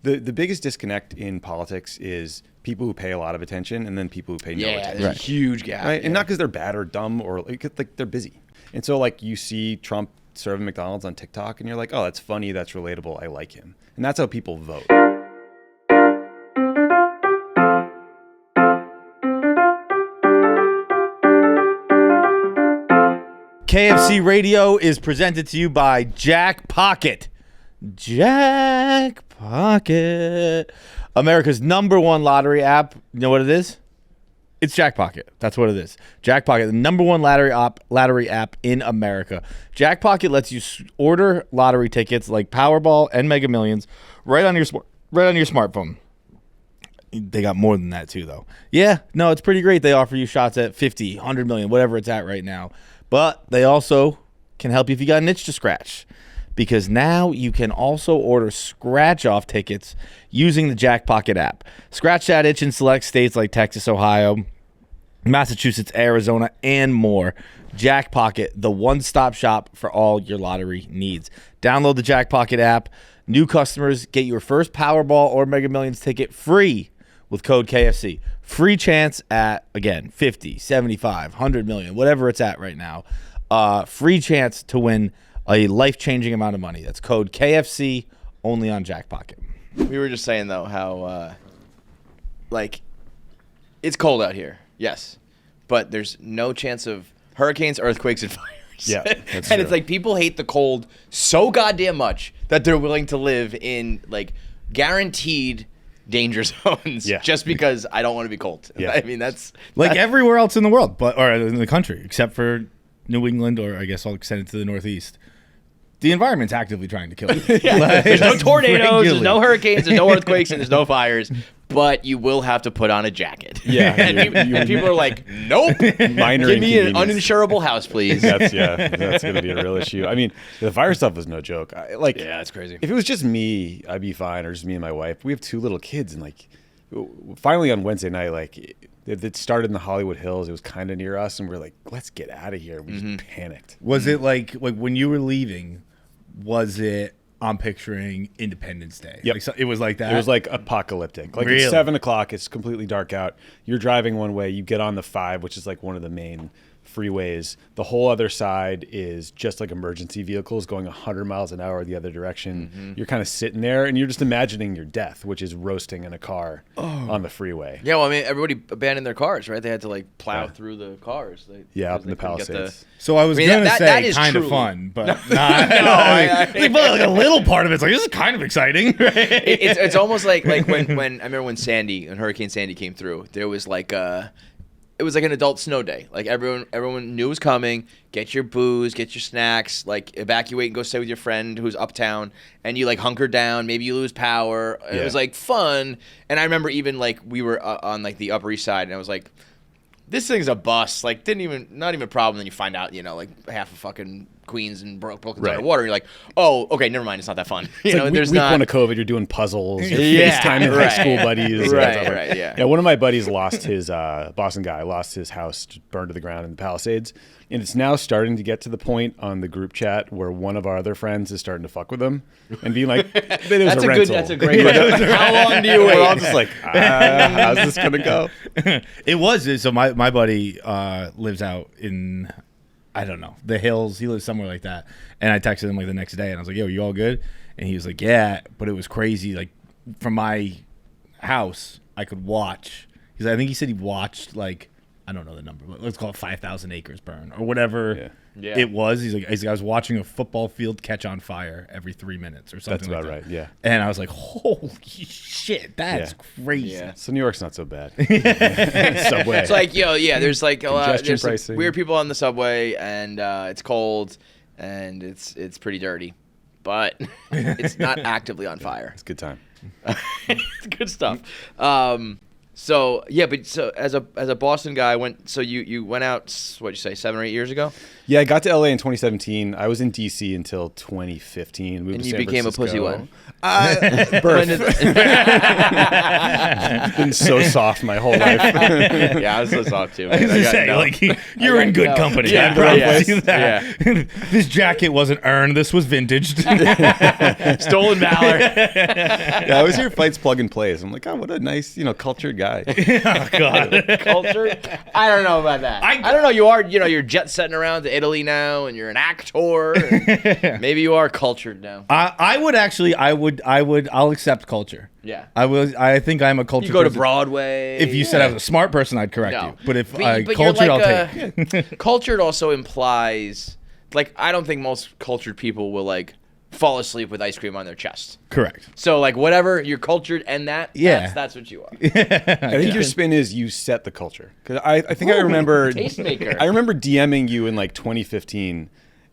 The biggest disconnect in politics is people who pay a lot of attention and then people who pay no attention. There's a huge gap. Right? Yeah. And not because they're bad or dumb or like they're busy. And so like you see Trump serving McDonald's on TikTok and you're like, oh, that's funny, that's relatable, I like him. And that's how people vote. KFC Radio is presented to you by Jackpocket. Jackpocket. America's #1 lottery app. You know what it is? It's Jackpocket. That's what it is. Jackpocket, the #1 lottery app in America. Jackpocket lets you order lottery tickets like Powerball and Mega Millions right on your smartphone. They got more than that too, though. Yeah, no, it's pretty great. They offer you shots at 50, 100 million, whatever it's at right now. But they also can help you if you got an itch to scratch, because now you can also order scratch-off tickets using the Jackpocket app. Scratch that itch in select states like Texas, Ohio, Massachusetts, Arizona, and more. Jackpocket, the one-stop shop for all your lottery needs. Download the Jackpocket app. New customers get your first Powerball or Mega Millions ticket free with code KFC. Free chance at, again, 50, 75, 100 million, whatever it's at right now. Free chance to win a life-changing amount of money. That's code KFC, only on Jackpocket. We were just saying, though, how, it's cold out here, yes, but there's no chance of hurricanes, earthquakes, and fires. Yeah, that's and true. it's like people hate the cold so goddamn much that they're willing to live in, like, guaranteed danger zones just because I don't want to be cold. Yeah. I mean, that's everywhere else in the world, or in the country, except for New England, or I guess I'll extend it to the Northeast. The environment's actively trying to kill you. There's no tornadoes, there's no hurricanes, there's no earthquakes, and there's no fires, but you will have to put on a jacket. Yeah. and people are like, nope. Minor Give me an inconvenience. uninsurable house, please. That's going to be a real issue. I mean, the fire stuff was no joke. Yeah, it's crazy. If it was just me, I'd be fine, or just me and my wife. We have 2 little kids, and like, finally on Wednesday night, like, it started in the Hollywood Hills. It was kind of near us, and we're like, let's get out of here. We just panicked. Was it like when you were leaving, was it, I'm picturing Independence Day? Yep. Like, so it was like that? It was like apocalyptic. Like Really? It's 7 o'clock. It's completely dark out. You're driving one way. You get on the 5, which is like one of the main freeways. The whole other side is just like emergency vehicles going 100 miles an hour the other direction. You're kind of sitting there and you're just imagining your death, which is roasting in a car on the freeway. Yeah, well, I mean, everybody abandoned their cars, right? They had to, like, plow through the cars. Up in the Palisades. So I was mean, going to that say is kind of truly fun, but not. I- but like a little part of it's like, this is kind of exciting. Right? It's almost like when I remember when Hurricane Sandy came through, there was like it was like an adult snow day. Like everyone knew it was coming. Get your booze, get your snacks, like evacuate and go stay with your friend who's uptown, and you like hunker down. Maybe you lose power. It was like fun. And I remember even like we were on like the Upper East Side, and I was like, this thing's a bus. Like not even a problem. Then you find out, like half of fucking Queens and Brooklyn's underwater. You're like, oh, okay, never mind. It's not that fun. It's like there's week not. 1 of COVID, you're doing puzzles, you're Yeah, FaceTiming right. high school buddies. Right, yeah. Yeah, one of my buddies lost his, Boston guy, lost his house, burned to the ground in the Palisades. And it's now starting to get to the point on the group chat where one of our other friends is starting to fuck with him and being like, it was That's a rental. That's a great one. How long do you wait? We're all just like, how's this going to go? It was. So my buddy lives out in, I don't know, the hills. He lives somewhere like that. And I texted him like the next day, and I was like, yo, you all good? And he was like, yeah, but it was crazy. Like, from my house, I could watch. I think he said he watched, like, I don't know the number, but let's call it 5,000 acres burn or whatever it was. He's like, I was watching a football field catch on fire every 3 minutes or something. That's like about that. right, yeah. And I was like, holy shit, that's crazy. Yeah. So New York's not so bad. Subway. It's like, there's like a lot. Congestion There's like pricing. weird people on the subway, and it's cold, and it's pretty dirty, but it's not actively on fire. It's a good time. It's good stuff. So yeah, but so as a Boston guy, you went out, what'd you say, 7 or 8 years ago? Yeah, I got to LA in 2017. I was in DC until 2015. Moved And to you San became a pussy Francisco. when? Birth. It's been so soft my whole life. Yeah, I was so soft too. I was gonna say, like, you're in good company. Yeah, I promise yeah, you that. This jacket wasn't earned. This was vintaged. Stolen valor. Yeah, I was here Feits plug and plays. I'm like, oh, what a nice, cultured guy. Oh God. Culture? I don't know about that. I don't know. You're jet setting around to Italy now, and you're an actor. And maybe you are cultured now. I'll accept culture. Yeah. I think I'm a culture. You go to person. Broadway. If you said I was a smart person, I'd correct No. you. But if But you're cultured, like I'll take. Cultured also implies, like, I don't think most cultured people will, like, fall asleep with ice cream on their chest. Correct. So, like, whatever, you're cultured and that's what you are. I think your spin is you set the culture. Because I think I remember tastemaker. I remember DMing you in like 2015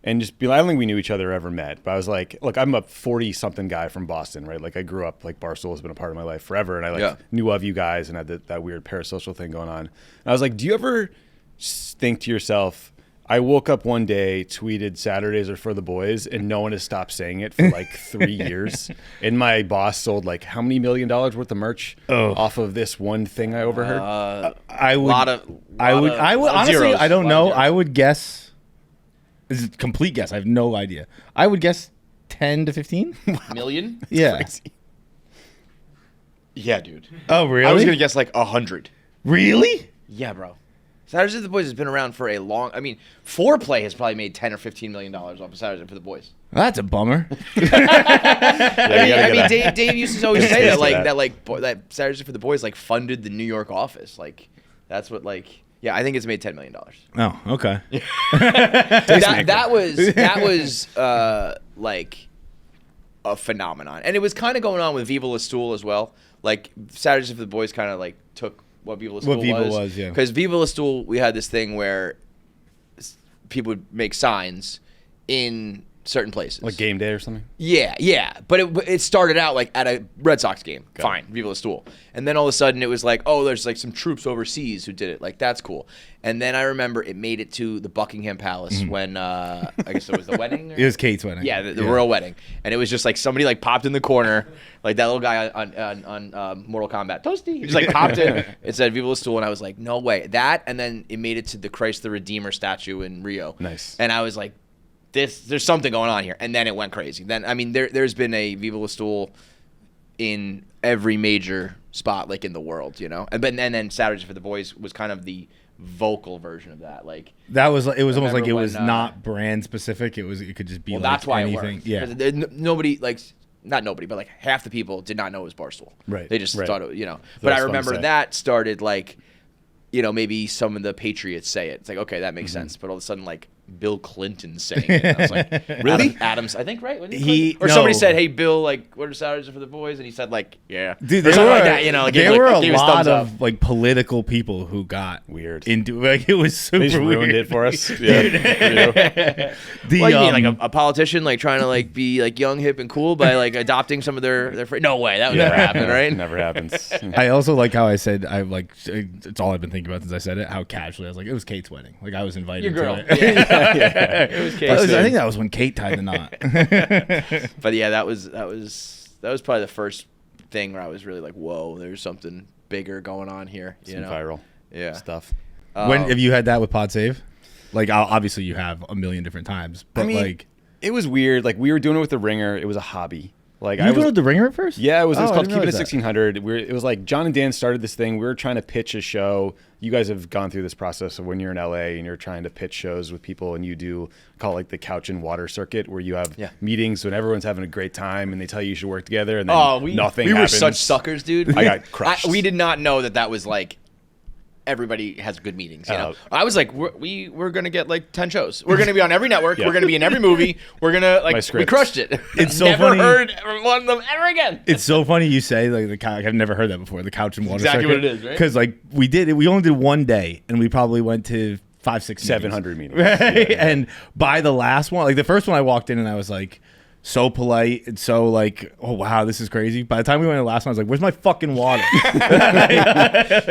and just be like, I don't think we knew each other or ever met. But I was like, look, I'm a 40-something guy from Boston, right? Like I grew up, like Barstool has been a part of my life forever. And I knew of you guys and had that weird parasocial thing going on. And I was like, do you ever think to yourself, I woke up one day, tweeted Saturdays are for the boys, and no one has stopped saying it for like 3 years. And my boss sold like how many $1 million worth of merch off of this one thing I overheard? I would lot honestly, zeros. I don't know. Zeros. I would guess. This is a complete guess. I have no idea. I would guess 10 to 15. Million? Yeah. Crazy. Yeah, dude. Oh, really? I was gonna guess like 100. Really? Yeah, bro. Saturdays for the Boys has been around for a long. I mean, Foreplay has probably made $10 or $15 million off of Saturdays for the Boys. That's a bummer. I mean, Dave used to always say that, like that. that Saturdays for the Boys like funded the New York office. Like, that's what like. Yeah, I think it's made $10 million. Oh, okay. that was like a phenomenon, and it was kind of going on with Viva La Stool as well. Like Saturdays for the Boys kind of like took what Viva La Stool was. Yeah. Because Viva La Stool, we had this thing where people would make signs in certain places. Like game day or something? Yeah. But it started out like at a Red Sox game. Fine, Viva La Stool. And then all of a sudden it was like, oh, there's like some troops overseas who did it. Like, that's cool. And then I remember it made it to the Buckingham Palace when, I guess it was the wedding? Or? It was Kate's wedding. Yeah, the royal wedding. And it was just like somebody like popped in the corner, like that little guy on Mortal Kombat. Toasty. He just like popped in. It said Viva La Stool. And I was like, no way. That, and then it made it to the Christ the Redeemer statue in Rio. Nice. And I was like, there's something going on here. And then it went crazy. Then, I mean, there's been a Viva La Stool in every major spot, like in the world, you know? And then Saturdays for the Boys was kind of the vocal version of that. Like, That was, it was almost like it when, was not brand specific. It could just be well, like that's why anything. it worked. Yeah. 'Cause nobody, like, not nobody, but like half the people did not know it was Barstool. Right. They just Right. thought it, you know. But I That's fun to remember say. that started like, you know, maybe some of the Patriots say it. It's like, okay, that makes sense. But all of a sudden, like, Bill Clinton saying it. And I was like, Really? Adams, I think, right? Wasn't He- Clinton? Or somebody no. said, hey, Bill, like, what are Saturdays for the Boys? And he said, like, yeah. Dude, Or there something were, like that, you know. Like, there gave, were like, a gave his lot thumbs up. of like political people who got Weird. into like it was super They just ruined weird. it for us. Yeah. The, What do you mean, like a politician, like trying to like be like young, hip, and cool by like adopting some of their no way, that would never happen, right? Never happens. I also like how I said I like it's all I've been thinking about since I said it. How casually I was like, it was Kate's wedding. Like I was invited Your girl. to it. Yeah. It was Kate. I think that was when Kate tied the knot. But yeah, that was probably the first thing where I was really like, whoa, there's something bigger going on here. You Some know? viral stuff. When have you had that with Pod Save? Like obviously you have a million different times, but I mean, like it was weird. Like we were doing it with the Ringer. It was a hobby. Like you doing the Ringer at first? Yeah, it was I called didn't Keep It realize at that. 1600. It was like John and Dan started this thing. We were trying to pitch a show. You guys have gone through this process of when you're in LA and you're trying to pitch shows with people, and you do call it like the couch and water circuit, where you have meetings when everyone's having a great time and they tell you should work together, and then nothing we happens. were such suckers, dude. I got crushed. We did not know that was like everybody has good meetings. You know, I was like, we're gonna get like 10 shows. We're gonna be on every network. We're gonna be in every movie. We're gonna like we crushed it. It's so never funny. heard one of them ever again. It's so funny you say like the couch. I've never heard that before. The couch and water. Exactly circuit. what it is, right? Because like we did it. We only did one day, and we probably went to 500, 600 700 meetings. Right? And by the last one, like the first one, I walked in and I was like, so polite and so like, oh wow, this is crazy. By the time we went to the last one, I was like, where's my fucking water?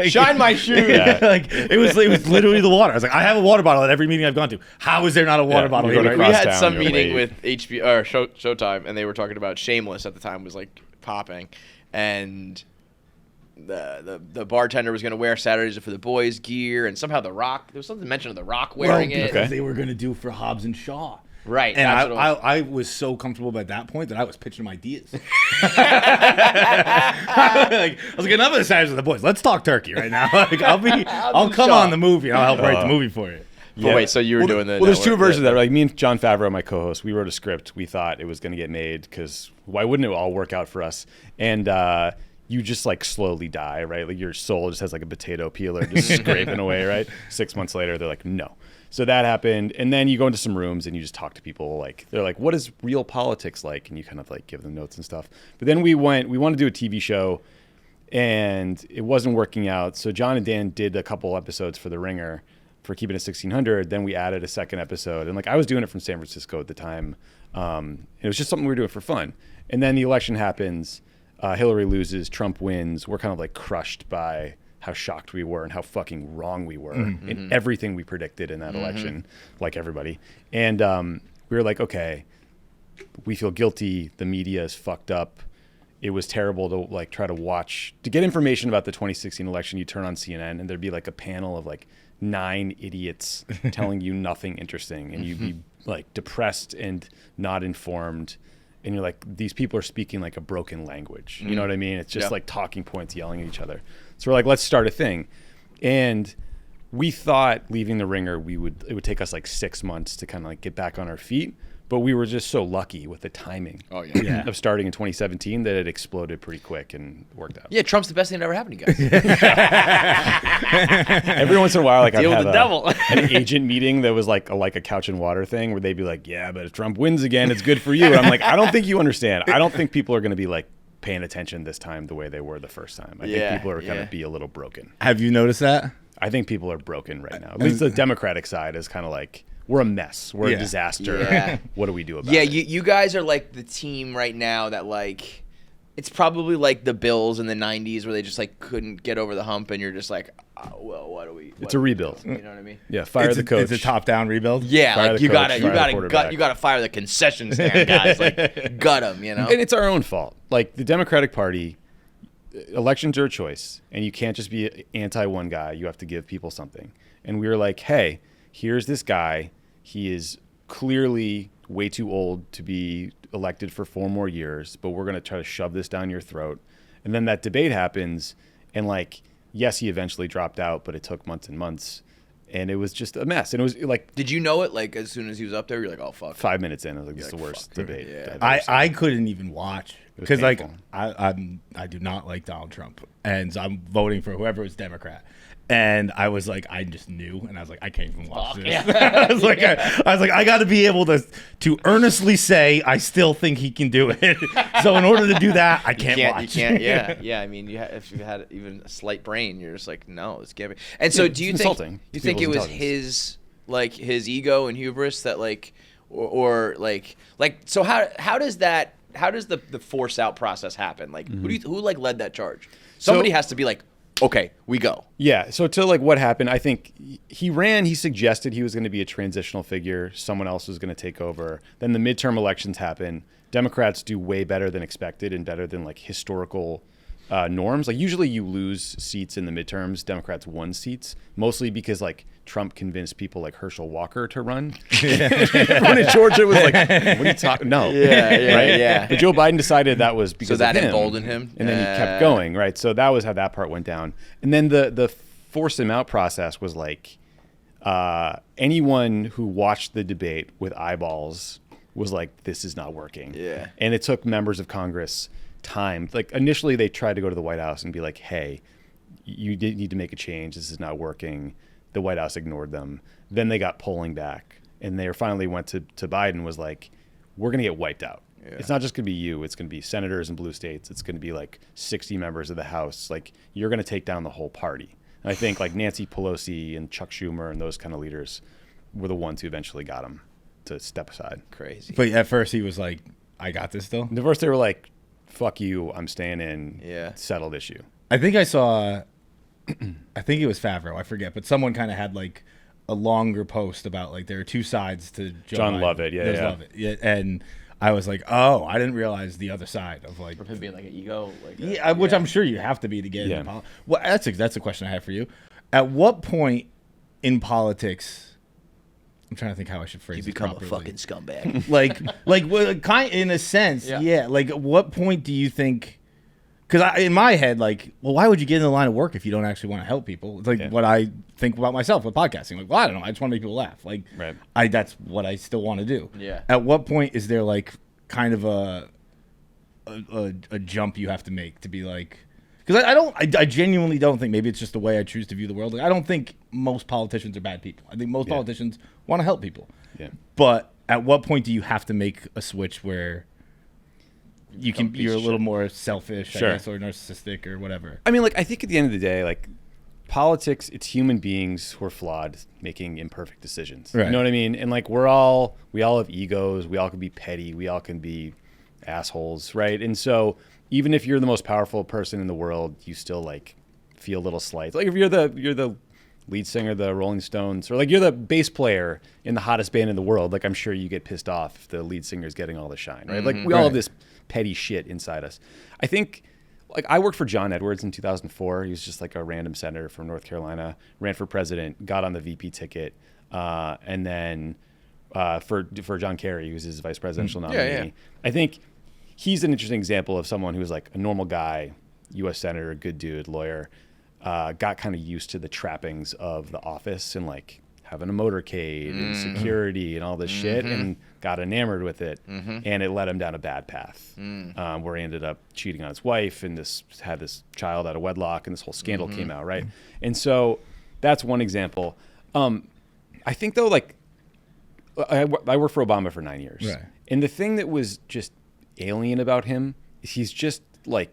Shine my shoe. Yeah. Like it was literally the water. I was like, I have a water bottle at every meeting I've gone to. How is there not a water bottle you're here? going We Right now? had town, some you're meeting late. with HBO or Showtime, and they were talking about Shameless at the time was like popping, and the bartender was going to wear Saturdays for the Boys gear, and somehow there was something mentioned of the Rock wearing it. Because they were gonna do for Hobbs and Shaw. Right, And that's what it was. I was so comfortable by that point that I was pitching them ideas. Like, I was like, enough of the Saturdays with the Boys. Let's talk turkey right now. Like, I'll come Shaw. on the movie. And I'll help write the movie for you. But wait, so you were doing the Well, there's two network- versions of that. Like me and John Favreau, my co-host, we wrote a script. We thought it was going to get made because why wouldn't it all work out for us? And you just like slowly die, right? Like your soul just has like a potato peeler just scraping away, right? 6 months later, they're like, no. So that happened. And then you go into some rooms and you just talk to people. Like they're like, what is real politics like? And you kind of like give them notes and stuff. But then we wanted to do a TV show and it wasn't working out. So John and Dan did a couple episodes for The Ringer for keeping it 1600. Then we added a second episode. And like I was doing it from San Francisco at the time. It was just something we were doing for fun. And then the election happens. Hillary loses, Trump wins. We're kind of like crushed by how shocked we were and how fucking wrong we were in everything we predicted in that election, like everybody. And we were like, okay, we feel guilty. The media is fucked up. It was terrible to like try to get information about the 2016 election. You turn on CNN and there'd be like a panel of like 9 idiots telling you nothing interesting, and you'd be like depressed and not informed. And you're like, these people are speaking like a broken language. You know what I mean? It's just like talking points, yelling at each other. So we're like, let's start a thing. And we thought leaving The Ringer, it would take us like 6 months to kind of like get back on our feet. But we were just so lucky with the timing of starting in 2017 that it exploded pretty quick and worked out. Yeah, Trump's the best thing that ever happened to you guys. Every once in a while, like Deal I'd with have the devil. an agent meeting that was like a couch and water thing where they'd be like, yeah, but if Trump wins again, it's good for you. And I'm like, I don't think you understand. I don't think people are going to be like paying attention this time the way they were the first time. I think people are going to be a little broken. Have you noticed that? I think people are broken right now. At least the Democratic side is kind of like, we're a mess. We're a disaster. Yeah. What do we do about it? you guys are like the team right now that like, it's probably like the Bills in the 90s where they just like couldn't get over the hump, and you're just like, oh, well, what do we? It's a rebuild. You know what I mean? Yeah, fire the coach. It's a top-down rebuild. Yeah, Fire like the you coach, gotta fire the quarterback. fire the concession stand guys, like gut them, you know. And it's our own fault. Like the Democratic Party, elections are a choice, and you can't just be anti one guy. You have to give people something. And we were like, hey, here's this guy. He is clearly way too old to be elected for 4 more years, but we're going to try to shove this down your throat. And then that debate happens, and like, yes, he eventually dropped out, but it took months and months, and it was just a mess. And it was like, Did you know it like as soon as he was up there? You're like, oh fuck. 5 minutes in, I was like, this is the like, worst fuck. debate. Yeah. I've ever seen. I couldn't even watch was because like painful. I do not like Donald Trump, and so I'm voting for whoever is Democrat. And I was like, I just knew, and I was like, I can't even watch this. I was like, I got to be able to earnestly say I still think he can do it. So in order to do that, I can't watch. You can't. Yeah. I mean, if you had even a slight brain, you're just like, no, it's giving. And so, do you it's think insulting you to think it people's was intelligence. his ego and hubris that like, or like so how does the force out process happen? Like, who like led that charge? Somebody has to be like, okay, we go. Yeah. So to like what happened, I think he suggested he was going to be a transitional figure. Someone else was going to take over. Then the midterm elections happen. Democrats do way better than expected and better than like historical norms. Like usually you lose seats in the midterms. Democrats won seats mostly because like Trump convinced people like Herschel Walker to run. Everyone in Georgia was like, what are you talking? No. Yeah. But Joe Biden decided that was because So that of him. emboldened him? And then he kept going, right? So that was how that part went down. And then the force him out process was like anyone who watched the debate with eyeballs was like, this is not working. Yeah. And it took members of Congress time. Like initially they tried to go to the White House and be like, hey, you need to make a change. This is not working. The White House ignored them. Then they got polling back, and they finally went to Biden, was like, we're going to get wiped out. Yeah. It's not just going to be you. It's going to be senators in blue states. It's going to be like 60 members of the House. Like you're going to take down the whole party. And I think like Nancy Pelosi and Chuck Schumer and those kind of leaders were the ones who eventually got him to step aside. Crazy. But at first he was like, I got this still. The first they were like, "Fuck you, I'm staying in." Yeah. Settled issue. I think I saw, I think it was Favreau, I forget, but someone kind of had like a longer post about like there are two sides to John Biden. Lovett, yeah, There's yeah. Lovett. Yeah, and I was like, oh, I didn't realize the other side of like, Or him being like an ego. Like yeah, which I'm sure you have to be to get Yeah. into politics. Well, that's a question I have for you. At what point in politics, I'm trying to think how I should phrase you this become properly. a fucking scumbag. like well, kind in a sense, Yeah. yeah. Like, at what point do you think? Because in my head, like, well, why would you get in the line of work if you don't actually want to help people? It's like Yeah. what I think about myself with podcasting. Like, well, I don't know, I just want to make people laugh. Like, Right. that's what I still want to do. Yeah. At what point is there like kind of a jump you have to make to be like? Because I genuinely don't think, maybe it's just the way I choose to view the world. Like, I don't think most politicians are bad people. I think most Yeah. politicians want to help people. Yeah. But at what point do you have to make a switch where you're a little more selfish, Sure. I guess, or narcissistic or whatever? I mean, like, I think at the end of the day, like, politics, it's human beings who are flawed making imperfect decisions. Right. You know what I mean? And like, we all have egos. We all can be petty. We all can be assholes, right? And so even if you're the most powerful person in the world, you still like feel a little slight. Like if you're the lead singer of the Rolling Stones, or like you're the bass player in the hottest band in the world, like I'm sure you get pissed off if the lead singer is getting all the shine, right? Like we all have this petty shit inside us. I think, like, I worked for John Edwards in 2004. He was just like a random senator from North Carolina, ran for president, got on the VP ticket, and then for John Kerry, who was his vice presidential nominee. Yeah. I think he's an interesting example of someone who's like a normal guy, U.S. senator, good dude, lawyer, got kind of used to the trappings of the office and like having a motorcade and security and all this shit, and got enamored with it, and it led him down a bad path, where he ended up cheating on his wife and had this child out of wedlock, and this whole scandal came out, right? And so that's one example. I think though, like, I worked for Obama for 9 years, Right. and the thing that was just alien about him is he's just like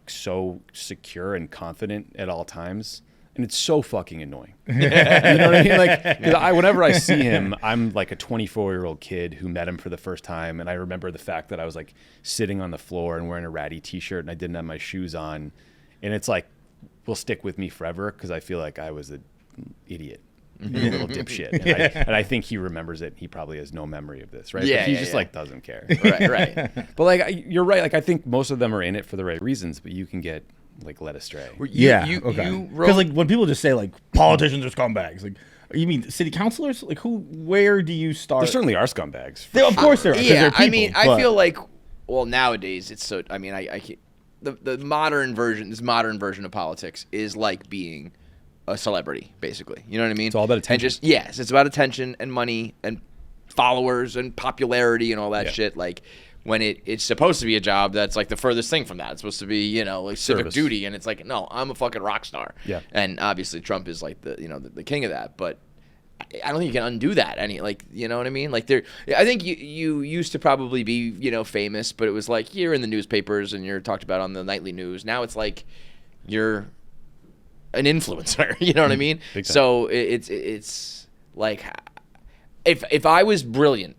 so secure and confident at all times, and it's so fucking annoying. You know what I mean? Like, 'cause whenever I see him, I'm like a 24-year-old kid who met him for the first time, and I remember the fact that I was like sitting on the floor and wearing a ratty t-shirt and I didn't have my shoes on, and it's like will stick with me forever because I feel like I was an idiot. A little dipshit, and I think he remembers it. He probably has no memory of this, right? Yeah, but he yeah, just yeah. like doesn't care. Right. But like, you're right. Like, I think most of them are in it for the right reasons, but you can get like led astray. You Because wrote, like when people just say like politicians are scumbags, like, you mean city councilors? Like, where do you start? There certainly are scumbags. Of course there are. 'cause yeah, they're people, I mean, I but- feel like, well, nowadays it's so. I mean, I can't, the modern version, this modern version of politics is like being a celebrity, basically. You know what I mean? It's all about attention. And just yes, it's about attention and money and followers and popularity and all that Yeah. shit. Like when it's supposed to be a job that's like the furthest thing from that. It's supposed to be, you know, like civic Service. duty, and it's like, no, I'm a fucking rock star. Yeah. And obviously Trump is like the king of that, but I don't think you can undo that. You know what I mean? Like I think you used to probably be, you know, famous, but it was like you're in the newspapers and you're talked about on the nightly news. Now it's like you're an influencer. You know what I mean? Big time. So it's like if I was brilliant,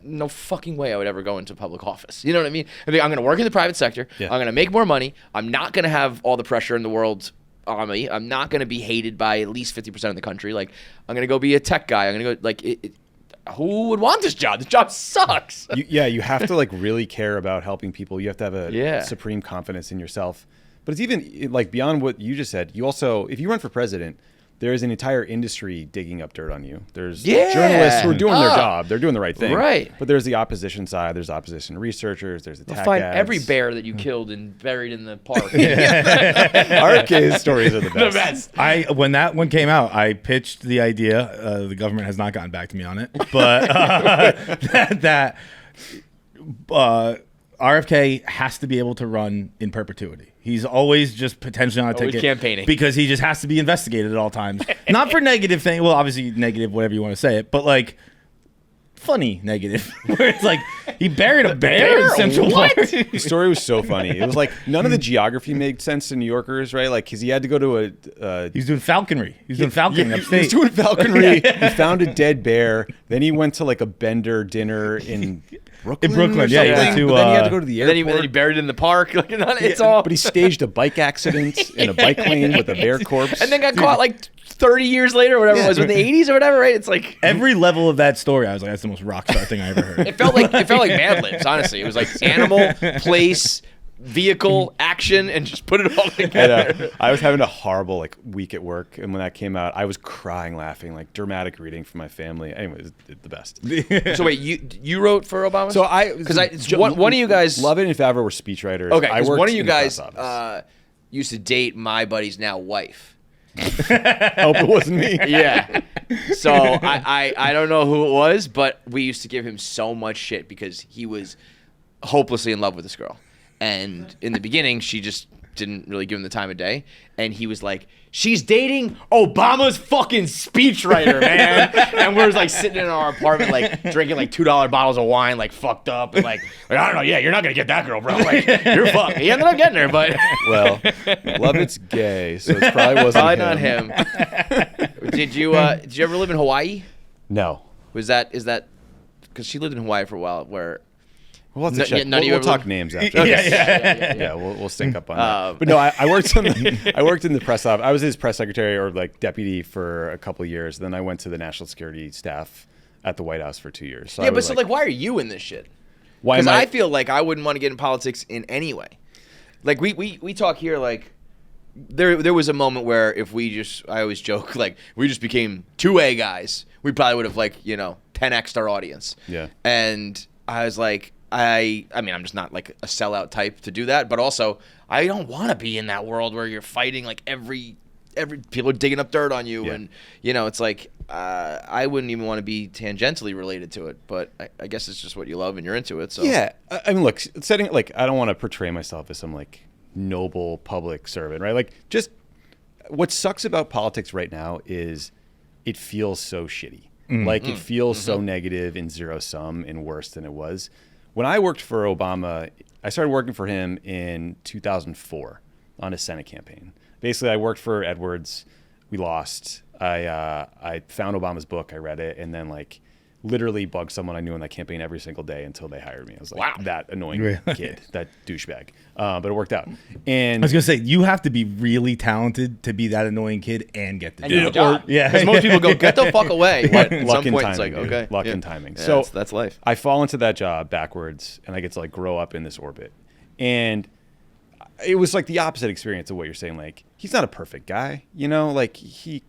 no fucking way I would ever go into public office. You know what I mean? I'm going to work in the private sector. Yeah. I'm going to make more money. I'm not going to have all the pressure in the world on me. I'm not going to be hated by at least 50% of the country. Like, I'm going to go be a tech guy. I'm going to go, like, who would want this job? This job sucks. You have to like really care about helping people. You have to have a Yeah. supreme confidence in yourself. But it's even like beyond what you just said. You also, if you run for president, there is an entire industry digging up dirt on you. There's Yeah. journalists who are doing their Oh. job. They're doing the right thing. Right. But there's the opposition side. There's opposition researchers. There's They'll attack find ads. every bear that you killed and buried in the park. Our kids' stories are the best. When that one came out, I pitched the idea. The government has not gotten back to me on it, but that RFK has to be able to run in perpetuity. He's always just potentially on a Always ticket campaigning. because he just has to be investigated at all times. Not for negative things. Well, obviously negative, whatever you want to say it, but like funny negative, where it's like he buried a bear in Central Park. The story was so funny. It was like none of the geography made sense to New Yorkers, right? Like, because he had to go to a He's doing falconry. He's doing falconry he upstate. was doing falconry. He found a dead bear. Then he went to like a Bender dinner in Brooklyn. In Brooklyn, or yeah, he something. went to, But then he had to go to the And then, airport. he buried it in the park. Like, it's all. But he staged a bike accident in a bike lane with a bear corpse. And then got caught like 30 years later or whatever it was, in the 80s or whatever, right? It's like Every level of that story, I was like, that's the most rock star thing I ever heard. it felt like Mad Libs, honestly. It was like animal, place, vehicle, action, and just put it all together. I was having a horrible week at work, and when that came out, I was crying, laughing, dramatic reading from my family. Anyways, the best. So wait, you wrote for Obama? So one of you guys, Lovett and Favreau were speechwriters. okay, I 'cause worked one of you in the press guys office. used to date my buddy's now wife. I hope it wasn't me. Yeah. So I don't know who it was, but we used to give him so much shit because he was hopelessly in love with this girl. And in the beginning, she just didn't really give him the time of day. And he was like, she's dating Obama's fucking speechwriter, man. And we're just sitting in our apartment, drinking $2 bottles of wine, fucked up. And I don't know, yeah, you're not going to get that girl, bro. You're fucked. He ended up getting her, but. Well, Lovett's gay, so it probably wasn't Probably not him. Did you ever live in Hawaii? No. Is that because she lived in Hawaii for a while where We'll have to No- check. yeah, none of you We'll ever talk lived- names after. yeah. We'll sync up on that. But no, I worked I worked in the press office. I was his press secretary or deputy for a couple of years. Then I went to the national security staff at the White House for 2 years. So I yeah, but was so why are you in this shit? why Because am I feel like I wouldn't want to get in politics in any way. We talk here there was a moment where if I always joke we just became 2A guys, we probably would have 10x'd our audience. Yeah. And I was like, I mean, I'm just not a sellout type to do that, but also I don't want to be in that world where you're fighting every people are digging up dirt on you, Yeah. and it's I wouldn't even want to be tangentially related to it, but I guess it's just what you love and you're into it. So Yeah, I mean, look, setting I don't want to portray myself as some noble public servant, right? Just what sucks about politics right now is it feels so shitty. It feels so negative and zero sum and worse than it was. When I worked for Obama, I started working for him in 2004 on his Senate campaign. Basically, I worked for Edwards. We lost. I found Obama's book. I read it, and then literally bugged someone I knew in that campaign every single day until they hired me. I was Wow. that annoying kid, that douchebag. But it worked out. And I was gonna say you have to be really talented to be that annoying kid and get the and you have a job. job. Yeah. Because most people go, get the fuck away. But at luck some and point, timing, it's dude. okay. Luck yeah. and timing. Yeah, So that's life. I fall into that job backwards, and I get to grow up in this orbit. And it was the opposite experience of what you're saying. He's not a perfect guy, he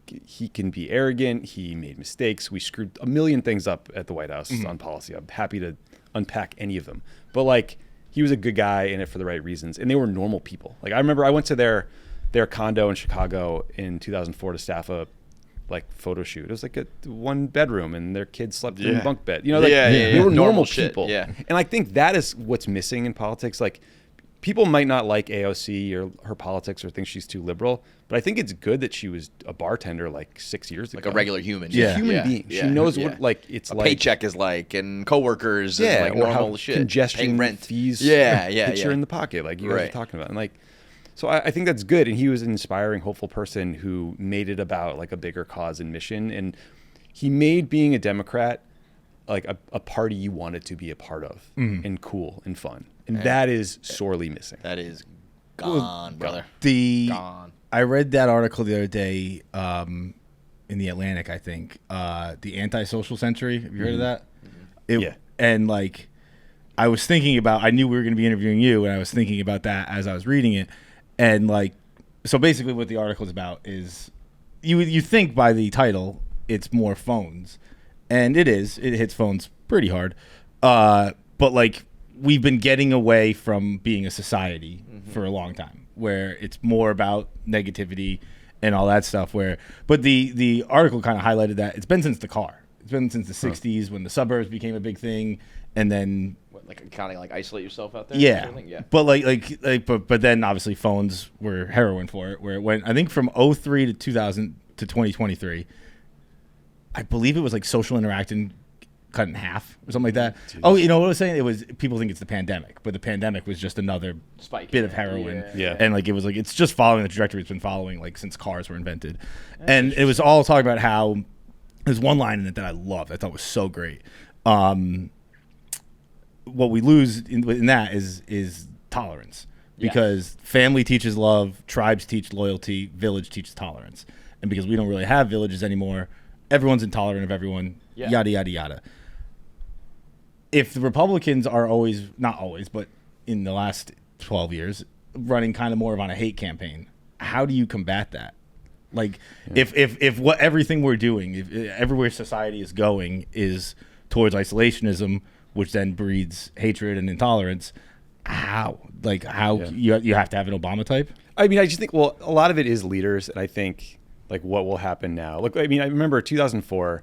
can be arrogant. He made mistakes. We screwed a million things up at the White House on policy. I'm happy to unpack any of them. But he was a good guy in it for the right reasons, and they were normal people. I remember I went to their condo in Chicago in 2004 to staff a photo shoot. It was a 1 bedroom, and their kids slept in a bunk bed. They were normal shit, people. yeah. And I think that is what's missing in politics. People might not like AOC or her politics or think she's too liberal, but I think it's good that she was a bartender 6 years ago. A regular human. She's a human being. She knows what it's a like. paycheck is and coworkers Yeah, and or normal how shit. congestion Paying rent. fees hit you in the pocket, you guys Right. are talking about. And so I think that's good. And he was an inspiring, hopeful person who made it about a bigger cause and mission. And he made being a Democrat a party you wanted to be a part of and cool and fun. And that is sorely missing. That is gone, brother. Gone. I read that article the other day in the Atlantic, I think. The Antisocial Century. Have you heard of that? Yeah. And I was thinking about, I knew we were going to be interviewing you, and I was thinking about that as I was reading it. And so basically what the article is about is you think by the title it's more phones. And it is. It hits phones pretty hard. But we've been getting away from being a society for a long time, where it's more about negativity and all that stuff. But the article kind of highlighted that it's been since the car. It's been since the '60s when the suburbs became a big thing, and then Kind of isolate yourself out there. yeah. Yeah. But but then obviously phones were heroin for it. Where it went, I think from 2003 to 2000 to 2023, I believe it was social interaction cut in half or something like that. Jeez. Oh, you know what I was saying? It was, people think it's the pandemic, but the pandemic was just another Spike. bit of heroin. Yeah. And it was it's just following the trajectory it's been following since cars were invented. And it was all talking about how there's one line in it that I loved. I thought was so great. what we lose in that is tolerance, because family teaches love, tribes teach loyalty, village teaches tolerance, and because we don't really have villages anymore, everyone's intolerant of everyone. Yada yada yada. If the Republicans are always, not always, but in the last 12 years, running kind of more of on a hate campaign, how do you combat that? Like, if what everything we're doing, if everywhere society is going is towards isolationism, which then breeds hatred and intolerance, how you have to have an Obama type? I mean, I just think, well, a lot of it is leaders, and I think like what will happen now. Look, I mean, I remember 2004,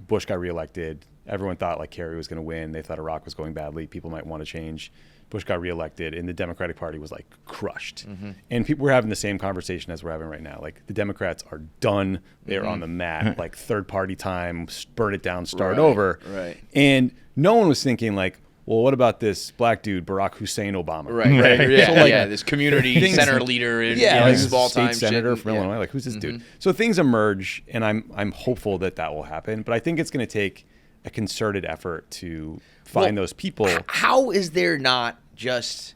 Bush got reelected. Everyone thought like Kerry was going to win. They thought Iraq was going badly. People might want to change. Bush got reelected, and the Democratic Party was like crushed. And people were having the same conversation as we're having right now. Like, the Democrats are done. They're on the mat. Like, third party time, burn it down, start over. Right. And no one was thinking like, well, what about this black dude, Barack Hussein Obama? Right. Yeah. So, like, This community center leader in like small time state senator from shit. Illinois. Like, who's this dude? So things emerge, and I'm hopeful that will happen. But I think it's going to take a concerted effort to find those people. How is there not just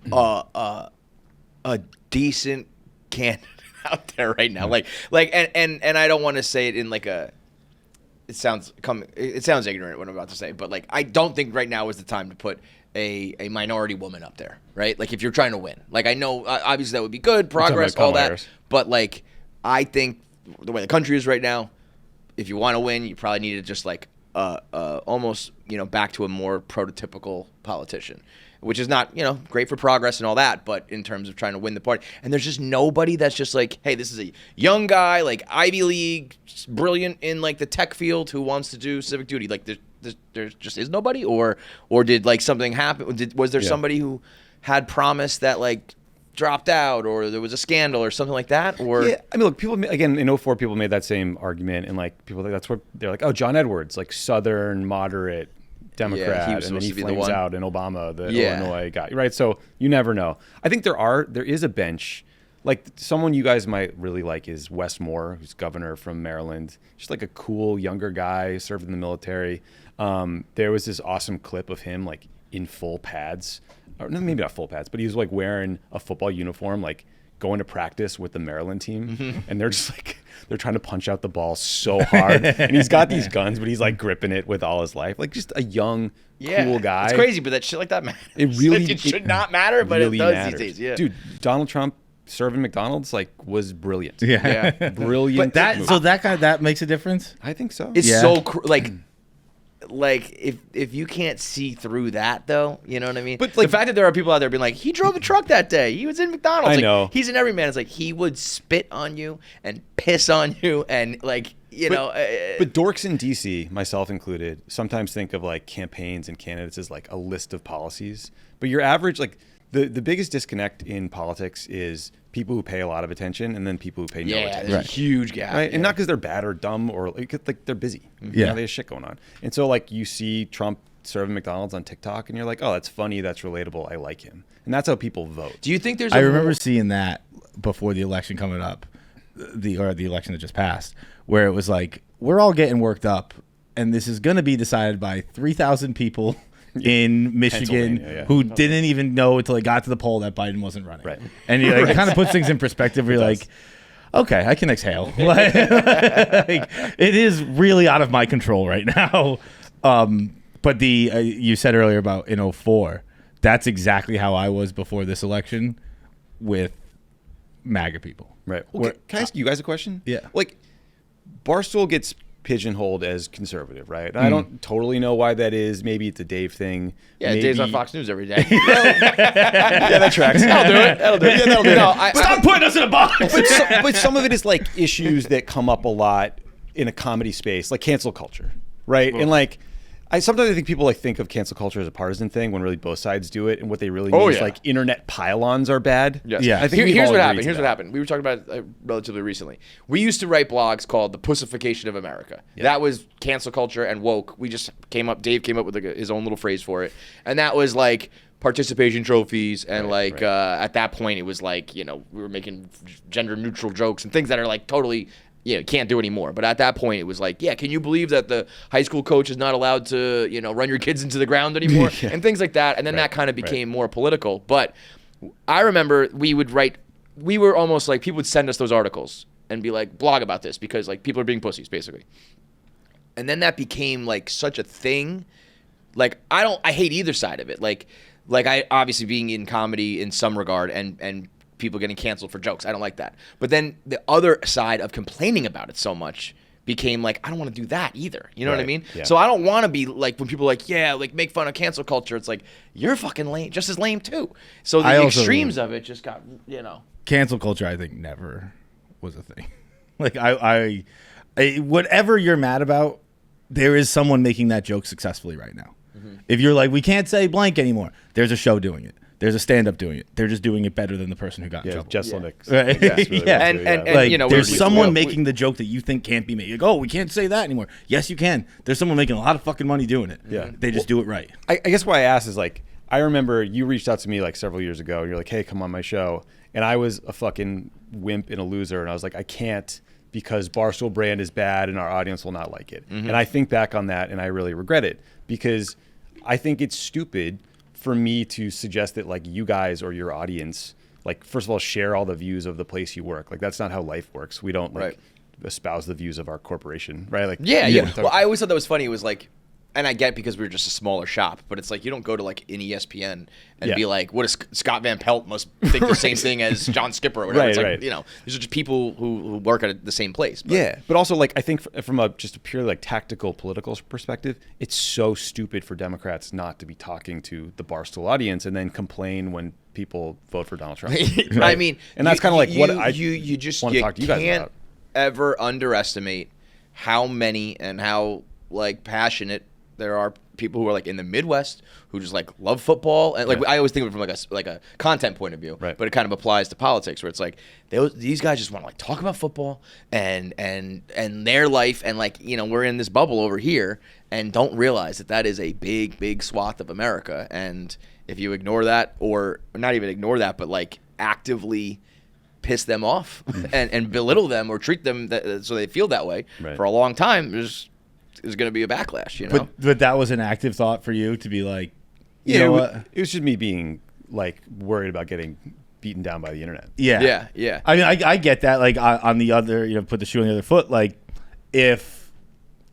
a decent candidate out there right now? Like, and I don't want to say it in like a. It sounds ignorant what I'm about to say, but like, I don't think right now is the time to put a minority woman up there, right? Like, if you're trying to win, like, I know obviously that would be good progress, all that, but like, I think the way the country is right now, if you want to win, you probably need to just like almost back to a more prototypical politician, which is not great for progress and all that, but in terms of trying to win the party. And there's just nobody that's just like, hey, this is a young guy, like Ivy League, brilliant in like the tech field, who wants to do civic duty. Like, there just is nobody, or did like something happen? Was there somebody who had promised that like dropped out, or there was a scandal or something like that? Or I mean, look, people again in 04, people made that same argument, and like people, that's what they're like, oh, John Edwards, like Southern moderate Democrat, and then he flames out in Obama, the Illinois guy, right? So you never know. I think there is a bench. Like, someone you guys might really like is Wes Moore, who's governor from Maryland. Just like a cool younger guy, served in the military. There was this awesome clip of him like in full pads, or maybe not full pads, but he was like wearing a football uniform, like going to practice with the Maryland team, and they're just like, they're trying to punch out the ball so hard, and he's got these guns, but he's like gripping it with all his life, like just a young, cool guy. It's crazy, but that shit like that matters. It should not matter, but really it does matters. These days. Yeah, dude, Donald Trump serving McDonald's like was brilliant. But Brilliant. that makes a difference. I think so. It's so like if you can't see through that, though, you know what I mean? But like, the fact that there are people out there being like, he drove a truck that day, he was in McDonald's. I know. He's an everyman. It's like, he would spit on you and piss on you, and like, but dorks in DC, myself included, sometimes think of like campaigns and candidates as like a list of policies. But your average, like, the biggest disconnect in politics is people who pay a lot of attention and then people who pay no attention. There's a huge gap. Right? And not because they're bad or dumb, or like they're busy. They have shit going on. And so like, you see Trump serving McDonald's on TikTok, and you're like, oh, that's funny, that's relatable, I like him. And that's how people vote. Do you think there's I remember seeing that before the election coming up, the election that just passed, where it was like, we're all getting worked up, and this is going to be decided by 3,000 people in Michigan who didn't even know until they got to the poll that Biden wasn't running. Right. And you like, kind of puts things in perspective where you're like, okay, I can exhale. Like, it is really out of my control right now. But you said earlier about in 04, that's exactly how I was before this election with MAGA people. Right. Well, can I ask you guys a question? Yeah. Like, Barstool gets pigeonholed as conservative, right? I don't totally know why that is. Maybe it's a Dave thing. Yeah, maybe Dave's on Fox News every day. Yeah, that tracks. That'll do it. That'll do it. Yeah, that'll do it. No, Stop putting us in a box. But some of it is like issues that come up a lot in a comedy space, like cancel culture, right? And like, sometimes I think people like think of cancel culture as a partisan thing when really both sides do it, and what they really mean is like internet pylons are bad. Yes. Yeah. I think Here's what happened. We were talking about it relatively recently. We used to write blogs called The Pussification of America. Yeah. That was cancel culture and woke. We just Dave came up with his own little phrase for it. And that was like participation trophies. And at that point, it was like, we were making gender neutral jokes and things that are like totally, you can't do anymore. But at that point, it was like, yeah, can you believe that the high school coach is not allowed to, run your kids into the ground anymore and things like that. And then that kind of became more political. But I remember we were almost like people would send us those articles and be like, blog about this because like people are being pussies, basically. And then that became like such a thing. Like I hate either side of it. Like I obviously being in comedy in some regard and people getting canceled for jokes. I don't like that. But then the other side of complaining about it so much became like, I don't want to do that either. You know what I mean? Yeah. So I don't want to be like when people are like, yeah, like make fun of cancel culture. It's like, you're fucking lame, just as lame too. So the extremes of it just got, Cancel culture, I think, never was a thing. Like I whatever you're mad about, there is someone making that joke successfully right now. Mm-hmm. If you're like, we can't say blank anymore, there's a show doing it. There's a stand-up doing it. They're just doing it better than the person who got in trouble. Jess Lennox. Right? Really And like, there's someone making the joke that you think can't be made. Like, oh, we can't say that anymore. Yes, you can. There's someone making a lot of fucking money doing it. Yeah. They just do it right. I guess why I asked is like, I remember you reached out to me like several years ago. And you're like, hey, come on my show. And I was a fucking wimp and a loser. And I was like, I can't because Barstool brand is bad and our audience will not like it. Mm-hmm. And I think back on that and I really regret it because I think it's stupid for me to suggest that like you guys or your audience, like first of all, share all the views of the place you work. Like that's not how life works. We don't like espouse the views of our corporation, right? Like yeah. Well, I always thought that was funny. It was like, and I get because we were just a smaller shop, but it's like you don't go to like an ESPN and be like, what is Scott Van Pelt must think the same thing as John Skipper or whatever. It's like, these are just people who work at the same place. But. Yeah, but also like I think from just a purely like tactical political perspective, it's so stupid for Democrats not to be talking to the Barstool audience and then complain when people vote for Donald Trump. Right? I mean, and that's kind of like what I you just want to talk to you guys can't about. Ever underestimate how many and how like passionate there are people who are like in the Midwest who just like love football and like I always think of it from like a content point of view, but it kind of applies to politics where it's like these guys just want to like talk about football and their life and like we're in this bubble over here and don't realize that is a big swath of America, and if you ignore that or not even ignore that but like actively piss them off and belittle them or treat them so they feel that way for a long time, there's going to be a backlash, But that was an active thought for you to be like, you know what? It was just me being like worried about getting beaten down by the internet. Yeah. I mean, I get that. Like on the other, put the shoe on the other foot. Like if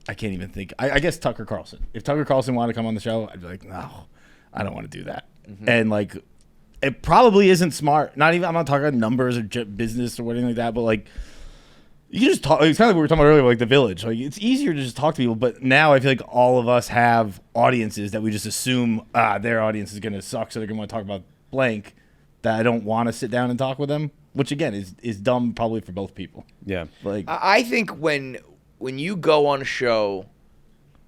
I can't even think, I guess Tucker Carlson. If Tucker Carlson wanted to come on the show, I'd be like, no, I don't want to do that. Mm-hmm. And like, it probably isn't smart. I'm not talking about numbers or business or anything like that, but like, you can just talk. It's kind of like we were talking about earlier, like The Village. Like it's easier to just talk to people, but now I feel like all of us have audiences that we just assume their audience is going to suck, so they're going to want to talk about blank. That I don't want to sit down and talk with them, which again is dumb probably for both people. Yeah, like I think when you go on a show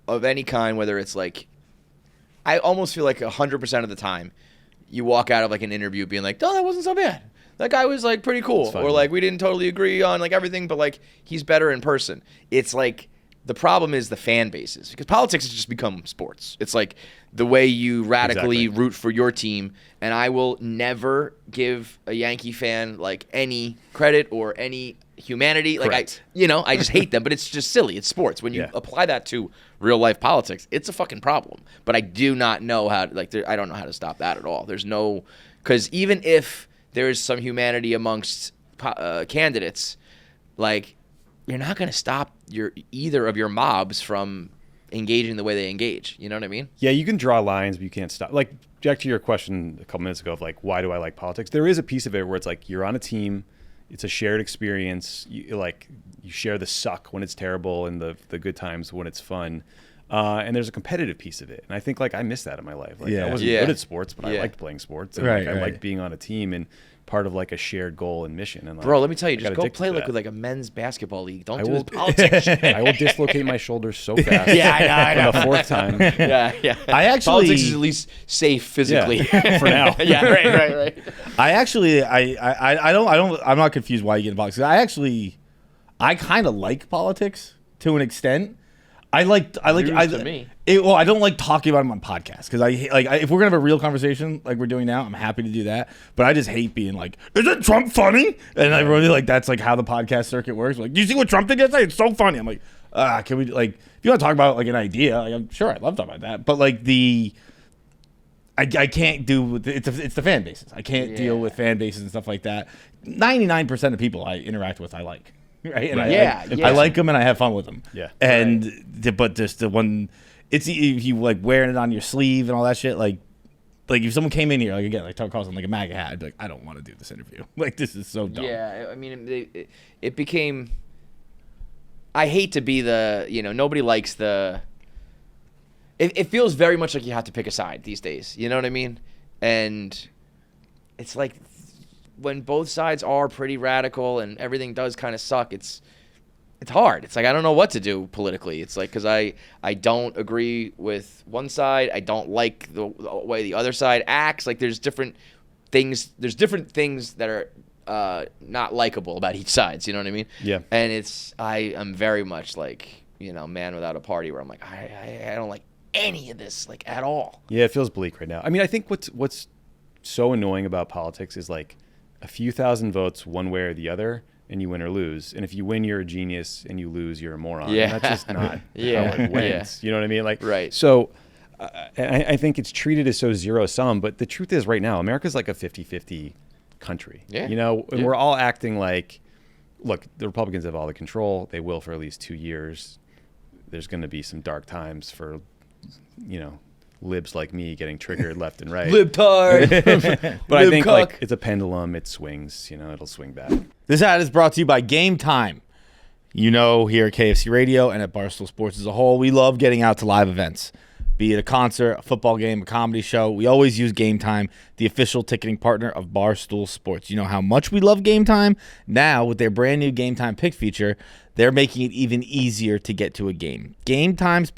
of any kind, whether it's like, I almost feel like 100% of the time, you walk out of like an interview being like, oh, that wasn't so bad. That guy was like pretty cool, or like we didn't totally agree on like everything, but like he's better in person. It's like the problem is the fan bases because politics has just become sports. It's like the way you radically root for your team, and I will never give a Yankee fan like any credit or any humanity. Correct. Like I just hate them, but it's just silly. It's sports. When you apply that to real life politics, it's a fucking problem. But I do not know how. I don't know how to stop that at all. There's no, because even if there is some humanity amongst candidates, like you're not going to stop either of your mobs from engaging the way they engage. You know what I mean? Yeah, you can draw lines, but you can't stop. Like, Jack, to your question a couple minutes ago of like, why do I like politics? There is a piece of it where it's like you're on a team. It's a shared experience. You share the suck when it's terrible and the good times when it's fun. And there's a competitive piece of it. And I think like I miss that in my life. Like I wasn't good at sports, but I liked playing sports. And I liked being on a team and part of like a shared goal and mission. And like, bro, let me tell you, just go play like with like a men's basketball league. Don't do this politics. I will dislocate my shoulders so fast. I know. For the fourth time. Yeah. Politics is at least safe physically for now. Yeah, right. I'm not confused why you get in politics. I kind of like politics to an extent. News to me. Well, I don't like talking about them on podcasts because if we're gonna have a real conversation like we're doing now, I'm happy to do that. But I just hate being like, isn't Trump funny? And I really like that's like how the podcast circuit works. Like, do you see what Trump did yesterday? It's so funny. I'm like, can we like if you want to talk about like an idea? Like, I'm sure I'd love to talk about that. But like I can't do it's the fan bases. I can't deal with fan bases and stuff like that. 99% of people I interact with, I like. Right? And I like them and I have fun with them. Yeah. And but just the one, it's if you like wearing it on your sleeve and all that shit. Like if someone came in here like again like Tucker Carlson like a MAGA hat, I'd be like, I don't want to do this interview. Like this is so dumb. Yeah, I mean it became. I hate to be the nobody likes the. It feels very much like you have to pick a side these days. You know what I mean? And it's like. When both sides are pretty radical and everything does kind of suck, it's hard. It's like I don't know what to do politically. It's like because I don't agree with one side. I don't like the way the other side acts. Like there's different things. There's different things that are not likable about each side. You know what I mean? Yeah. And I'm very much like man without a party where I'm like I don't like any of this like at all. Yeah, it feels bleak right now. I mean, I think what's so annoying about politics is like. A few thousand votes one way or the other, and you win or lose. And if you win, you're a genius, and you lose, you're a moron. Yeah. And that's just not how it wins. You know what I mean? Like, right. So I think it's treated as so zero-sum, but the truth is right now, America's like a 50-50 country. Yeah. And we're all acting like, look, the Republicans have all the control. They will for at least 2 years. There's going to be some dark times for, libs like me getting triggered left and right. Libtard. But I think like it's a pendulum. It swings. It'll swing back. This ad is brought to you by Gametime. Here at KFC Radio and at Barstool Sports as a whole, we love getting out to live events. Be it a concert, a football game, a comedy show, we always use Gametime, the official ticketing partner of Barstool Sports. You know how much we love Gametime? Now, with their brand new Gametime Pick feature, they're making it even easier to get to a game. Gametime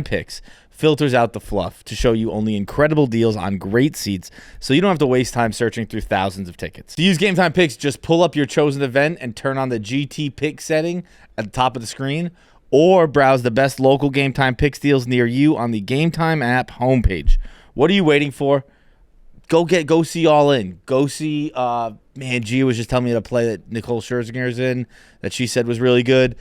Picks filters out the fluff to show you only incredible deals on great seats so you don't have to waste time searching through thousands of tickets. To use Gametime Picks, just pull up your chosen event and turn on the GT Pick setting at the top of the screen, or browse the best local Gametime Picks deals near you on the Gametime app homepage. What are you waiting for? Go see All In. Go see, Gia was just telling me to play that Nicole Scherzinger's in that she said was really good.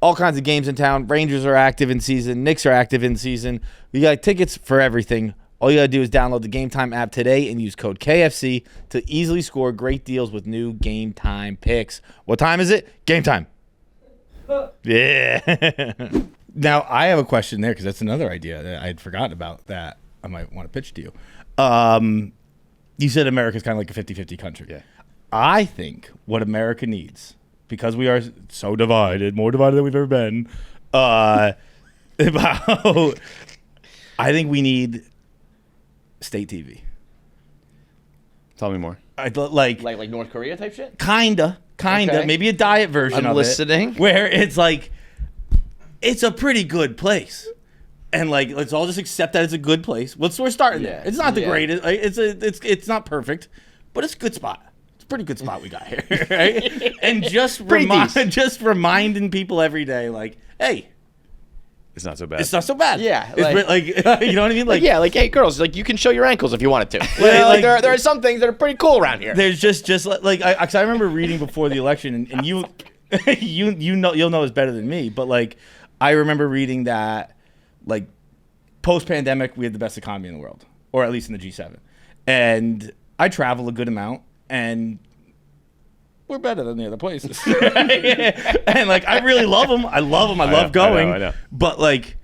All kinds of games in town. Rangers are active in season. Knicks are active in season. We got tickets for everything. All you got to do is download the Gametime app today and use code KFC to easily score great deals with new Gametime picks. What time is it? Gametime. Yeah. Now, I have a question there because that's another idea that I had forgotten about that I might want to pitch to you. You said America's kind of like a 50-50 country. Yeah. I think what America needs, because we are so divided, more divided than we've ever been, I think we need state TV. Tell me more. Like North Korea type shit? Kinda. Okay. Maybe a diet version I'm of listening. it. Where it's like, it's a pretty good place. And like, let's all just accept that it's a good place. We're starting there. It's not the greatest. Like, it's not perfect, but it's a good spot. It's a pretty good spot we got here, right? And just reminding people every day, like, hey, it's not so bad. it's not so bad. Yeah, like you know what I mean? Like, yeah, like, hey, girls, like, you can show your ankles if you wanted to. like, there are some things that are pretty cool around here. There's just like I remember reading before the election, and you you'll know this better than me, but like I remember reading that like post-pandemic we had the best economy in the world, or at least in the G7, and I travel a good amount, and we're better than the other places. And like I really love them. I love going. I know. But like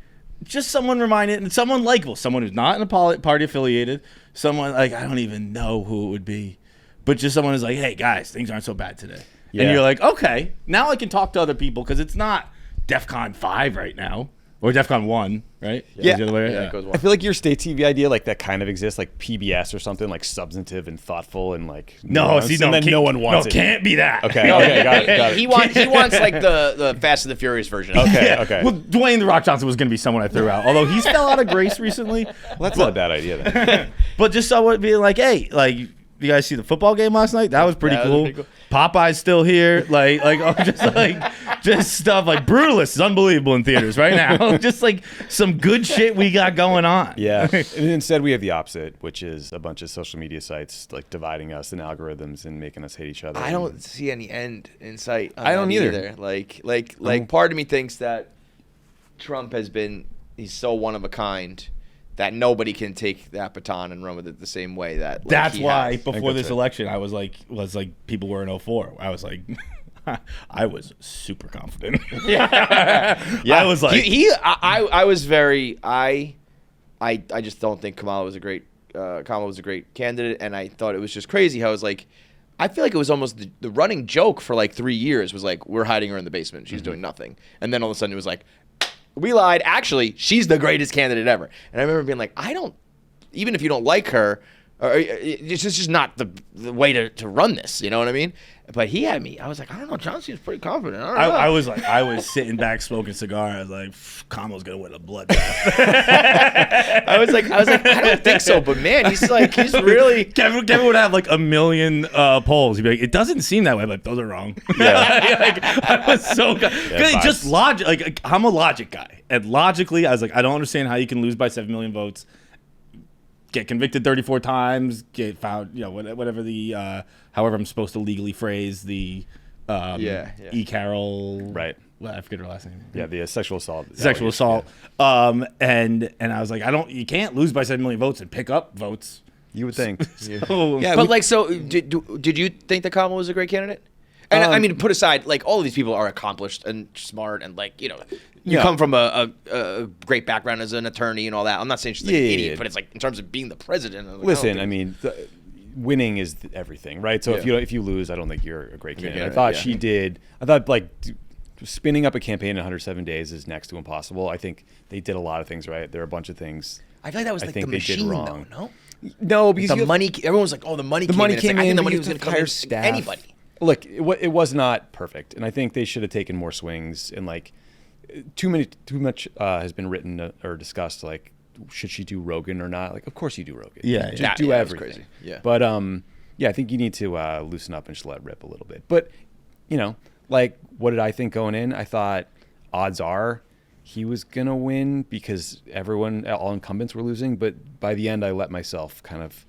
just someone reminded, and someone likable, someone who's not in a party affiliated, someone like I don't even know who it would be, but just someone who's like, hey guys, things aren't so bad today. Yeah. And you're like, okay, now I can talk to other people because it's not DEFCON 5 right now. Or DEFCON 1, right? Yeah. The other way, Yeah, it goes I feel like your state TV idea, like that kind of exists, like PBS or something, like substantive and thoughtful and like nuanced, and then no one wants it. No, can't be that. Okay, got it. He wants like the Fast and the Furious version. Okay. Well, Dwayne The Rock Johnson was going to be someone I threw out, although he's fell out of grace recently. Well, that's not a bad idea then. But just someone being like, hey, like You guys see the football game last night? That was pretty That was cool. pretty cool. Popeye's still here. Just stuff like Brutalist is unbelievable in theaters right now. Just like some good shit we got going on. Yeah. And instead we have the opposite, which is a bunch of social media sites like dividing us and algorithms and making us hate each other. I don't see any end in sight. On I don't that either. Like part of me thinks that Trump he's so one of a kind that nobody can take that baton and run with it the same way that. Like, That's he why has. before this right. election, I was like people were in 04. I was like, I was super confident. Yeah. I was like, I was very. I just don't think Kamala was a great candidate, and I thought it was just crazy how it was like. I feel like it was almost the running joke for like 3 years was like, we're hiding her in the basement. She's doing nothing. And then all of a sudden it was like, we lied. Actually, she's the greatest candidate ever. And I remember being like, even if you don't like her, it's just not the way to run this. You know what I mean? But he had me. I was like, I don't know. John seems pretty confident. I was sitting back smoking a cigar. I was like, Kamala's gonna win a bloodbath. I was like, I don't think so. But man, he's really. Kevin would have like a million polls. He'd be like, it doesn't seem that way, but those are wrong. Yeah. Like, I was so just logic. Like I'm a logic guy, and logically, I was like, I don't understand how you can lose by 7 million votes, get convicted 34 times, get found, whatever the however I'm supposed to legally phrase the E. Carroll, Right. Well, I forget her last name. Yeah, the sexual assault. Sexual assault. Yeah. And I was like, you can't lose by 7 million votes and pick up votes. You would think. So, Yeah, but so did you think that Kamala was a great candidate? And I mean, put aside, like, all of these people are accomplished and smart and, like, you come from a great background as an attorney and all that. I'm not saying she's like an idiot, but it's like in terms of being the president. Like, Listen, I mean, winning is everything, right? So if you lose, I don't think you're a great candidate. I thought she did. I thought like spinning up a campaign in 107 days is next to impossible. I think they did a lot of things right. There are a bunch of things. I feel like that was like the machine, though, no? No, because the money. Everyone was like, "Oh, the money came in." It's like, I think the money was going to come in staff. anybody. Look, it was not perfect, and I think they should have taken more swings. And like, too much has been written or discussed. Like, should she do Rogan or not? Like, of course you do Rogan. Yeah, Just do everything. Crazy. Yeah, but yeah, I think you need to loosen up and just let rip a little bit. But like, what did I think going in? I thought odds are he was gonna win because all incumbents were losing. But by the end, I let myself kind of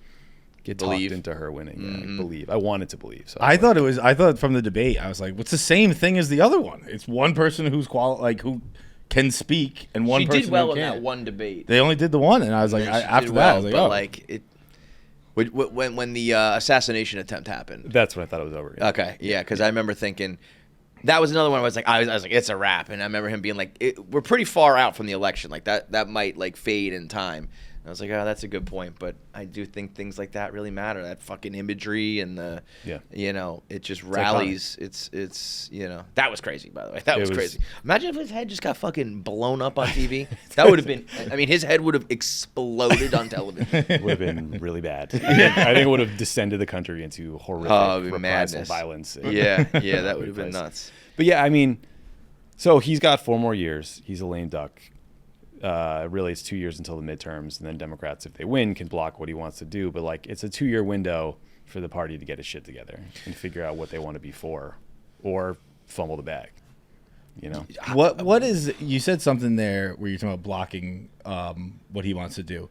get talked into her winning. Mm-hmm. Believe. I wanted to believe. So I thought from the debate, I was like, what's the same thing as the other one? It's one person who's who can speak and one person she did well who in can't. that one debate. They only did the one, and I was like, after that, I was like, but oh. like it. When the assassination attempt happened. That's when I thought it was over. Yeah. Okay, yeah, because I remember thinking that was another one. I was like, it's a wrap, and I remember him being like, we're pretty far out from the election, like that might like fade in time. And I was like, oh, that's a good point, but I do think things like that really matter. That fucking imagery and it just rallies. It's that was crazy, by the way. That was crazy. Imagine if his head just got fucking blown up on TV. That would have been. I mean, his head would have exploded on television. It would have been really bad. I think it would have descended the country into horrific reprisal violence. Yeah, that would have been nuts. But yeah, I mean, so he's got 4 more years. He's a lame duck. Really, it's 2 years until the midterms, and then Democrats, if they win, can block what he wants to do. But like, it's a 2-year window for the party to get his shit together and figure out what they want to be for, or fumble the bag. What is? You said something there where you're talking about blocking what he wants to do.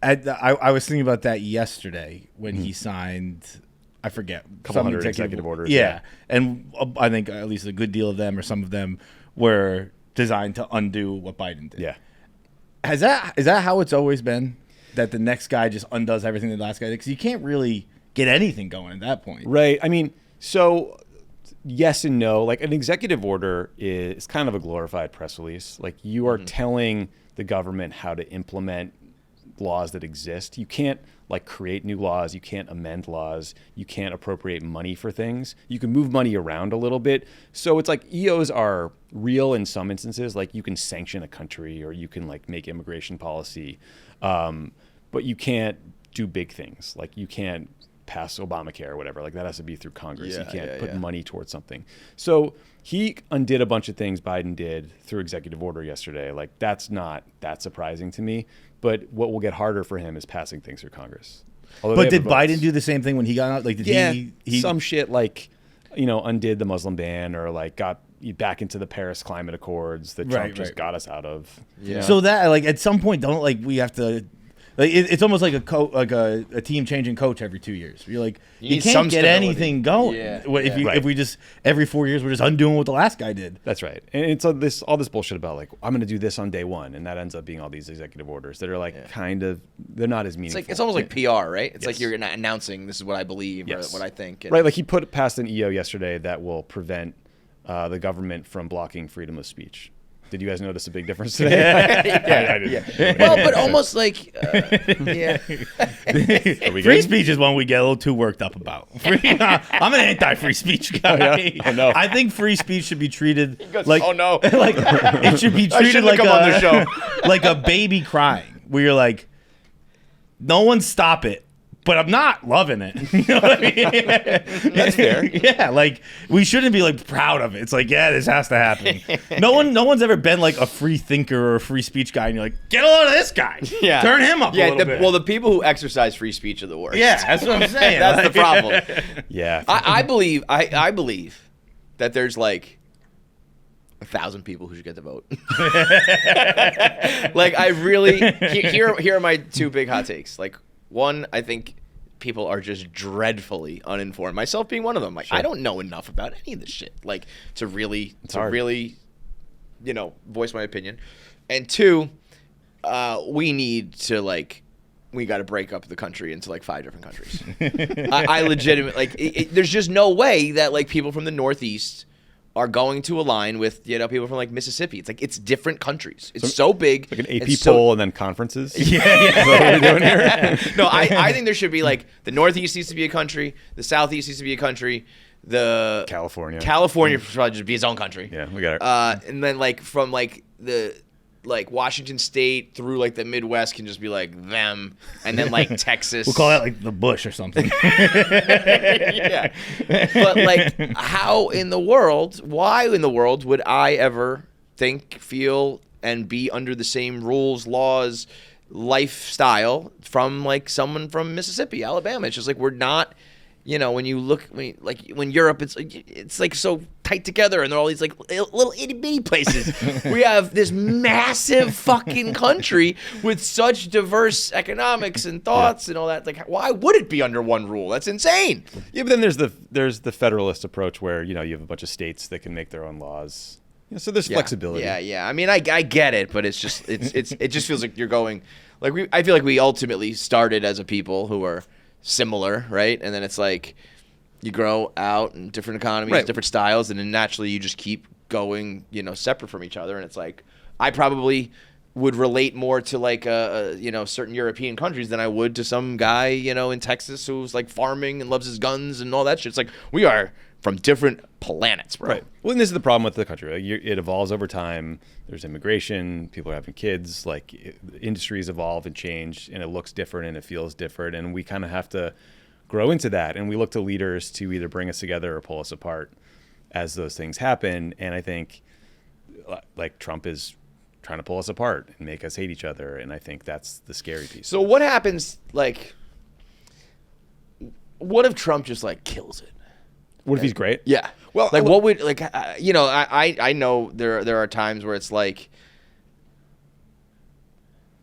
I was thinking about that yesterday when he signed. I forget. A couple hundred executive orders. Yeah, and I think at least a good deal of them, or some of them, were designed to undo what Biden did. Yeah. Is that how it's always been? That the next guy just undoes everything the last guy did? Because you can't really get anything going at that point. Right. I mean, so yes and no. Like, an executive order is kind of a glorified press release. Like, you are telling the government how to implement laws that exist. You can't like create new laws. You can't amend laws. You can't appropriate money for things. You can move money around a little bit. So it's like EOs are real in some instances. Like, you can sanction a country or you can like make immigration policy, but you can't do big things. Like, you can't pass Obamacare or whatever. Like, that has to be through Congress. You can't put money towards something. So he undid a bunch of things Biden did through executive order yesterday. Like, that's not that surprising to me. But what will get harder for him is passing things through Congress. Although But they did have votes. Biden do the same thing when he got out? Like, did he some shit like, undid the Muslim ban or like got you back into the Paris Climate Accords that Trump just got us out of. Yeah. So that like at some point, don't like we have to. Like it's almost like a team changing coach every 2 years. You're like you need can't some get stability. anything going. Yeah. If we just every 4 years we're just undoing what the last guy did. That's right. And it's all this bullshit about like I'm going to do this on day one, and that ends up being all these executive orders that are like kind of they're not as meaningful. It's almost like PR, right? It's like Yes. you're not announcing this is what I believe Yes. or what I think. And Right, like he put past an EO yesterday that will prevent the government from blocking freedom of speech. Did you guys notice a big difference today? I did. Well, but almost like, yeah. Are we Free good? speech is one we get a little too worked up about. I'm an anti-free speech guy. yeah? Oh, no. I think free speech should be treated like oh no. like it should be treated shouldn't like come on the show. like a baby crying, where you're like, no one stop it. But I'm not loving it. You know what I mean? That's fair. Yeah, like we shouldn't be like proud of it. It's like, yeah, this has to happen. No one's ever been like a free thinker or a free speech guy, and you're like, get a load of this guy. Yeah. Turn him up a little bit. Well, the people who exercise free speech are the worst. Yeah, that's what I'm saying. That's the problem. Yeah. I believe that there's like 1,000 people who should get to vote. Like I really here are my two big hot takes. Like one, I think people are just dreadfully uninformed. Myself being one of them. Like I don't know enough about any of this shit. Like to really voice my opinion. And two, we need to like we got to break up the country into like 5 different countries. I legitimately like there's just no way that like people from the Northeast are going to align with people from like Mississippi. It's like it's different countries. It's so big. Like an AP poll and then conferences. yeah. Is that what we're doing here? No, I think there should be like the Northeast needs to be a country, the Southeast needs to be a country, the California should probably just be its own country. Yeah, we got it. And then like from like the like Washington State through like the Midwest can just be like them, and then like Texas. We'll call that like the Bush or something. Yeah, but like, why in the world would I ever think, feel, and be under the same rules, laws, lifestyle from like someone from Mississippi, Alabama? It's just like we're not. When Europe, it's like so tight together, and they're all these like little itty bitty places. We have this massive fucking country with such diverse economics and thoughts and all that. Like, why would it be under one rule? That's insane. Yeah, but then there's the federalist approach where you have a bunch of states that can make their own laws. So there's flexibility. Yeah. I mean, I get it, but it's just it just feels like you're going like I feel like we ultimately started as a people who are similar, right? And then it's like you grow out in different economies, Right. different styles, and then naturally you just keep going, separate from each other. And it's like I probably would relate more to like certain European countries than I would to some guy in Texas who's like farming and loves his guns and all that shit. It's like we are from different planets, bro. Right. Well, and this is the problem with the country. Like, it evolves over time. There's immigration. People are having kids. Like industries evolve and change, and it looks different and it feels different. And we kind of have to grow into that. And we look to leaders to either bring us together or pull us apart as those things happen. And I think like Trump is trying to pull us apart and make us hate each other. And I think that's the scary piece. So what happens? Like, what if Trump just like kills it? What if he's great? Yeah. Well, like what would like I know there are times where it's like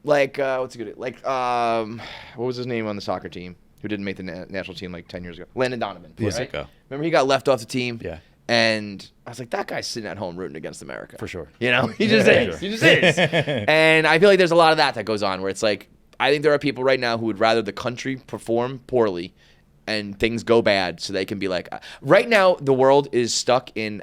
what's good like what was his name on the soccer team who didn't make the national team like 10 years ago? Landon Donovan. Right? Remember he got left off the team? Yeah. And I was like, that guy's sitting at home rooting against America. For sure. He just is. He just is. And I feel like there's a lot of that goes on where it's like, I think there are people right now who would rather the country perform poorly and things go bad so they can be like, right now the world is stuck in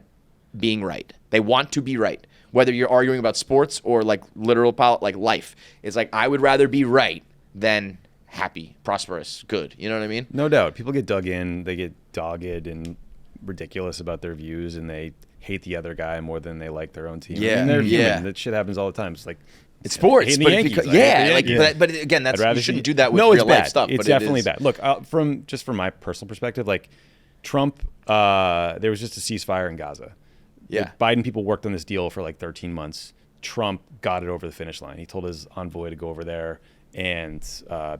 being right. They want to be right. Whether you're arguing about sports or like literal like life. It's like, I would rather be right than happy, prosperous, good. You know what I mean? No doubt. People get dug in, they get dogged and ridiculous about their views, and they hate the other guy more than they like their own team. Yeah. And they're human. Yeah. That shit happens all the time. It's like It's sports, hating but the Yankees. because, I hate the like, Yankees. but again, I'd that's rather you shouldn't see- do that with no, real it's life bad. stuff. It's but definitely it is. bad. Look, from my personal perspective, like Trump, there was just a ceasefire in Gaza. Yeah. The Biden people worked on this deal for like 13 months. Trump got it over the finish line. He told his envoy to go over there and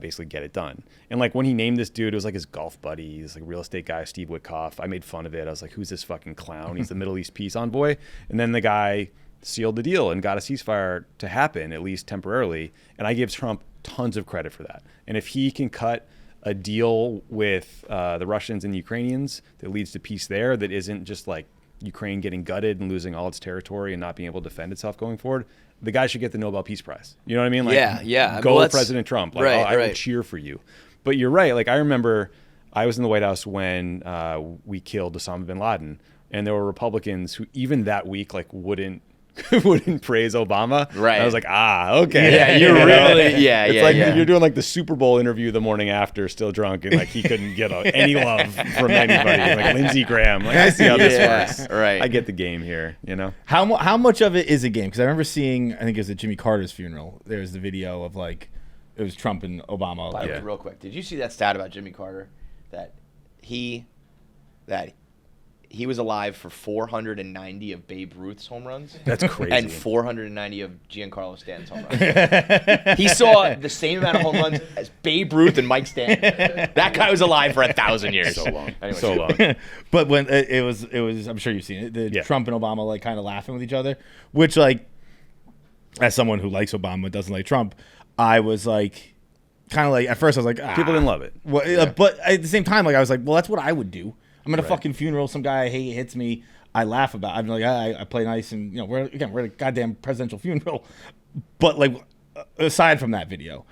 basically get it done. And like when he named this dude, it was like his golf buddy, he's like a real estate guy, Steve Witkoff. I made fun of it. I was like, who's this fucking clown? He's the Middle East peace envoy. And then the guy sealed the deal and got a ceasefire to happen, at least temporarily. And I give Trump tons of credit for that. And if he can cut a deal with the Russians and the Ukrainians that leads to peace there, that isn't just like Ukraine getting gutted and losing all its territory and not being able to defend itself going forward, the guy should get the Nobel Peace Prize. You know what I mean? Like, yeah. Go Well, President Trump. Like, right, I right. will cheer for you. But you're right. Like, I remember I was in the White House when we killed Osama bin Laden, and there were Republicans who even that week like wouldn't praise Obama. Right. And I was like, okay. Yeah, you're really, yeah, It's yeah, like yeah. you're doing like the Super Bowl interview the morning after, still drunk, and like he couldn't get any love from anybody. Like Lindsey Graham. Like, I see how this works. Right. I get the game here. You know. How much of it is a game? Because I remember seeing, I think it was at Jimmy Carter's funeral. There was the video of like, it was Trump and Obama. By the way, real quick, did you see that stat about Jimmy Carter that he was alive for 490 of Babe Ruth's home runs? That's crazy. And 490 of Giancarlo Stanton's home runs. He saw the same amount of home runs as Babe Ruth and Mike Stanton. That guy was alive for 1,000 years. So long. Anyway. So long. But when it was, I'm sure you've seen it. Yeah. Trump and Obama like kind of laughing with each other, which like, as someone who likes Obama doesn't like Trump, I was like, kind of like at first I was like, People didn't love it. Well, but at the same time, like I was like, well, that's what I would do. I'm at a fucking funeral. Some guy I hate hits me. I laugh about it. I'm like, I play nice, and we're at a goddamn presidential funeral. But like, aside from that video,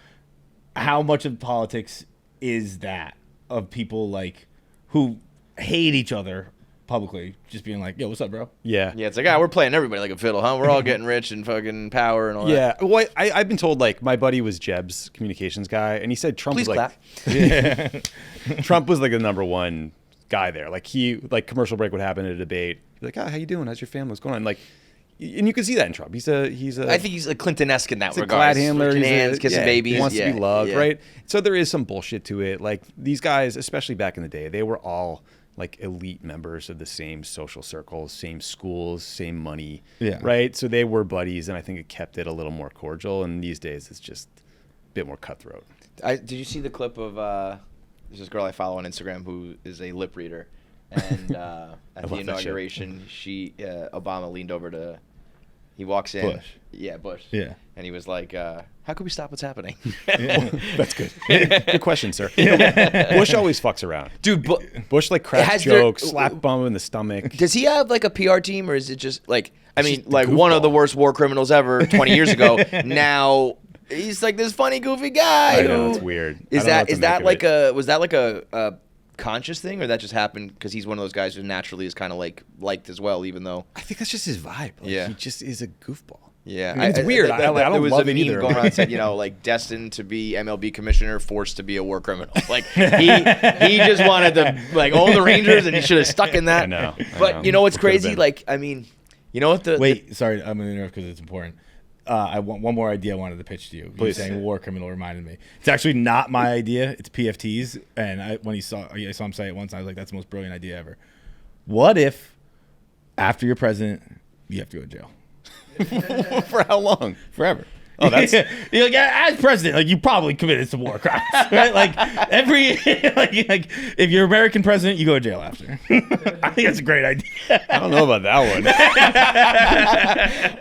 how much of politics is that of people like who hate each other publicly, just being like, yo, what's up, bro? Yeah. Yeah, it's like, we're playing everybody like a fiddle, huh? We're all getting rich and fucking power and all that. Yeah. Well, I've been told, like, my buddy was Jeb's communications guy, and he said Trump Please was like, Trump was like the number one guy there. Like commercial break would happen at a debate. He's like, how you doing? How's your family? What's going on? Like, and you can see that in Trump. He's a I think he's like Clinton-esque in that he's a regard. glad handler. Switching He's hands, kissing babies. He wants to be loved, yeah. right? So there is some bullshit to it. Like, these guys, especially back in the day, they were all like elite members of the same social circles, same schools, same money, right? So they were buddies, and I think it kept it a little more cordial. And these days, it's just a bit more cutthroat. Did you see the clip of there's this girl I follow on Instagram who is a lip reader, and at the inauguration, Obama leaned over to. He walks in. Bush. Yeah, Bush. Yeah. And he was like, how can we stop what's happening? That's good. Good question, sir. Bush always fucks around. Dude, Bush like cracks jokes, slap bum in the stomach. Does he have like a PR team, or is it just like, I mean, just like one of the worst war criminals ever 20 years ago. Now he's like this funny, goofy guy. I know, it's weird. Was that like a conscious thing, or that just happened because he's one of those guys who naturally is kind of like liked as well, even though I think that's just his vibe. Like, he just is a goofball. Yeah, I mean, it's weird. I don't there was love a it meme either. going around that said, like destined to be MLB commissioner, forced to be a war criminal. Like he just wanted to like own the Rangers, and he should have stuck in that. I know. But you know what's crazy? Like, I mean, you know what Sorry, I'm gonna interrupt because it's important. I want one more idea I wanted to pitch to you. Please. You saying war criminal reminded me. It's actually not my idea. It's PFT's. And I saw him say it once, I was like, that's the most brilliant idea ever. What if after you're president, you have to go to jail? For how long? Forever. Oh, that's You're like, as president, like you probably committed some war crimes, right? Like like if you're American president, you go to jail after. I think that's a great idea. I don't know about that one.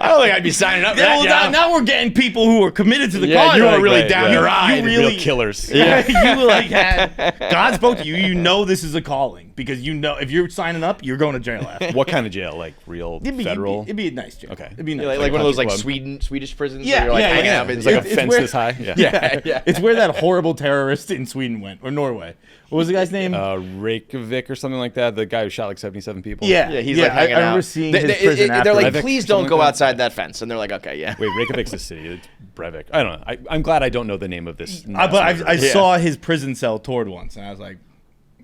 I don't think I'd be signing up for that. Well, now we're getting people who are committed to the cause. You are really right, down right. your ride. You really Real killers. Yeah, you like had God spoke to you. You know this is a calling because you know if you're signing up, you're going to jail after. What kind of jail? Like real federal? It'd be a nice jail. Okay. It'd be nice. Like one of those like Country Swedish prisons. Yeah, where you're like yeah, hanging yeah. out. It's like a It's fence where- this high. Yeah. Yeah. It's where that horrible terrorist in Sweden went, or Norway. What was the guy's name? Reykjavik or something like that. The guy who shot like 77 people. Yeah, He's like hanging I remember out. seeing his prison They're after. like, Breivik please or don't something go like that? outside that fence, and they're like, okay, yeah. Wait, Reykjavik's the city. It's Breivik. I don't know. I'm glad I don't know the name of this. But I saw his prison cell toured once, and I was like,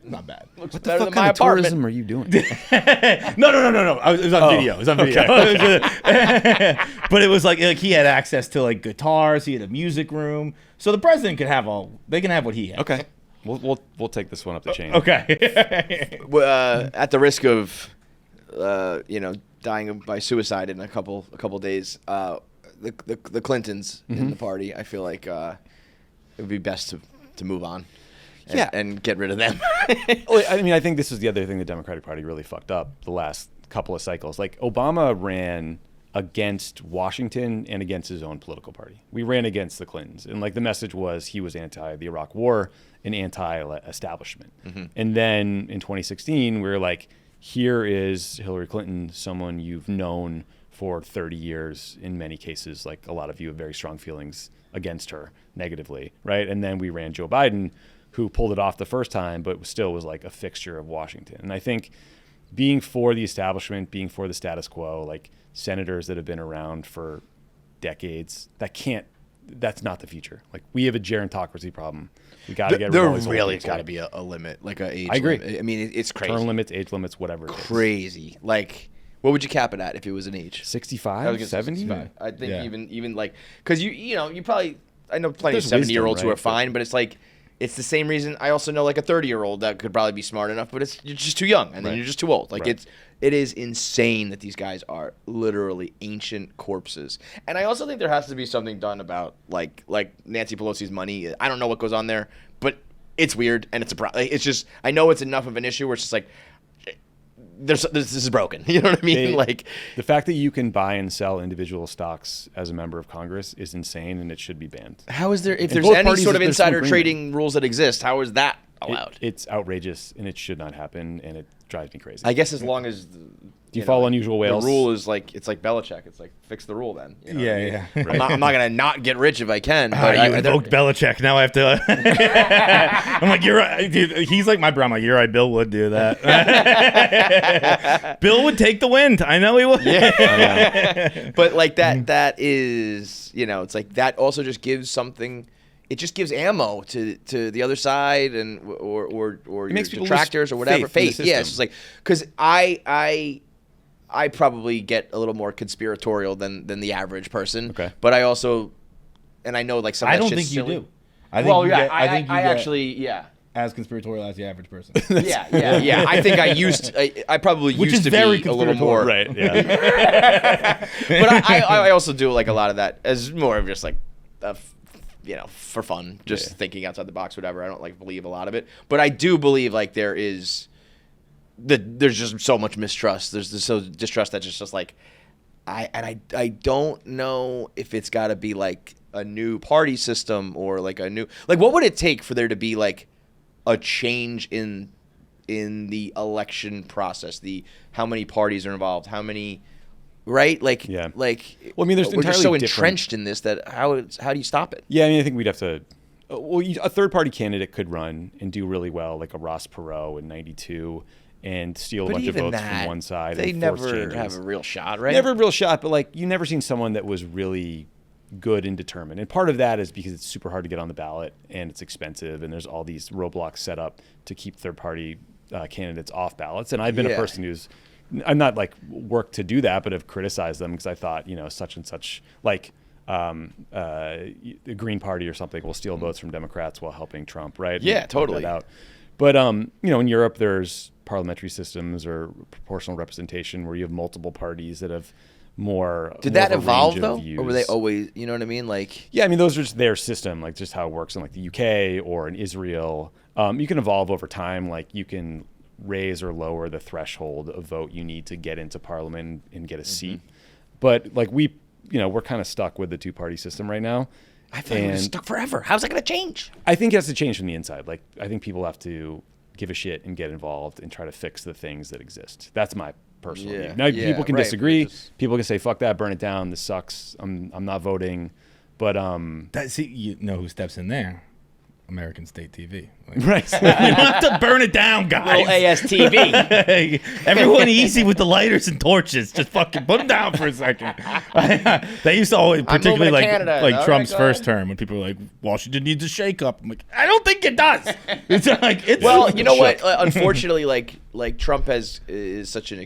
not bad. Looks What better the than fuck my kind of apartment. tourism are you doing? No. It was on video. It was on video. But it was like he had access to like guitars. He had a music room, so the president could have They can have what he has. Okay. We'll take this one up the chain. Okay. At the risk of, dying by suicide in a couple days, the Clintons in the party, I feel like it would be best to move on. And get rid of them. Well, I mean, I think this was the other thing the Democratic Party really fucked up the last couple of cycles. Like, Obama ran against Washington and against his own political party. We ran against the Clintons. And, like, the message was he was anti the Iraq War and anti-establishment. Mm-hmm. And then in 2016, we were like, here is Hillary Clinton, someone you've known for 30 years in many cases. Like, a lot of you have very strong feelings against her negatively, right? And then we ran Joe Biden, who pulled it off the first time, but still was like a fixture of Washington. And I think being for the establishment, being for the status quo, like senators that have been around for decades, that's not the future. Like, we have a gerontocracy problem. We got to get rid of all these old really people. got to be a limit, like a age I agree. limit. I mean, it's crazy. Term limits, age limits, whatever. Crazy. Like, what would you cap it at if it was an age? 65, 70? 65. I think even like, because you probably, I know plenty There's of 70-year-olds wisdom, who are right? fine, but it's like, it's the same reason I also know like a 30-year-old that could probably be smart enough, but you're just too young, and then you're just too old. Like, it is insane that these guys are literally ancient corpses. And I also think there has to be something done about like Nancy Pelosi's money. I don't know what goes on there, but it's weird, and it's just, I know it's enough of an issue where it's just like, this is broken. You know what I mean? Like, the fact that you can buy and sell individual stocks as a member of Congress is insane, and it should be banned. how is there, if And there's both any parties, sort of there's some insider agreement. trading rules that exist, how is that allowed? It's outrageous, and it should not happen, and it drives me crazy. I guess as long as Do you follow Unusual Whales? The rule is like, it's like Belichick. It's like, fix the rule then. You know what I mean? Yeah. I'm not gonna not get rich if I can. But You invoked Belichick. Now I have to. I'm like, you're right, dude. He's like my brother. I'm like, you're right. Bill would do that. Bill would take the win. I know he would. Yeah. But like that is, it's like that also just gives something. It just gives ammo to the other side and or your makes people detractors or lose whatever. faith in the Yeah, it's just like, because I probably get a little more conspiratorial than the average person. Okay. But I also, and I know like some of I that don't shit's think you silly. do. I think I think you get actually as conspiratorial as the average person. Yeah. I think I probably Which used is to very be a little more. Right, yeah. But I also do like a lot of that as more of just like, for fun, just thinking outside the box, whatever. I don't like believe a lot of it, but I do believe like there's just so much mistrust. There's so distrust that's just like, I don't know if it's got to be like a new party system or like a new, like, what would it take for there to be like a change in the election process, how many parties are involved, how many, right? Like, Yeah. like, Well, I mean, there's we're just entirely so different- entrenched in this that how do you stop it? Yeah, I mean, I think we'd have to. A third-party candidate could run and do really well, like a Ross Perot in '92, and steal a bunch of votes from one side. They and force never changes. have a real shot, right? Never a real shot, but like you never seen someone that was really good and determined. And part of that is because it's super hard to get on the ballot and it's expensive, and there's all these roadblocks set up to keep third-party candidates off ballots. And I've been a person who's. I'm not like worked to do that, but have criticized them because I thought, such and such, like the Green Party or something will steal votes from Democrats while helping Trump, right? Yeah, And totally. that out. But in Europe, there's parliamentary systems or proportional representation where you have multiple parties that have more. Did more that of a evolve range though, of views. or were they always? You know what I mean? Like, Yeah, I mean, those are just their system, like just how it works in like the UK or in Israel. You can evolve over time, like you can raise or lower the threshold of vote you need to get into parliament and get a seat. But like we're kind of stuck with the two-party system right now. I feel like we're stuck forever. How's that going to change? I think it has to change from the inside. Like I think people have to give a shit and get involved and try to fix the things that exist. That's my personal view. Now people can disagree. People can say, fuck that, burn it down, this sucks. I'm not voting. But You know who steps in there? American State TV. right. We don't have to burn it down, guys. Little ASTV. Everyone easy with the lighters and torches. Just fucking put them down for a second. They used to always, particularly moving to Canada. like All Trump's right, go first term, when people were like, Washington needs a shake-up. I'm like, I don't think it does. It's like, it's Well, you know what? Unfortunately, like Trump is such an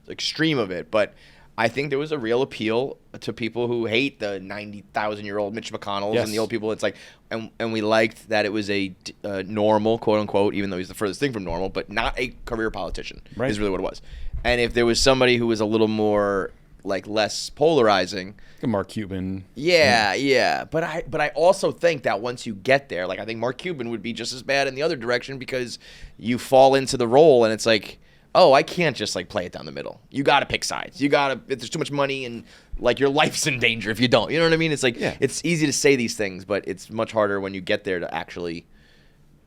extreme of it, but I think there was a real appeal to people who hate the 90,000-year-old Mitch McConnells and the old people. It's like, and we liked that it was a normal, quote unquote, even though he's the furthest thing from normal, but not a career politician. Right. Is really what it was. And if there was somebody who was a little more like less polarizing. Mark Cuban. Yeah. But I also think that once you get there, like I think Mark Cuban would be just as bad in the other direction because you fall into the role and it's like, oh, I can't just like play it down the middle. You got to pick sides. There's too much money and like your life's in danger if you don't. You know what I mean? It's like it's easy to say these things, but it's much harder when you get there to actually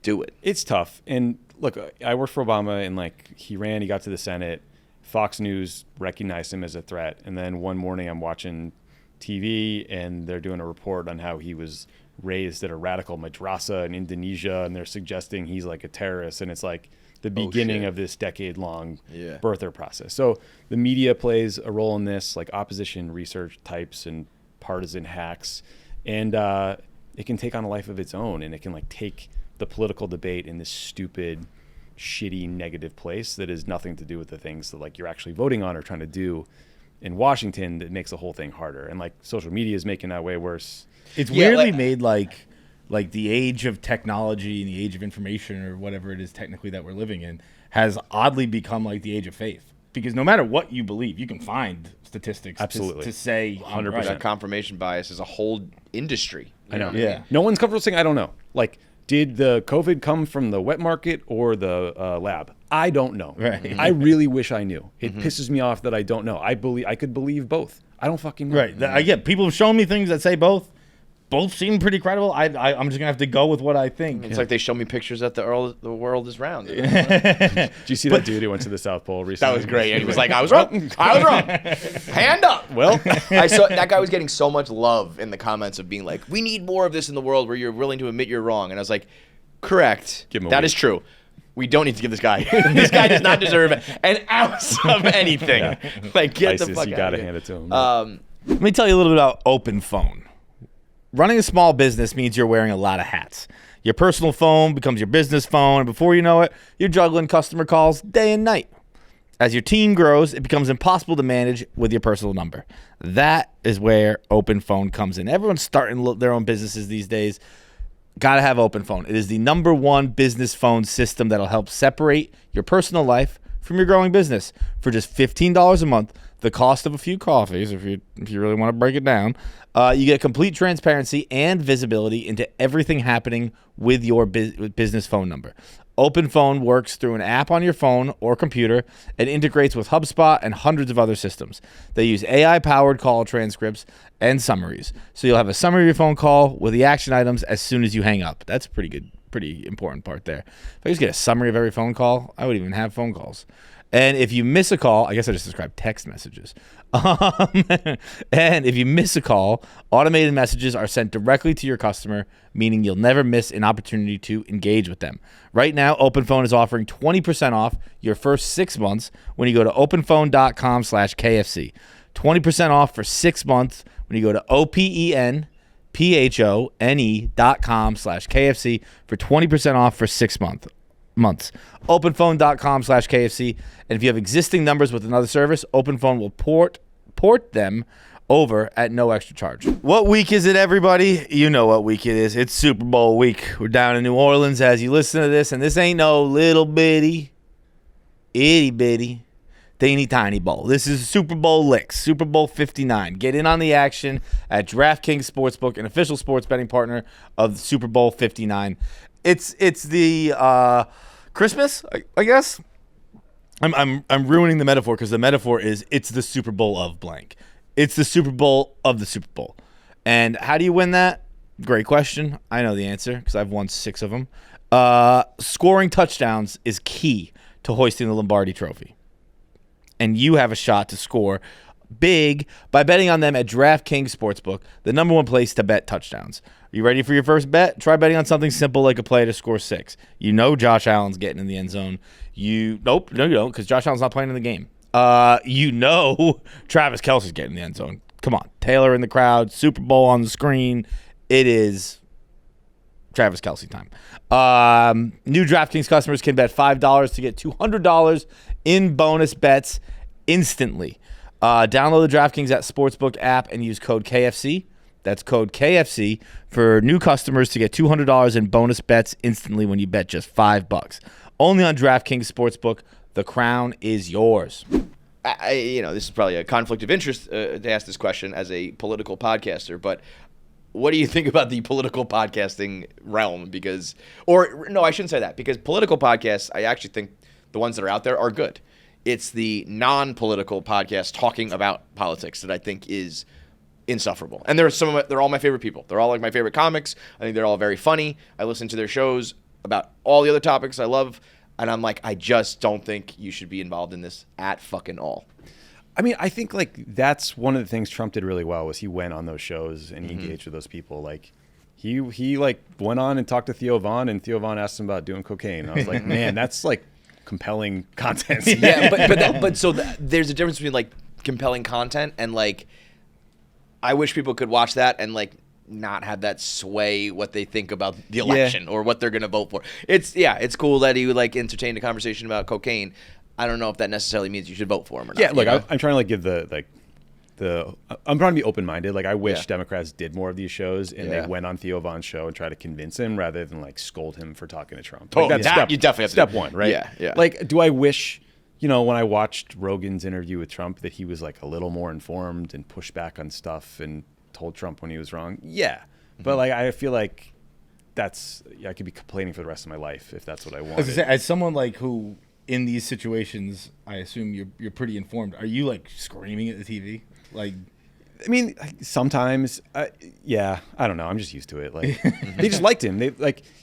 do it. It's tough. And look, I worked for Obama and like he got to the Senate. Fox News recognized him as a threat. And then one morning I'm watching TV and they're doing a report on how he was raised at a radical madrasa in Indonesia and they're suggesting he's like a terrorist and it's like the beginning of this decade-long birther process. So the media plays a role in this, like opposition research types and partisan hacks, and it can take on a life of its own, and it can like take the political debate in this stupid, shitty, negative place that has nothing to do with the things that like you're actually voting on or trying to do in Washington. That makes the whole thing harder, and like social media is making that way worse. It's weirdly made like the age of technology and the age of information or whatever it is technically that we're living in has oddly become like the age of faith. Because no matter what you believe, you can find statistics to say 100%. Right. Confirmation bias is a whole industry. I know. Yeah. No one's comfortable saying, I don't know. Like, did the COVID come from the wet market or the lab? I don't know. Right. I really wish I knew. It pisses me off that I don't know. I could believe both. I don't fucking know. Right. I get people have shown me things that say both. Both seem pretty credible. I'm just gonna have to go with what I think. It's like they show me pictures that the world is round. Did you see that dude who went to the South Pole recently? That was great. And he was like, I was wrong. I was wrong. Hand up. Well, I saw that guy was getting so much love in the comments of being like, we need more of this in the world where you're willing to admit you're wrong. And I was like, correct. That is true. We don't need to give this guy. This guy does not deserve an ounce of anything. Yeah. Like, get ISIS, the fuck you out gotta of here. hand it to him. Let me tell you a little bit about Open Phone. Running a small business means you're wearing a lot of hats. Your personal phone becomes your business phone, and before you know it, you're juggling customer calls day and night. As your team grows, it becomes impossible to manage with your personal number. That is where Open Phone comes in. Everyone's starting their own businesses these days. Got to have Open Phone. It is the #1 business phone system that'll help separate your personal life from your growing business. For just $15 a month, the cost of a few coffees, if you really want to break it down, you get complete transparency and visibility into everything happening with your business phone number. Open Phone works through an app on your phone or computer and integrates with HubSpot and hundreds of other systems. They use AI-powered call transcripts and summaries. So you'll have a summary of your phone call with the action items as soon as you hang up. That's pretty good, pretty important part there. If I just get a summary of every phone call, I wouldn't even have phone calls. And if you miss a call, I guess I just described text messages. And if you miss a call, automated messages are sent directly to your customer, meaning you'll never miss an opportunity to engage with them. Right now, OpenPhone is offering 20% off your first 6 months when you go to openphone.com/KFC. 20% off for 6 months when you go to openphone.com/KFC for 20% off for 6 months. Openphone.com/KFC. And if you have existing numbers with another service, OpenPhone will port them over at no extra charge. What week is it, everybody? You know what week it is. It's Super Bowl week. We're down in New Orleans as you listen to this, and this ain't no little bitty, itty bitty, teeny tiny bowl. This is Super Bowl licks, Super Bowl 59. Get in on the action at DraftKings Sportsbook, an official sports betting partner of Super Bowl 59. It's the Christmas, I guess. I'm ruining the metaphor because the metaphor is it's the Super Bowl of blank. It's the Super Bowl of the Super Bowl. And how do you win that? Great question. I know the answer because I've won 6 of them. Scoring touchdowns is key to hoisting the Lombardi Trophy. And you have a shot to score big by betting on them at DraftKings Sportsbook, the #1 place to bet touchdowns. Are you ready for your first bet? Try betting on something simple like a play to score 6. You know Josh Allen's getting in the end zone. Nope, no you don't, because Josh Allen's not playing in the game. You know Travis Kelce's getting in the end zone. Come on, Taylor in the crowd, Super Bowl on the screen. It is Travis Kelce time. New DraftKings customers can bet $5 to get $200 in bonus bets instantly. Download the DraftKings Sportsbook app and use code KFC. That's code KFC for new customers to get $200 in bonus bets instantly when you bet just $5. Only on DraftKings Sportsbook. The crown is yours. this is probably a conflict of interest to ask this question as a political podcaster, but what do you think about the political podcasting realm? No, I shouldn't say that, because political podcasts, I actually think the ones that are out there are good. It's the non-political podcast talking about politics that I think is insufferable. And they're all my favorite people. They're all like my favorite comics. I think they're all very funny. I listen to their shows about all the other topics I love, and I'm like, I just don't think you should be involved in this at fucking all. I mean, I think like that's one of the things Trump did really well was he went on those shows and he engaged with those people. Like he like went on and talked to Theo Von, and Theo Von asked him about doing cocaine. And I was like, man, that's like compelling content. Yeah, there's a difference between like compelling content and like, I wish people could watch that and like not have that sway what they think about the election or what they're going to vote for. It's cool that he would like entertain a conversation about cocaine. I don't know if that necessarily means you should vote for him or not. Yeah, look, I'm trying to like give I'm trying to be open-minded. Like I wish Democrats did more of these shows and they went on Theo Von's show and tried to convince him rather than like scold him for talking to Trump. Like, that's you definitely have step one, right? Yeah. Like, do I wish, when I watched Rogan's interview with Trump that he was like a little more informed and pushed back on stuff and told Trump when he was wrong? Yeah. But like I feel like I could be complaining for the rest of my life if that's what I want. As someone like who in these situations, I assume you're pretty informed. Are you like screaming at the TV? Like, I mean, sometimes, I don't know. I'm just used to it. Like, they just liked him.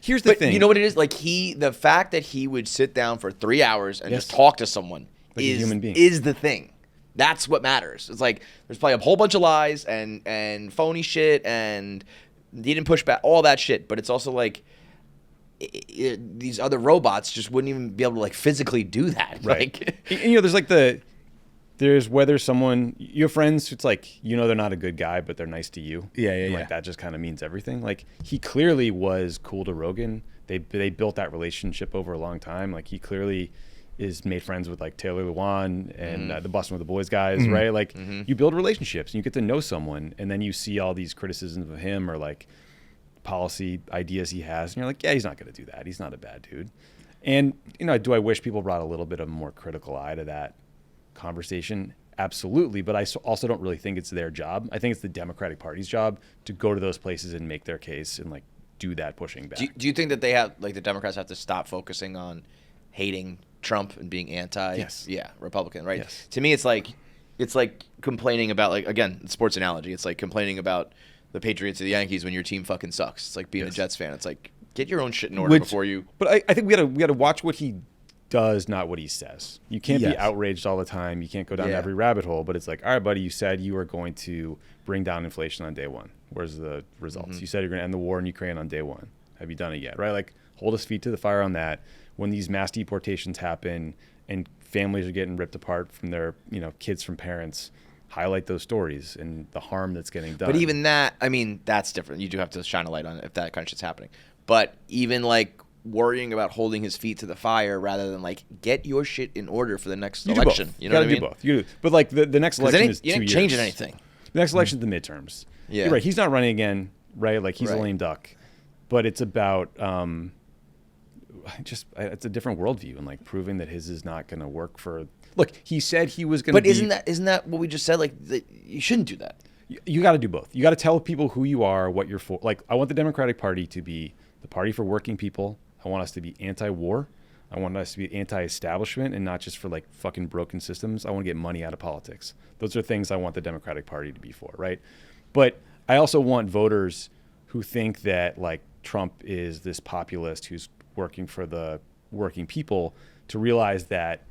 Here's the thing. You know what it is? Like the fact that he would sit down for 3 hours and just talk to someone like a human being is the thing. That's what matters. It's like there's probably a whole bunch of lies and phony shit and he didn't push back, all that shit. But it's also like these other robots just wouldn't even be able to like physically do that. Right. Like, there's there's whether someone, you have friends, it's like, they're not a good guy, but they're nice to you. Yeah. Like that just kind of means everything. Like he clearly was cool to Rogan. They built that relationship over a long time. Like he clearly is made friends with like Taylor Lewan and the Bustin' with the Boys guys, right? Like you build relationships and you get to know someone, and then you see all these criticisms of him or like policy ideas he has, and you're like, yeah, he's not going to do that. He's not a bad dude. And do I wish people brought a little bit of a more critical eye to that conversation? Absolutely. But I also don't really think it's their job. I think it's the Democratic Party's job to go to those places and make their case and like do that pushing back. Do you think that they have, like, the Democrats have to stop focusing on hating Trump and being Republican, right? Yes. To me, it's like complaining about, like, again, sports analogy. It's like complaining about the Patriots or the Yankees when your team fucking sucks. It's like being a Jets fan. It's like, get your own shit in order before you. But I think we gotta watch what he does, not what he says. You can't be outraged all the time. You can't go down every rabbit hole. But it's like, all right, buddy, you said you were going to bring down inflation on day one. Where's the results? You said you're going to end the war in Ukraine on day one. Have you done it yet? Right? Like, hold his feet to the fire on that. When these mass deportations happen and families are getting ripped apart from their kids from parents, highlight those stories and the harm that's getting done. But even that, I mean, that's different. You do have to shine a light on it if that kind of shit's happening. But even like worrying about holding his feet to the fire rather than like get your shit in order for the next election. You know what I mean? You gotta do both. But like the next election is 2 years. You ain't changing anything. The next election is the midterms. Yeah. You're right. He's not running again, right? Like he's a lame duck. But it's about it's a different worldview and like proving that his is not going to work for. Look, he said he was going to. But isn't that what we just said? Like you shouldn't do that. You got to do both. You got to tell people who you are, what you're for. Like I want the Democratic Party to be the party for working people. I want us to be anti-war. I want us to be anti-establishment and not just for like fucking broken systems. I want to get money out of politics. Those are things I want the Democratic Party to be for, right? But I also want voters who think that like Trump is this populist who's working for the working people to realize that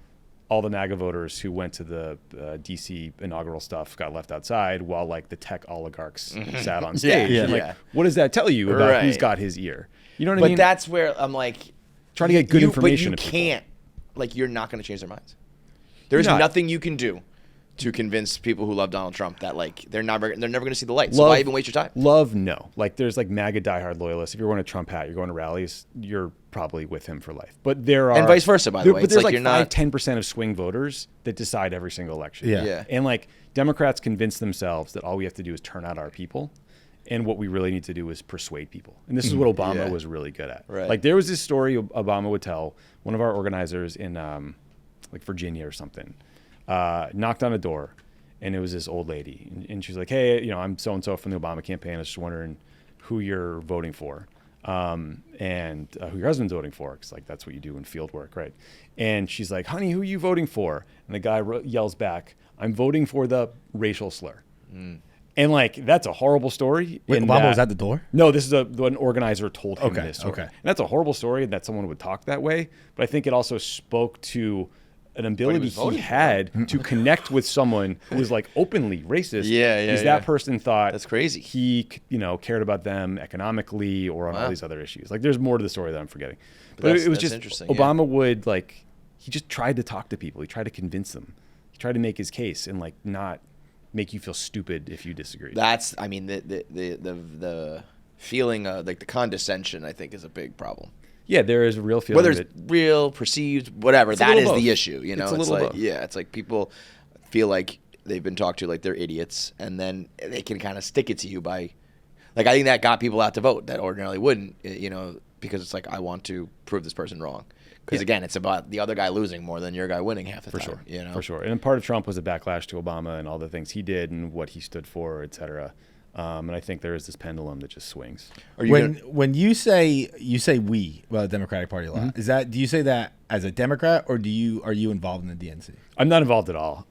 all the MAGA voters who went to the DC inaugural stuff got left outside while like the tech oligarchs sat on stage. And, like, what does that tell you about who's got his ear? You know what I mean? But that's where I'm like, trying to get good information. But you can't, like, you're not going to change their minds. There's nothing you can do to convince people who love Donald Trump that like they're never going to see the light. So why even waste your time? No. Like there's like MAGA diehard loyalists. If you're wearing a Trump hat, you're going to rallies, you're probably with him for life. But there are and vice versa, by the way. But there's like 5-10% of swing voters that decide every single election. Yeah. And like Democrats convince themselves that all we have to do is turn out our people. And what we really need to do is persuade people. And this is what Obama was really good at. Right. Like there was this story Obama would tell one of our organizers in like Virginia or something. knocked on a door, and it was this old lady, and she's like, "Hey, I'm so and so from the Obama campaign. I was just wondering who you're voting for, and who your husband's voting for, because like that's what you do in field work, right?" And she's like, "Honey, who are you voting for?" And the guy yells back, "I'm voting for the racial slur." And like that's a horrible story. Wait, Obama was at the door? No, this is an organizer told him this story. Okay. And that's a horrible story that someone would talk that way. But I think it also spoke to an ability he had to connect with someone who was like openly racist. Because that person thought that's crazy. He cared about them economically or on all these other issues. Like there's more to the story that I'm forgetting. But it was just interesting. Obama would like he just tried to talk to people. He tried to convince them. He tried to make his case and like not make you feel stupid if you disagree. That's, I mean, the feeling of like the condescension, I think, is a big problem. Yeah, there is a real feeling. Whether it's real, perceived, whatever, that is the issue. It's like, it's like people feel like they've been talked to like they're idiots, and then they can kind of stick it to you by, like, I think that got people out to vote that ordinarily wouldn't, because it's like, I want to prove this person wrong. Because again, it's about the other guy losing more than your guy winning half the time. For sure. And part of Trump was a backlash to Obama and all the things he did and what he stood for, et cetera. And I think there is this pendulum that just swings. When you say we about the Democratic Party a lot, do you say that as a Democrat or are you involved in the DNC? I'm not involved at all.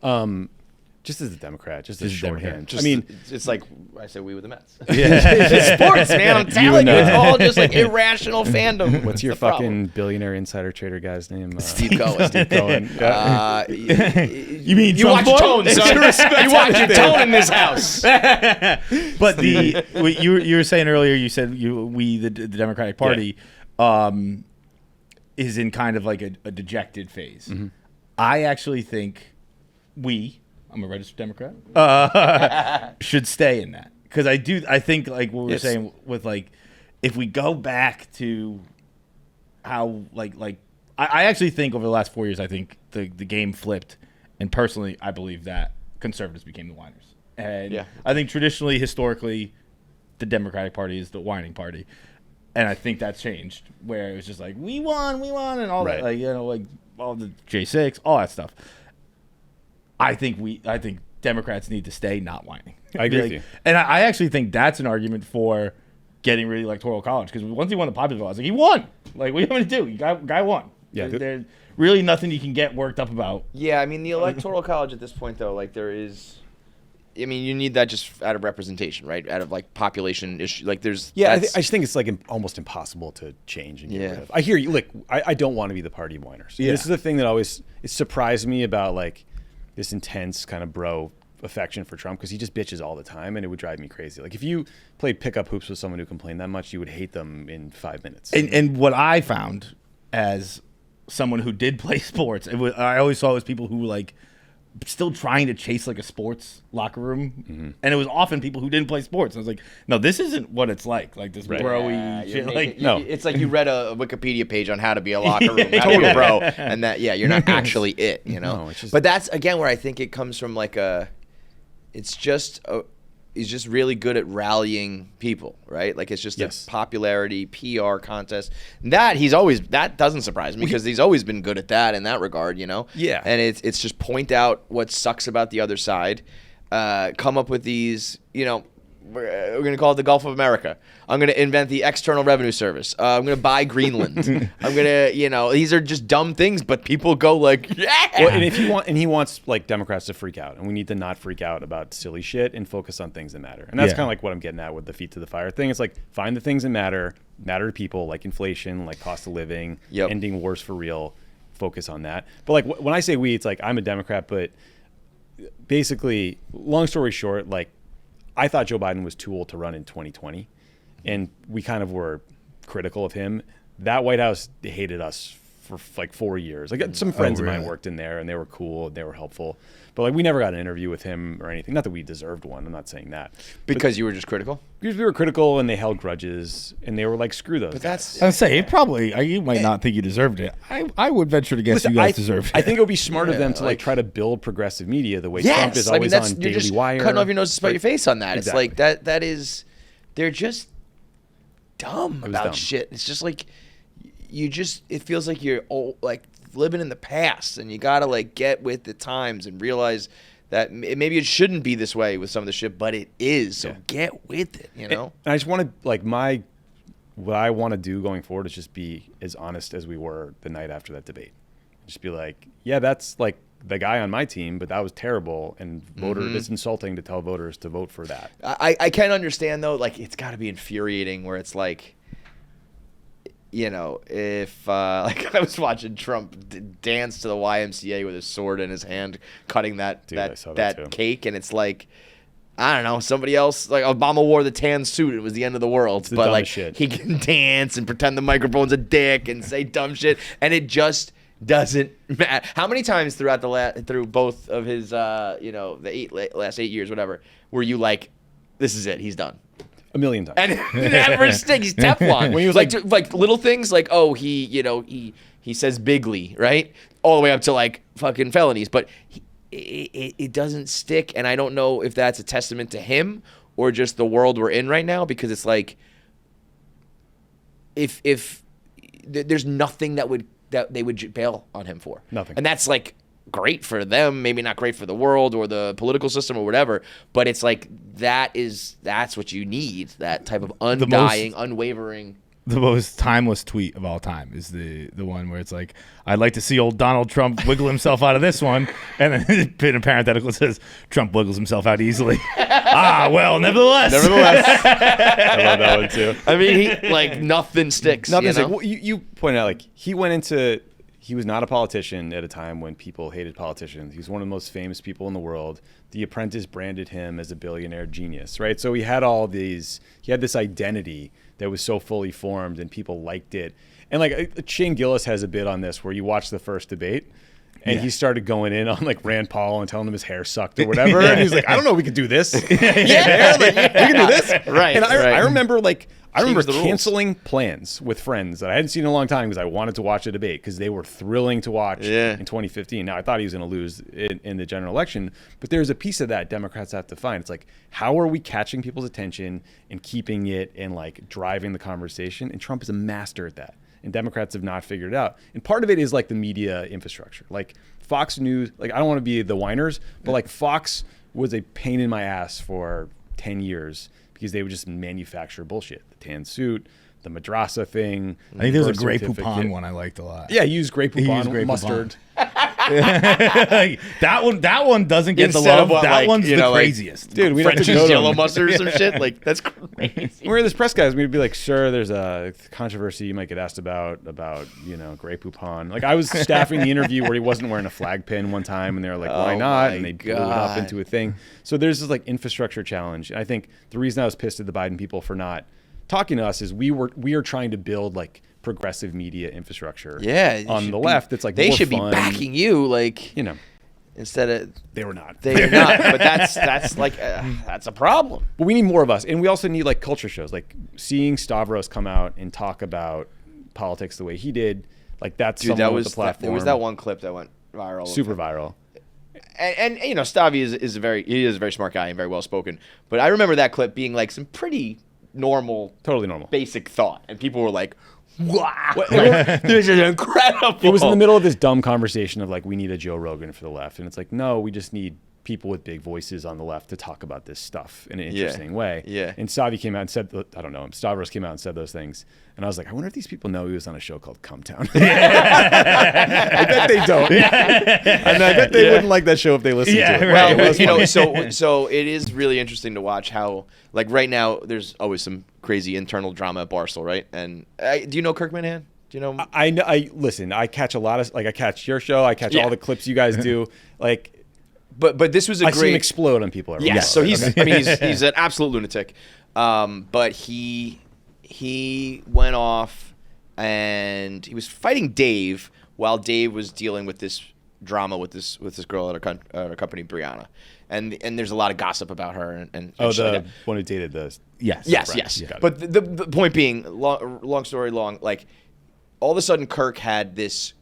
Just as a Democrat, just as shorthand. I mean, it's like I said, we with the Mets. Yeah. Sports, man. I'm telling you, it's all just like irrational fandom. What's your fucking billionaire insider trader guy's name? Steve Cohen. Steve Cohen. You mean you watch your tone, son? You watch your tone in this house. But you were saying earlier, you said the Democratic Party is in kind of like a dejected phase. Mm-hmm. I actually think I'm a registered Democrat, should stay in that. Because I think like what we were saying with like, if we go back to how I actually think over the last 4 years, I think the game flipped. And personally, I believe that conservatives became the whiners. And I think traditionally, historically, the Democratic Party is the whining party. And I think that's changed, where it was just like, we won, and all that, like, like all the J6, all that stuff. I think Democrats need to stay not whining. I agree with you. And I actually think that's an argument for getting rid of the Electoral College, because once he won the popular vote, I was like, he won. Like, what are you going to do? Guy won. Yeah, there's really nothing you can get worked up about. Yeah, I mean, the Electoral College at this point, though, like there is, I mean, you need that just out of representation, right? Out of like population issue, like there's. Yeah, I just think it's like almost impossible to change and get rid of. I hear you. Look, I don't want to be the party of whiners. Yeah. This is the thing that always surprised me about like this intense kind of bro affection for Trump, because he just bitches all the time, and it would drive me crazy. Like if you played pickup hoops with someone who complained that much, you would hate them in 5 minutes. And what I found as someone who did play sports, I always saw it was people who were like still trying to chase like a sports locker room, and it was often people who didn't play sports. And I was like, no, this isn't what it's like this broy shit. No, it's like you read a Wikipedia page on how to be a locker room, how to be a bro, and that you're not actually it, No, it's just, but that's again where I think it comes from, like he's just really good at rallying people, right? Like it's just a popularity PR contest. That doesn't surprise me, because he's always been good at that in that regard, Yeah. And it's just point out what sucks about the other side, come up with these, we're going to call it the Gulf of America. I'm going to invent the External Revenue Service. I'm going to buy Greenland. I'm going to, these are just dumb things, but people go like, yeah. Well, and he wants like Democrats to freak out, and we need to not freak out about silly shit and focus on things that matter. And that's kind of like what I'm getting at with the feet to the fire thing. It's like, find the things that matter to people, like inflation, like cost of living, ending wars for real. Focus on that. But like when I say we, it's like I'm a Democrat, but basically, long story short, like, I thought Joe Biden was too old to run in 2020, and we kind of were critical of him. That White House hated us for like 4 years. Like some friends of mine worked in there, and they were cool, and they were helpful. But like we never got an interview with him or anything. Not that we deserved one. I'm not saying that. Because you were just critical? Because we were critical, and they held grudges, and they were like, screw those. But that's... I'd say, you might not think you deserved it. I would venture to guess you guys deserved it. I think it would be smart of them to like try to build progressive media the way Trump is always on Daily just Wire. Cutting off your nose to spite your face on that. Exactly. It's like that is... They're just dumb about shit. It's just like... it feels like you're old, like living in the past, and you gotta like get with the times and realize that maybe it shouldn't be this way with some of the shit, but it is. So get with it, you know. And I just want to what I want to do going forward is just be as honest as we were the night after that debate. Just be like, yeah, that's like the guy on my team, but that was terrible, and it's insulting to tell voters to vote for that. I can understand though, like it's got to be infuriating where it's like, you know, if like I was watching Trump dance to the YMCA with his sword in his hand, cutting that cake, and it's like, I don't know, somebody else, like Obama wore the tan suit, it was the end of the world, but like shit. He can dance and pretend the microphone's a dick and say dumb shit, and it just doesn't matter. How many times throughout through both of his you know, the last 8 years, whatever, were you like, this is it, he's done? A million times. And it never sticks. He's Teflon. When he was like little things like, oh, he says bigly, right? All the way up to like fucking felonies, but it doesn't stick, and I don't know if that's a testament to him or just the world we're in right now, because it's like if there's nothing that they would bail on him for. Nothing. And that's like great for them, maybe not great for the world or the political system or whatever, but it's like that's what you need, that type of undying, unwavering. The most timeless tweet of all time is the one where it's like, I'd like to see old Donald Trump wiggle himself out of this one, and then in a parenthetical it says, Trump wiggles himself out easily. Nevertheless. I love that one too. I mean, nothing sticks. Nothing sticks. Know? Well, you pointed out, like, he was not a politician at a time when people hated politicians. He was one of the most famous people in the world. The Apprentice branded him as a billionaire genius, right? So he had this identity that was so fully formed, and people liked it. And like Shane Gillis has a bit on this where you watch the first debate, and he started going in on like Rand Paul and telling him his hair sucked or whatever. And he's like, I don't know, we could do this. We can do this. Right. And I remember Change the canceling plans with friends that I hadn't seen in a long time because I wanted to watch a debate because they were thrilling to watch in 2015. Now, I thought he was going to lose in the general election, but there's a piece of that Democrats have to find. It's like, how are we catching people's attention and keeping it and like driving the conversation? And Trump is a master at that. And Democrats have not figured it out. And part of it is like the media infrastructure. Like Fox News, like I don't want to be the whiners, but like Fox was a pain in my ass for 10 years. Because they would just manufacture bullshit. The tan suit, the madrasa thing. I think there was a Grey Poupon one I liked a lot. Yeah, he used Grey Poupon mustard. that one doesn't get Instead the love. of what, That like, one's you the know, like, craziest. Dude, we have to French's go to yellow him. mustard or some shit. Like, that's crazy. We're this press guys. We'd be like, sure, there's a controversy you might get asked about Grey Poupon. Like I was staffing the interview where he wasn't wearing a flag pin one time, and they were like, why not? And they blew it up into a thing. So there's this like infrastructure challenge. And I think the reason I was pissed at the Biden people for not talking to us is we are trying to build like progressive media infrastructure. On the left, it's like they more should fun. Be backing you, like instead of they were not. They're not. But that's like that's a problem. But we need more of us, and we also need like culture shows, like seeing Stavros come out and talk about politics the way he did. Like that's someone with the platform. There was that one clip that went viral, super viral. And you know, Stavi is a very smart guy and very well spoken. But I remember that clip being like some pretty normal, totally normal, basic thought, and people were like, wow, this is incredible. It was in the middle of this dumb conversation of like, we need a Joe Rogan for the left, and it's like, no, we just need people with big voices on the left to talk about this stuff in an interesting way. Yeah. And Stavi came out and said, I don't know him, Stavros came out and said those things, and I was like, I wonder if these people know he was on a show called Come Town. I bet they don't. And I bet they wouldn't like that show if they listened to it. Well, you know, so it is really interesting to watch how, like right now, there's always some crazy internal drama at Barstool, right? And do you know Kirk Minahan? Do you know him? I know. Listen, I catch a lot of, like I catch your show, I catch all the clips you guys do, like. But this was a I great. see him explode on people. Yes, so he's he's an absolute lunatic, but he went off and he was fighting Dave while Dave was dealing with this drama with this girl at our company, Brianna, and there's a lot of gossip about her and the like one who dated the yes. Yeah. But the point being, long story long, like all of a sudden Kirk had this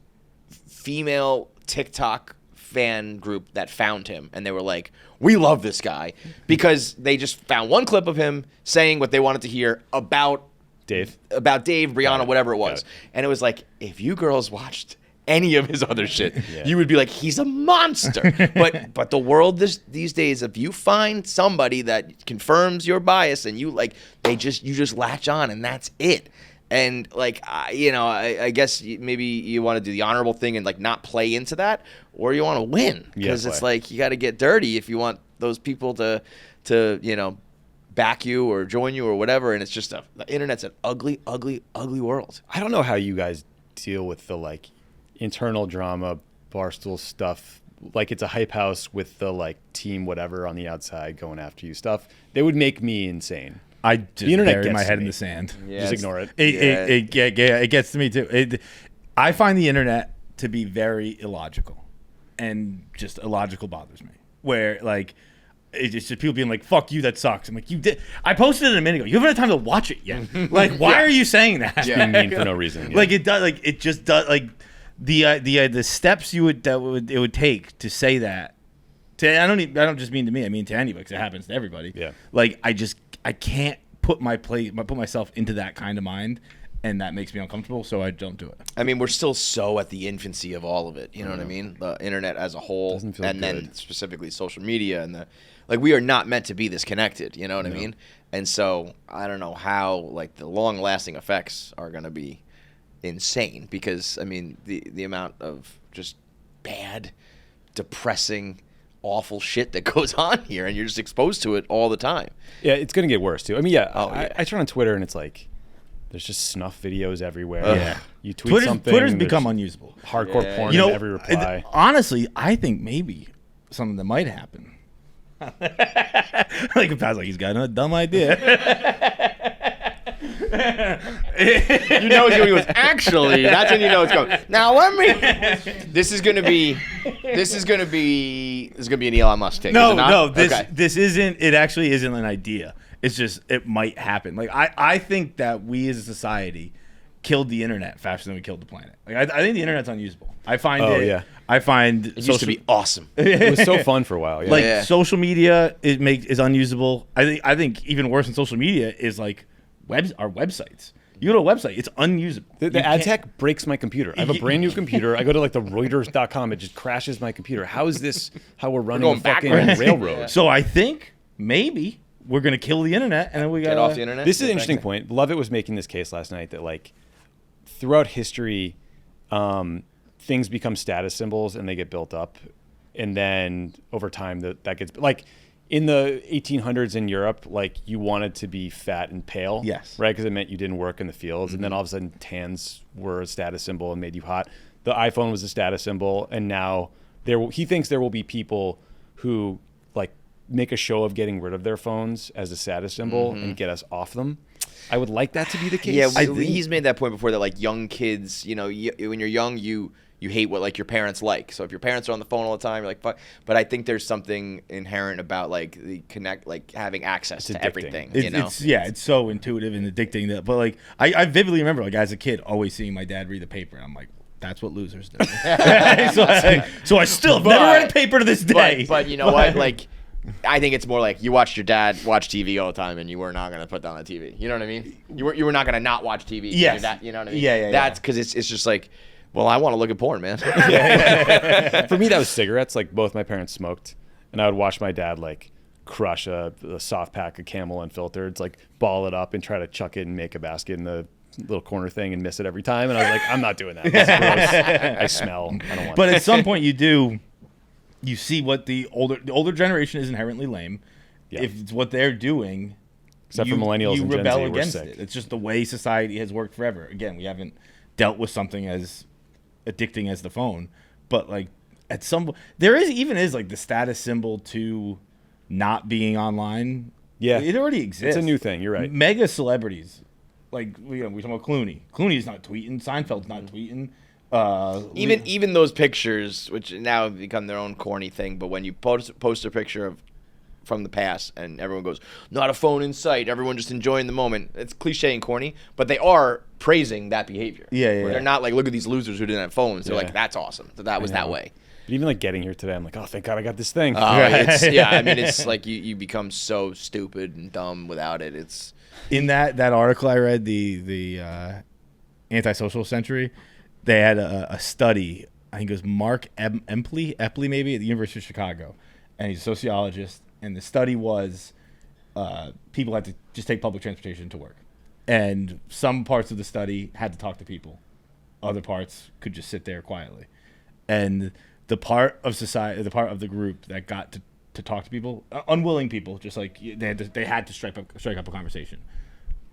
female TikTok fan group that found him, and they were like, we love this guy, because they just found one clip of him saying what they wanted to hear about Dave, Brianna, whatever it was. And it was like, if you girls watched any of his other shit, you would be like, he's a monster. but the world these days, if you find somebody that confirms your bias and you just latch on and that's it. And like, I guess maybe you want to do the honorable thing and like not play into that, or you want to win, because it's like you got to get dirty if you want those people to back you or join you or whatever. And it's just the internet's an ugly, ugly, ugly world. I don't know how you guys deal with the like internal drama, Barstool stuff. Like it's a hype house with the like team whatever on the outside going after you stuff. They would make me insane. I just the internet bury gets my to head me. in the sand. Yeah, just ignore it. It gets to me too. I find the internet to be very illogical, and just illogical bothers me. Where like it's just people being like, "Fuck you, that sucks." I'm like, "You did." I posted it a minute ago. You haven't had time to watch it yet. Like, why are you saying that? Just being mean for no reason. Yeah. Like it does. Like it just does. Like the steps it would take to say that. I don't just mean to me. I mean to anybody, because it happens to everybody. Yeah. Like I can't put myself into that kind of mind, and that makes me uncomfortable, so I don't do it. I mean, we're still so at the infancy of all of it. You know what I mean? The internet as a whole, Doesn't feel and good. then specifically social media, and we are not meant to be this connected. You know what I mean? And so I don't know how like the long-lasting effects are going to be insane, because I mean the amount of just bad, depressing, awful shit that goes on here, and you're just exposed to it all the time. Yeah, it's gonna get worse too. I mean, I turn on Twitter and it's like there's just snuff videos everywhere. Yeah. You tweet something. Twitter's and become there's unusable. hardcore porn You know, in every reply. honestly, I think maybe something that might happen. Like Pat's like, he's got a dumb idea. You know it's going to actually. That's when you know it's going. Now let me. This is going to be an Elon Musk take. No, is it not? no, Okay. this isn't. It actually isn't an idea. It's just it might happen. Like I think that we as a society killed the internet faster than we killed the planet. Like I think the internet's unusable. I find It used to be awesome. It was so fun for a while. Yeah. like social media is unusable. I think even worse than social media is like our websites. You go to a website, it's unusable. The ad tech breaks my computer. I have a brand new computer. I go to like the Reuters.com. It just crashes my computer. How is this how we're running going a fucking backwards. railroad? So I think maybe we're gonna kill the internet, and then we got Get off the internet. This is an interesting point. Lovett was making this case last night that like throughout history, things become status symbols and they get built up, and then over time that gets like in the 1800s in Europe, like you wanted to be fat and pale, Yes. right, because it meant you didn't work in the fields, and then all of a sudden tans were a status symbol and made you hot. The iPhone was a status symbol, and now he thinks there will be people who like make a show of getting rid of their phones as a status symbol and get us off them. I would like that to be the case. Yeah, he's made that point before that like young kids, when you're young, you hate what like your parents like. So if your parents are on the phone all the time, you're like fuck. But I think there's something inherent about like having access to addicting. everything. It's so intuitive and addicting that. But like I vividly remember like as a kid always seeing my dad read the paper, and I'm like, that's what losers do. so I still have never read a paper to this day. But you know what? Like, I think it's more like you watched your dad watch TV all the time, and you were not gonna put down the TV. You know what I mean? You were not gonna not watch TV. Yes. You know what I mean? Yeah. That's because it's just like, well, I want to look at porn, man. For me, that was cigarettes. Like both my parents smoked, and I would watch my dad like crush a soft pack of Camel Unfiltered, like ball it up and try to chuck it and make a basket in the little corner thing and miss it every time. And I was like, I'm not doing that. That's gross. I smell. I don't want. But that. at some point you see what the older generation is inherently lame. Yeah. If it's what they're doing, Except for millennials you and Gen rebel Z, we're against sick. it. It's just the way society has worked forever. Again, we haven't dealt with something as addicting as the phone, but like at some there is like the status symbol to not being online. Yeah, it already exists. It's a new thing. You're right. Mega celebrities, like we talking about Clooney. Clooney's not tweeting. Seinfeld's not tweeting. Even those pictures, which now have become their own corny thing, but when you post a picture from the past and everyone goes, not a phone in sight, everyone just enjoying the moment. It's cliche and corny, but they are praising that behavior. Yeah. They're not like, look at these losers who didn't have phones. They're like, that's awesome. That was that way. But even like getting here today, I'm like, oh, thank God I got this thing. It's like you become so stupid and dumb without it. It's in that article I read, the antisocial century. they had a study. I think it was Mark Epley maybe at the University of Chicago, and he's a sociologist. And the study was people had to just take public transportation to work, and some parts of the study had to talk to people, other parts could just sit there quietly, and the part of society, the part of the group that got to talk to people, unwilling people, just like they had to strike up a conversation.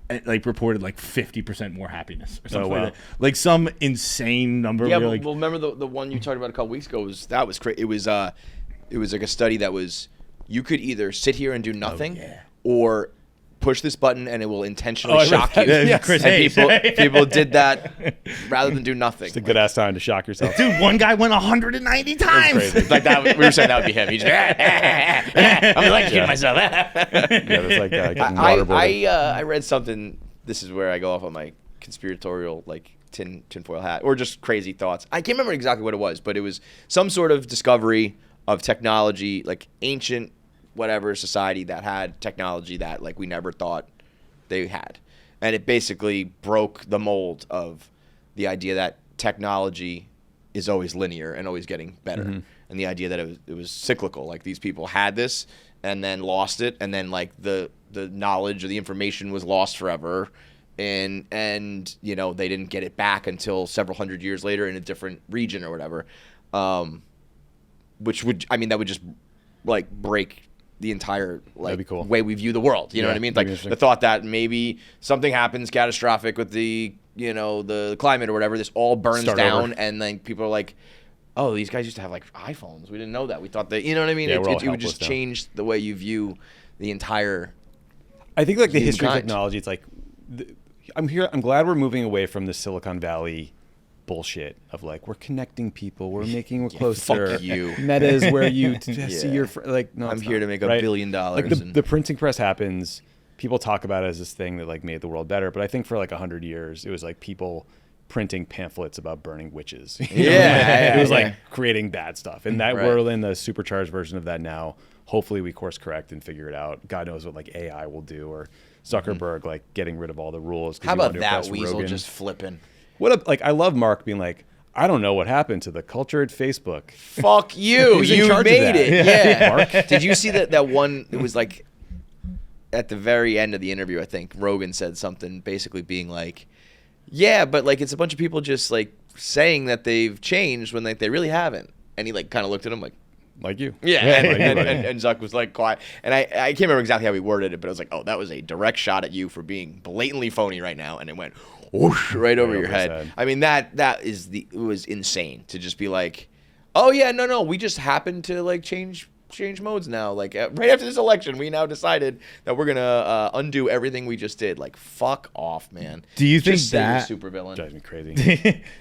And, like, reported like 50% more happiness or something like that. Like some insane number. Yeah, like, well, remember the one you talked about a couple weeks ago was crazy. It was like a study that was you could either sit here and do nothing, or push this button and it will intentionally shock you. Chris and Hayes. people did that rather than do nothing. It's a good ass time to shock yourself. Dude, one guy went 190 times. Crazy. Like that, we were saying that would be him. He's just, I'm electrocuting myself. It's like getting waterboarded. I read something. This is where I go off on my conspiratorial tinfoil hat, or just crazy thoughts. I can't remember exactly what it was, but it was some sort of discovery of technology, like ancient whatever society that had technology that like we never thought they had, and it basically broke the mold of the idea that technology is always linear and always getting better, and the idea that it was cyclical. Like these people had this and then lost it, and then like the knowledge or the information was lost forever, and you know they didn't get it back until several hundred years later in a different region or whatever, which would that would just like break the entire like cool. way we view the world. You know what I mean? Like the thought that maybe something happens catastrophic with the climate or whatever, this all burns down, and then people are like, oh, these guys used to have like iPhones. We didn't know that. We thought that, you know what I mean? Yeah, it would just change the way you view the entire. I think like the history of technology, it's like I'm glad we're moving away from the Silicon Valley bullshit of like we're connecting people, we're making it closer. Fuck you. Meta is where you see your like. No, I'm here to make right? $1 billion. Like the printing press happens. People talk about it as this thing that like made the world better, but I think for like 100 years it was like people printing pamphlets about burning witches. It was like creating bad stuff, and that we're in the supercharged version of that now. Hopefully we course correct and figure it out. God knows what like AI will do, or Zuckerberg like getting rid of all the rules. How about that weasel just flipping? Like I love Mark being like, I don't know what happened to the culture at Facebook. Fuck you. You made it. Yeah. Mark. Did you see that one? It was like at the very end of the interview, I think Rogan said something basically being like, yeah, but like it's a bunch of people just like saying that they've changed when like they really haven't. And he like kind of looked at him like you. Yeah, and Zuck was like quiet. And I can't remember exactly how he worded it, but I was like, oh, that was a direct shot at you for being blatantly phony right now. And it went whoosh right over your head. I mean, it was insane to just be like, oh yeah, no, we just happened to like change modes now. Like right after this election, we now decided that we're gonna undo everything we just did. Like fuck off, man. Do you think just that super villain Drives me crazy.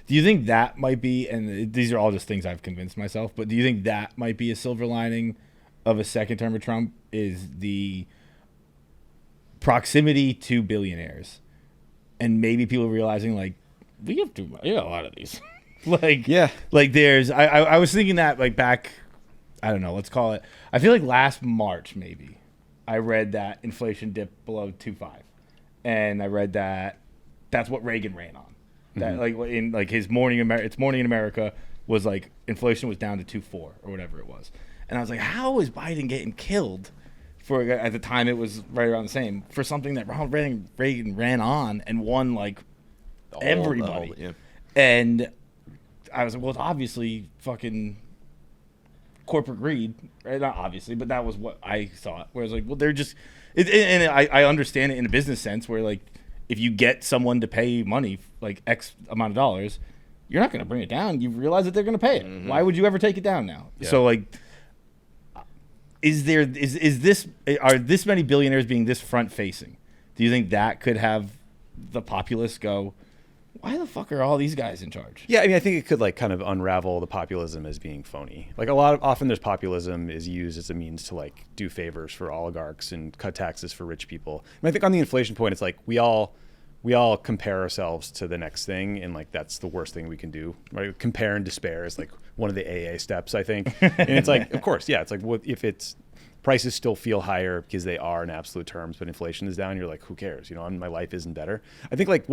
Do you think that might be, and these are all just things I've convinced myself, but do you think that might be a silver lining of a second term of Trump, is the proximity to billionaires, and maybe people realizing like we have a lot of these. Like there's I was thinking that like back, I don't know, let's call it, I feel like last March maybe, I read that inflation dipped below 2.5, and I read that that's what Reagan ran on. That like in like his Morning in America was like inflation was down to 2.4 or whatever it was, and I was like, how is Biden getting killed for, at the time it was right around the same, for something that Ronald Reagan ran on and won like everybody. And I was like, well, it's obviously fucking corporate greed, right? Not obviously, but that was what I thought. Whereas like, well, they're just, and I understand it in a business sense, where like, if you get someone to pay money, like X amount of dollars, you're not going to bring it down. You realize that they're going to pay it. Why would you ever take it down now? Yeah. So like, are this many billionaires being this front facing? Do you think that could have the populace go, why the fuck are all these guys in charge? Yeah, I mean, I think it could like kind of unravel the populism as being phony. Like often there's populism is used as a means to like do favors for oligarchs and cut taxes for rich people. And I think on the inflation point, it's like we all compare ourselves to the next thing, and like that's the worst thing we can do. Right? Compare and despair is like one of the AA steps, I think. And it's like, of course, yeah, it's like what if it's prices still feel higher because they are in absolute terms, but inflation is down. You're like, who cares? You know, my life isn't better. I think like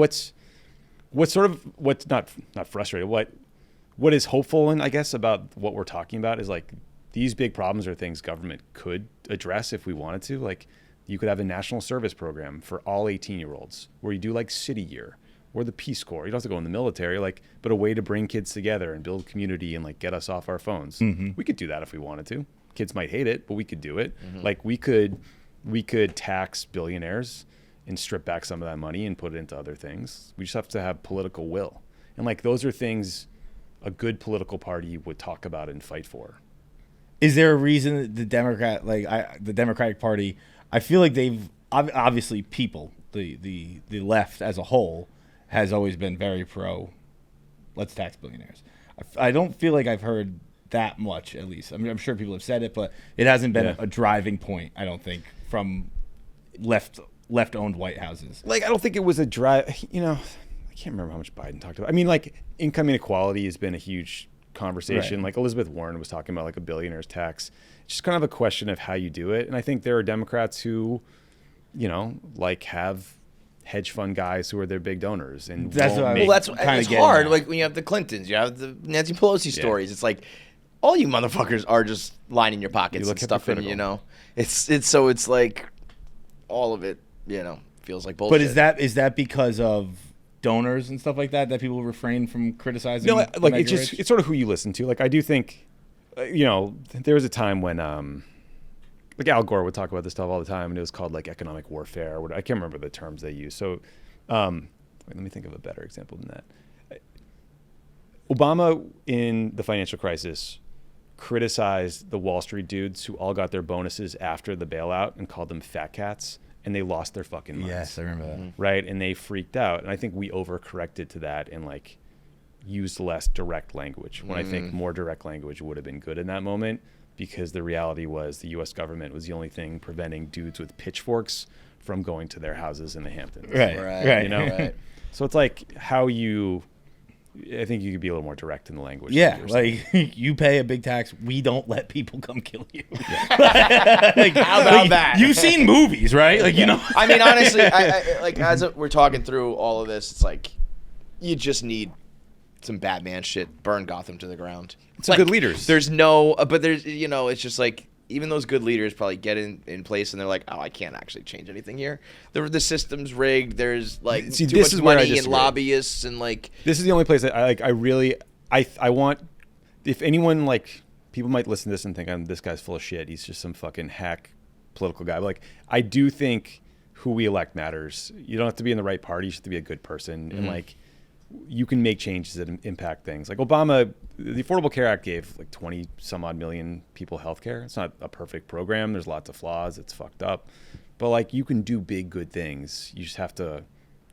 what's not frustrating, what is hopeful, and I guess about what we're talking about is like these big problems are things government could address if we wanted to. Like you could have a national service program for all 18-year-olds where you do like City Year or the Peace Corps. You don't have to go in the military, like, but a way to bring kids together and build community and like get us off our phones. Mm-hmm. We could do that if we wanted to. Kids might hate it, but we could do it. Mm-hmm. Like we could tax billionaires and strip back some of that money and put it into other things. We just have to have political will. And like those are things a good political party would talk about and fight for. Is there a reason that the Democratic Party, I feel like they've obviously the left as a whole has always been very pro let's tax billionaires. I don't feel like I've heard that much, at least. I mean, I'm sure people have said it, but it hasn't been a driving point, I don't think, from left-owned White Houses. Like, I don't think it was a drive, I can't remember how much Biden talked about. I mean, like, income inequality has been a huge conversation. Right. Like, Elizabeth Warren was talking about, like, a billionaire's tax. It's just kind of a question of how you do it. And I think there are Democrats who, like, have hedge fund guys who are their big donors. And it's hard. Like, when you have the Clintons, you have the Nancy Pelosi stories. It's like, all you motherfuckers are just lining your pockets and stuff. And, it's like, all of it, feels like bullshit. But is that because of donors and stuff like that people refrain from criticizing? No, like it's sort of who you listen to. Like I do think, there was a time when like Al Gore would talk about this stuff all the time, and it was called like economic warfare. I can't remember the terms they use. So let me think of a better example than that. Obama in the financial crisis criticized the Wall Street dudes who all got their bonuses after the bailout and called them fat cats. And they lost their fucking minds. Yes, I remember that. Right? And they freaked out. And I think we overcorrected to that and like used less direct language when I think more direct language would have been good in that moment, because the reality was the U.S. government was the only thing preventing dudes with pitchforks from going to their houses in the Hamptons. Right. Right. So it's like I think you could be a little more direct in the language. Yeah, like you pay a big tax, we don't let people come kill you. Yeah. Like, how about that? You've seen movies, right? Like I mean, honestly, I like as we're talking through all of this, it's like you just need some Batman shit. Burn Gotham to the ground. Some good leaders. There's it's just like even those good leaders probably get in place and they're like, oh, I can't actually change anything here. The system's rigged. There's like too much money and lobbyists and like. This is the only place that I want. If anyone like people might listen to this and think this guy's full of shit. He's just some fucking hack political guy. But like I do think who we elect matters. You don't have to be in the right party. You just have to be a good person and like. You can make changes that impact things. Like Obama, the Affordable Care Act gave like 20 some odd million people health care. It's not a perfect program. There's lots of flaws. It's fucked up. But like you can do big, good things. You just have to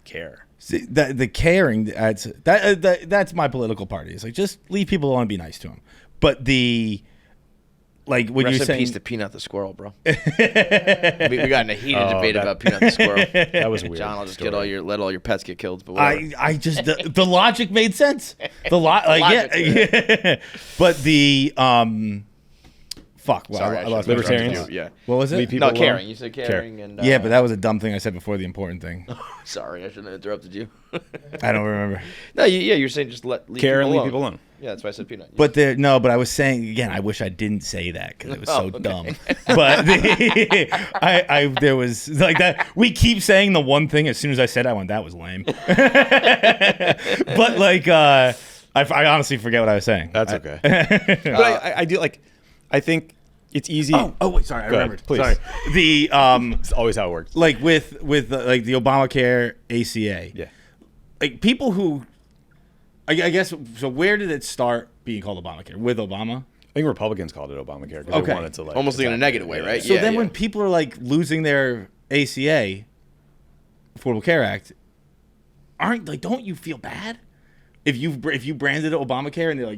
care. See, the caring, that's my political party. It's like just leave people alone and be nice to them. But like when you're saying, peace to Peanut the squirrel, bro. we got in a heated debate about Peanut the squirrel. That was weird. John, I'll just let all your pets get killed. But I just the logic made sense. Yeah. But the fuck. Well, sorry, I lost libertarians. Yeah. What was it? No, caring. You said caring, and yeah, but that was a dumb thing I said before the important thing. Sorry, I shouldn't have interrupted you. I don't remember. No, you're saying just leave people alone. Yeah, that's why I said Peanut. But but I was saying again, I wish I didn't say that because it was so dumb. But there was like that. We keep saying the one thing. As soon as I said, I went, that was lame. But like, I honestly forget what I was saying. That's okay. But I do like. I think it's easy. Oh wait, sorry, I remembered. Please. Sorry. It's always how it works. Like with like the Obamacare ACA. Yeah. Like people who. I guess so. Where did it start being called Obamacare? With Obama? I think Republicans called it Obamacare because they wanted to like almost in a negative way, right? So then when people are like losing their ACA, Affordable Care Act, don't you feel bad if you branded it Obamacare and they're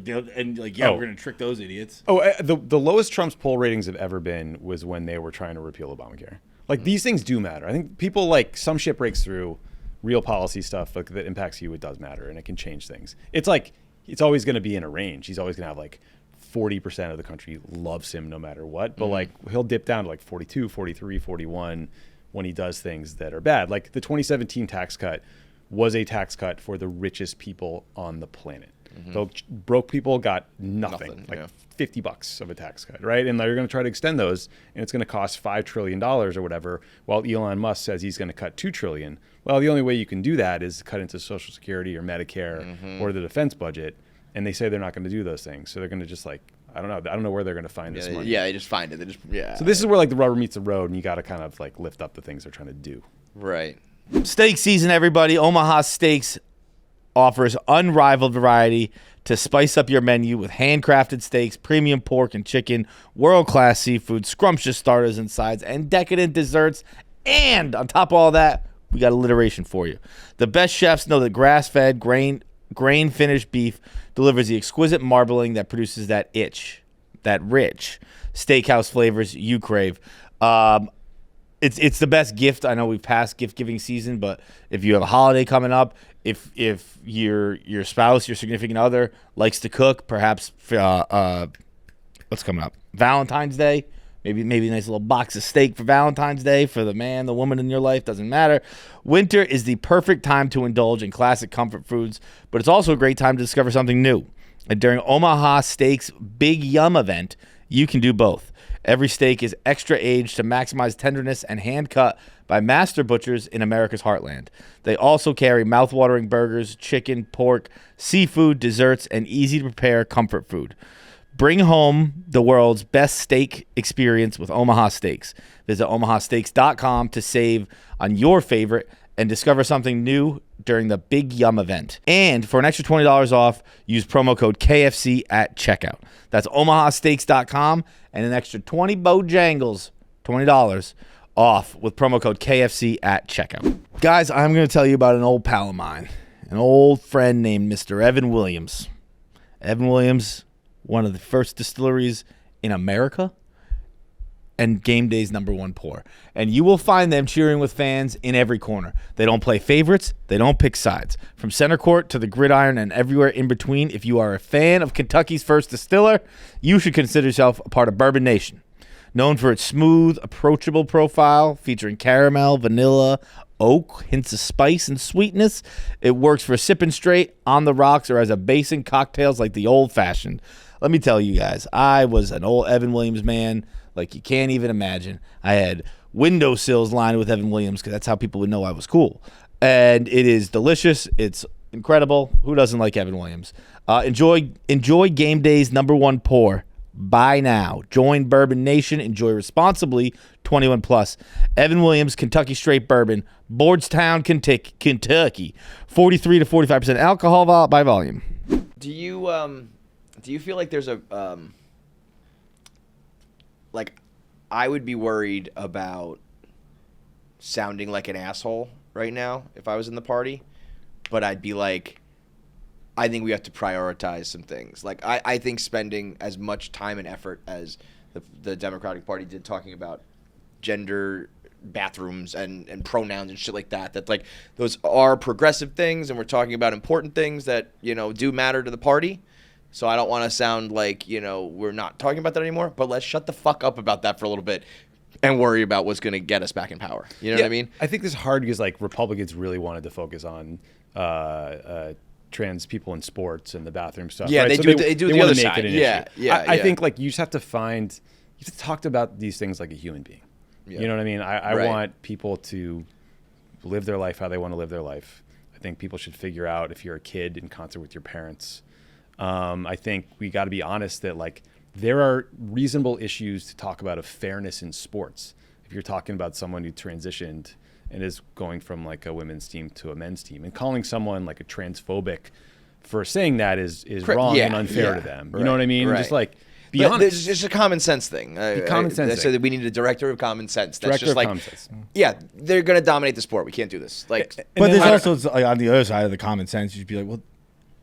like we're gonna trick those idiots? The lowest Trump's poll ratings have ever been was when they were trying to repeal Obamacare. Like these things do matter. I think people like some shit breaks through. Real policy stuff like that impacts you, it does matter, and it can change things. It's like it's always going to be in a range. He's always going to have like 40% of the country loves him no matter what, but like he'll dip down to like 42, 43, 41 when he does things that are bad. Like the 2017 tax cut was a tax cut for the richest people on the planet. The broke people got nothing, like $50 of a tax cut, right? And they're going to try to extend those, and it's going to cost $5 trillion or whatever, while Elon Musk says he's going to cut $2 trillion. Well, the only way you can do that is cut into Social Security or Medicare or the defense budget, and they say they're not going to do those things. So they're going to just like, I don't know where they're going to find this money. Yeah, they just find it. So this is where like the rubber meets the road, and you got to kind of like lift up the things they're trying to do. Right. Steak season, everybody. Omaha Steaks offers unrivaled variety to spice up your menu with handcrafted steaks, premium pork and chicken, world-class seafood, scrumptious starters and sides, and decadent desserts. And on top of all that, we got alliteration for you. The best chefs know that grass-fed, grain-finished beef delivers the exquisite marbling that produces that rich steakhouse flavors you crave. It's the best gift. I know we've passed gift-giving season, but if you have a holiday coming up, if your spouse, your significant other likes to cook, perhaps what's coming up? Valentine's Day. Maybe a nice little box of steak for Valentine's Day for the man, the woman in your life, doesn't matter. Winter is the perfect time to indulge in classic comfort foods, but it's also a great time to discover something new. And during Omaha Steaks' Big Yum event, you can do both. Every steak is extra aged to maximize tenderness and hand cut by master butchers in America's heartland. They also carry mouthwatering burgers, chicken, pork, seafood, desserts, and easy-to-prepare comfort food. Bring home the world's best steak experience with Omaha Steaks. Visit omahasteaks.com to save on your favorite and discover something new during the Big Yum event. And for an extra $20 off, use promo code KFC at checkout. That's omahasteaks.com and an extra 20 Bojangles, $20 off with promo code KFC at checkout. Guys, I'm going to tell you about an old pal of mine, an old friend named Mr. Evan Williams. Evan Williams, one of the first distilleries in America, and Game Day's #1 pour. And you will find them cheering with fans in every corner. They don't play favorites. They don't pick sides. From center court to the gridiron and everywhere in between, if you are a fan of Kentucky's first distiller, you should consider yourself a part of Bourbon Nation. Known for its smooth, approachable profile, featuring caramel, vanilla, oak, hints of spice and sweetness, it works for sipping straight, on the rocks, or as a base in cocktails like the old-fashioned. Let me tell you guys, I was an old Evan Williams man like you can't even imagine. I had windowsills lined with Evan Williams because that's how people would know I was cool. And it is delicious. It's incredible. Who doesn't like Evan Williams? Enjoy Game Day's #1 pour. Buy now. Join Bourbon Nation. Enjoy responsibly. 21 plus. Evan Williams, Kentucky Straight Bourbon, Bardstown, Kentucky. 43 to 45% alcohol by volume. Do you feel like there's a like I would be worried about sounding like an asshole right now if I was in the party, but I'd be like, I think we have to prioritize some things. Like I think spending as much time and effort as the Democratic Party did talking about gender bathrooms and pronouns and shit like that like those are progressive things, and we're talking about important things that, you know, do matter to the party. So I don't want to sound like, you know, we're not talking about that anymore, but let's shut the fuck up about that for a little bit and worry about what's going to get us back in power. You know what I mean? I think this is hard because like Republicans really wanted to focus on trans people in sports and the bathroom stuff. Yeah, right? they do the other side. I think like you just have to talk about these things like a human being. Yeah. You know what I mean? I want people to live their life how they want to live their life. I think people should figure out if you're a kid in concert with your parents. I think we got to be honest that like there are reasonable issues to talk about of fairness in sports. If you're talking about someone who transitioned and is going from like a women's team to a men's team, and calling someone like a transphobic for saying that is wrong and unfair to them. You know what I mean? Just like be honest. It's just a common sense thing. Common sense. I said that we need a director of common sense. That's Director just of like, common sense. Yeah, they're gonna dominate the sport. We can't do this. Like, but there's also like, on the other side of the common sense, you'd be like, well,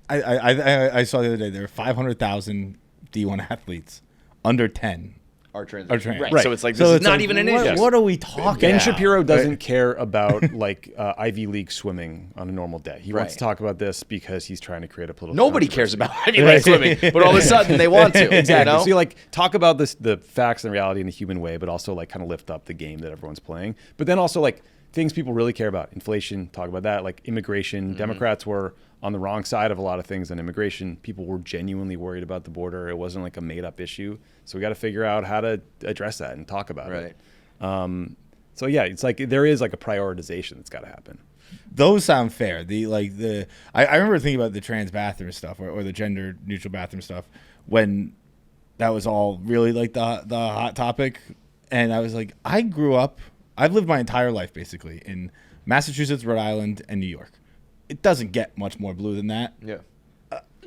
I saw the other day there were 500,000 D1 athletes under 10 are trans. Right. So it's like this is not even an issue. What are we talking Ben about? Shapiro doesn't care about like Ivy League swimming on a normal day. He wants to talk about this because he's trying to create a political Nobody cares about Ivy League swimming, but all of a sudden they want to. Exactly. You know? So you like talk about the facts and reality in a human way, but also like kind of lift up the game that everyone's playing. But then also like things people really care about, inflation, talk about that, like immigration. Democrats were on the wrong side of a lot of things on immigration. People were genuinely worried about the border. It wasn't like a made up issue. So we got to figure out how to address that and talk about it. So yeah, it's like there is like a prioritization that's got to happen. Those sound fair. I remember thinking about the trans bathroom stuff or the gender neutral bathroom stuff when that was all really like the hot topic. And I was like, I've lived my entire life basically in Massachusetts, Rhode Island, and New York. It doesn't get much more blue than that. Yeah.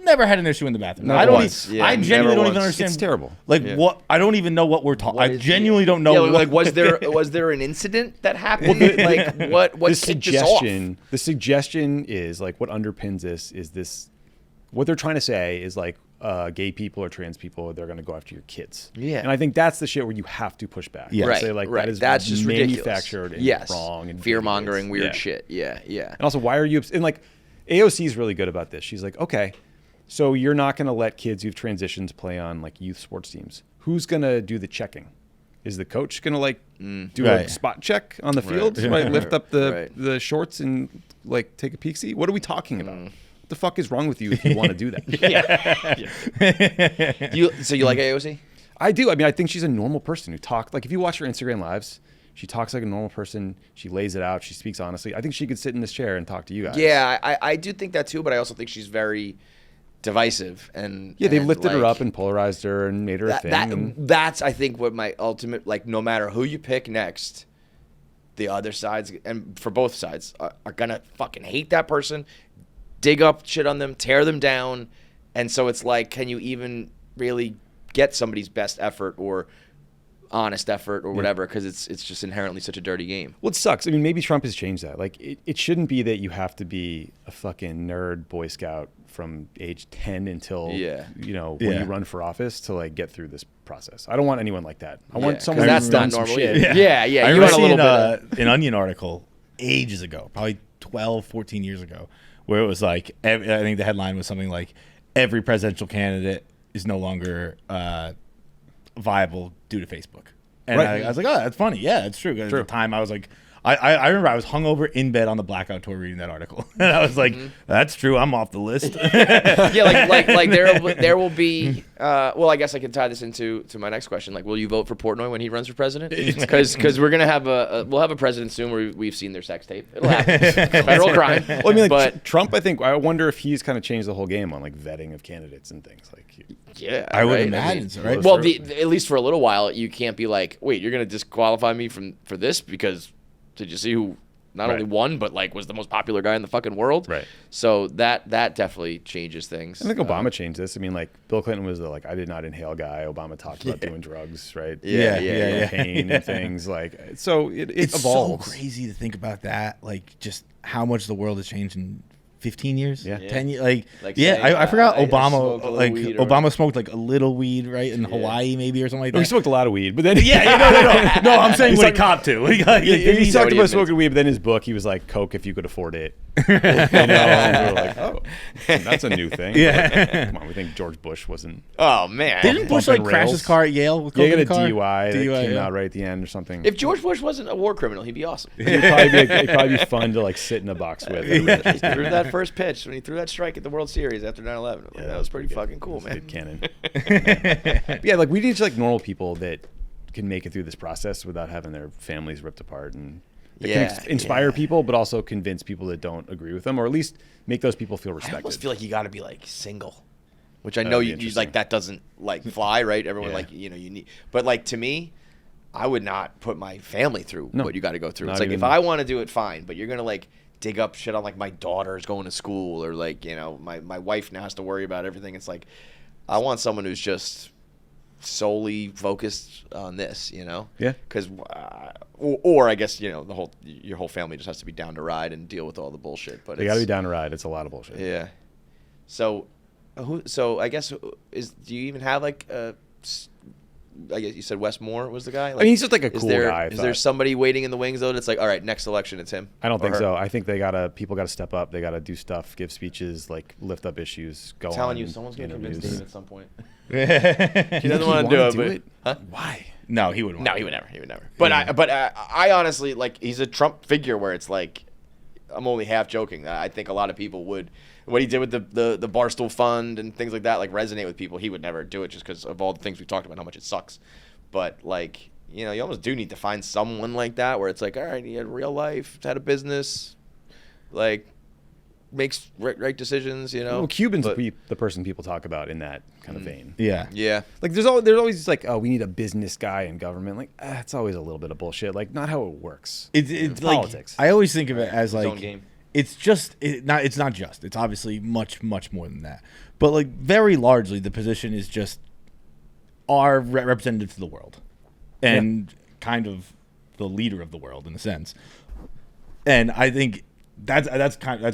Never had an issue in the bathroom. I genuinely don't even understand. It's terrible. Like what? I don't even know what we're talking. I genuinely don't know. Yeah, like was there an incident that happened? Like what kicked this off? The suggestion is like what underpins this is this. What they're trying to say is like gay people or trans people, they're going to go after your kids. Yeah. And I think that's the shit where you have to push back. Yeah. Right. Say like right. that's just manufactured ridiculous. and wrong and fear mongering weird yeah. shit. Yeah. And also, why are you? And like AOC is really good about this. She's like, okay, so you're not going to let kids who've transitioned play on like youth sports teams. Who's going to do the checking? Is the coach going to like do a spot check on the field? Right. Lift up the shorts and like take a peek see? What are we talking about? What the fuck is wrong with you if you want to do that? So you like AOC? I do. I mean, I think she's a normal person who talks. Like if you watch her Instagram lives, she talks like a normal person. She lays it out. She speaks honestly. I think she could sit in this chair and talk to you guys. Yeah, I do think that too, but I also think she's very divisive and they've lifted her up and polarized her and made her a thing. That's I think what my ultimate, like, no matter who you pick next, the other sides, and for both sides, are gonna fucking hate that person, dig up shit on them, tear them down, and so it's like, can you even really get somebody's best effort or honest effort or whatever, because it's just inherently such a dirty game. Well, it sucks. I mean, maybe Trump has changed that. Like, it shouldn't be that you have to be a fucking nerd Boy Scout from age 10 until, when you run for office to, like, get through this process. I don't want anyone like that. I want someone who's done some shit. Yeah. I remember seeing an Onion article ages ago, probably 12, 14 years ago, where it was like, I think the headline was something like, every presidential candidate is no longer viable due to Facebook. And I was like, oh, that's funny. Yeah, it's true. At the time, I was like, I remember I was hungover in bed on the blackout tour reading that article. And I was like, that's true. I'm off the list. like there will be, well, I guess I can tie this into my next question. Like, will you vote for Portnoy when he runs for president? Because we're going to have we'll have a president soon where we've seen their sex tape. It'll happen. Federal crime. Well, I mean, like, Trump, I wonder if he's kind of changed the whole game on, like, vetting of candidates and things. Like, yeah, I would imagine so, right? Well, at least for a little while, you can't be like, wait, you're going to disqualify me for this because did you see who not only won but like was the most popular guy in the fucking world? Right. So that definitely changes things. I think Obama changed this. I mean, like, Bill Clinton was the, like, I did not inhale guy. Obama talked about doing drugs, right? Yeah. Pain and things like. So it's so evolves. crazy to think about that. Like, just how much the world has changed in 15 years, 10 years. I forgot Obama. Obama smoked like a little weed, right, in Hawaii maybe or something like that. He smoked a lot of weed, but then no, I'm saying what he copped to. He talked about smoking weed, but then his book, he was like, Coke if you could afford it. And we were like, oh, that's a new thing. Like, come on, we think George Bush wasn't. Oh man, didn't Bush like crash his car at Yale with Coke he got in a the car? DUI that came out right at the end or something. If George Bush wasn't a war criminal, he'd be awesome. It'd probably be fun to like sit in a box with. He threw that first pitch when he threw that strike at the World Series after 9/11. That was pretty fucking cool, man. Good cannon. Yeah, like, we need like normal people that can make it through this process without having their families ripped apart, and can inspire people, but also convince people that don't agree with them, or at least make those people feel respected. I almost feel like you got to be like single, which I know you like, that doesn't like fly, right? Everyone like, you need, but like, to me, I would not put my family through what you got to go through. It's like, if I want to do it, fine, but you're gonna like dig up shit on like my daughter's going to school, or like, my wife now has to worry about everything. It's like, I want someone who's just solely focused on this, because or I guess your whole family just has to be down to ride and deal with all the bullshit. But they got to be down to ride. It's a lot of bullshit. Yeah. So I guess do you even have like I guess you said Wes Moore was the guy? Like, I mean, he's just like a cool guy. Is there somebody waiting in the wings though? That's like, all right, next election it's him. I don't think so. I think people got to step up. They got to do stuff, give speeches, like lift up issues. Someone's gonna convince Dave at some point. He doesn't want to do it. Huh? Why? No, he wouldn't. No, he would never. He would never. But I honestly like he's a Trump figure where it's like I'm only half joking. I think a lot of people would what he did with the Barstool Fund and things like that like resonate with people. He would never do it just because of all the things we talked about, how much it sucks. But like you almost do need to find someone like that where it's like, all right, he had real life, had a business, like makes right decisions. Well, Cuban's the person people talk about in that kind of vein. Yeah. Yeah. Like there's always like, oh, we need a business guy in government. Like it's always a little bit of bullshit. Like not how it works. It's like politics. I always think of it as His like own game. it's just it's not just. It's obviously much more than that. But like very largely, the position is just our representative to the world, and kind of the leader of the world in a sense. And I think that's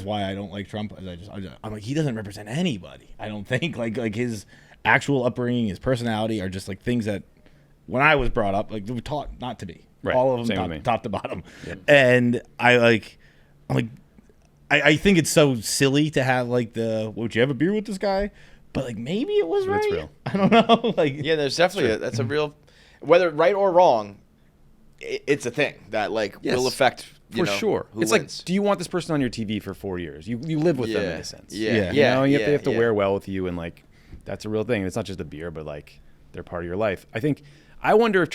why I don't like Trump. I'm like he doesn't represent anybody. I don't think like his actual upbringing, his personality are just like things that when I was brought up, like we were taught not to be. Right. All of Same them with me. top to bottom. Yeah. And I think it's so silly to have like would you have a beer with this guy? But like maybe it was right. That's real. I don't know. Like Yeah, there's definitely that's a real, whether right or wrong, it's a thing that like Yes. will affect For sure. who It's wins. like, do you want this person on your TV for 4 years? You live with them in a sense. Yeah. Yeah. You know, you have to yeah. wear well with you, and like that's a real thing. It's not just a beer, but like they're part of your life. I wonder if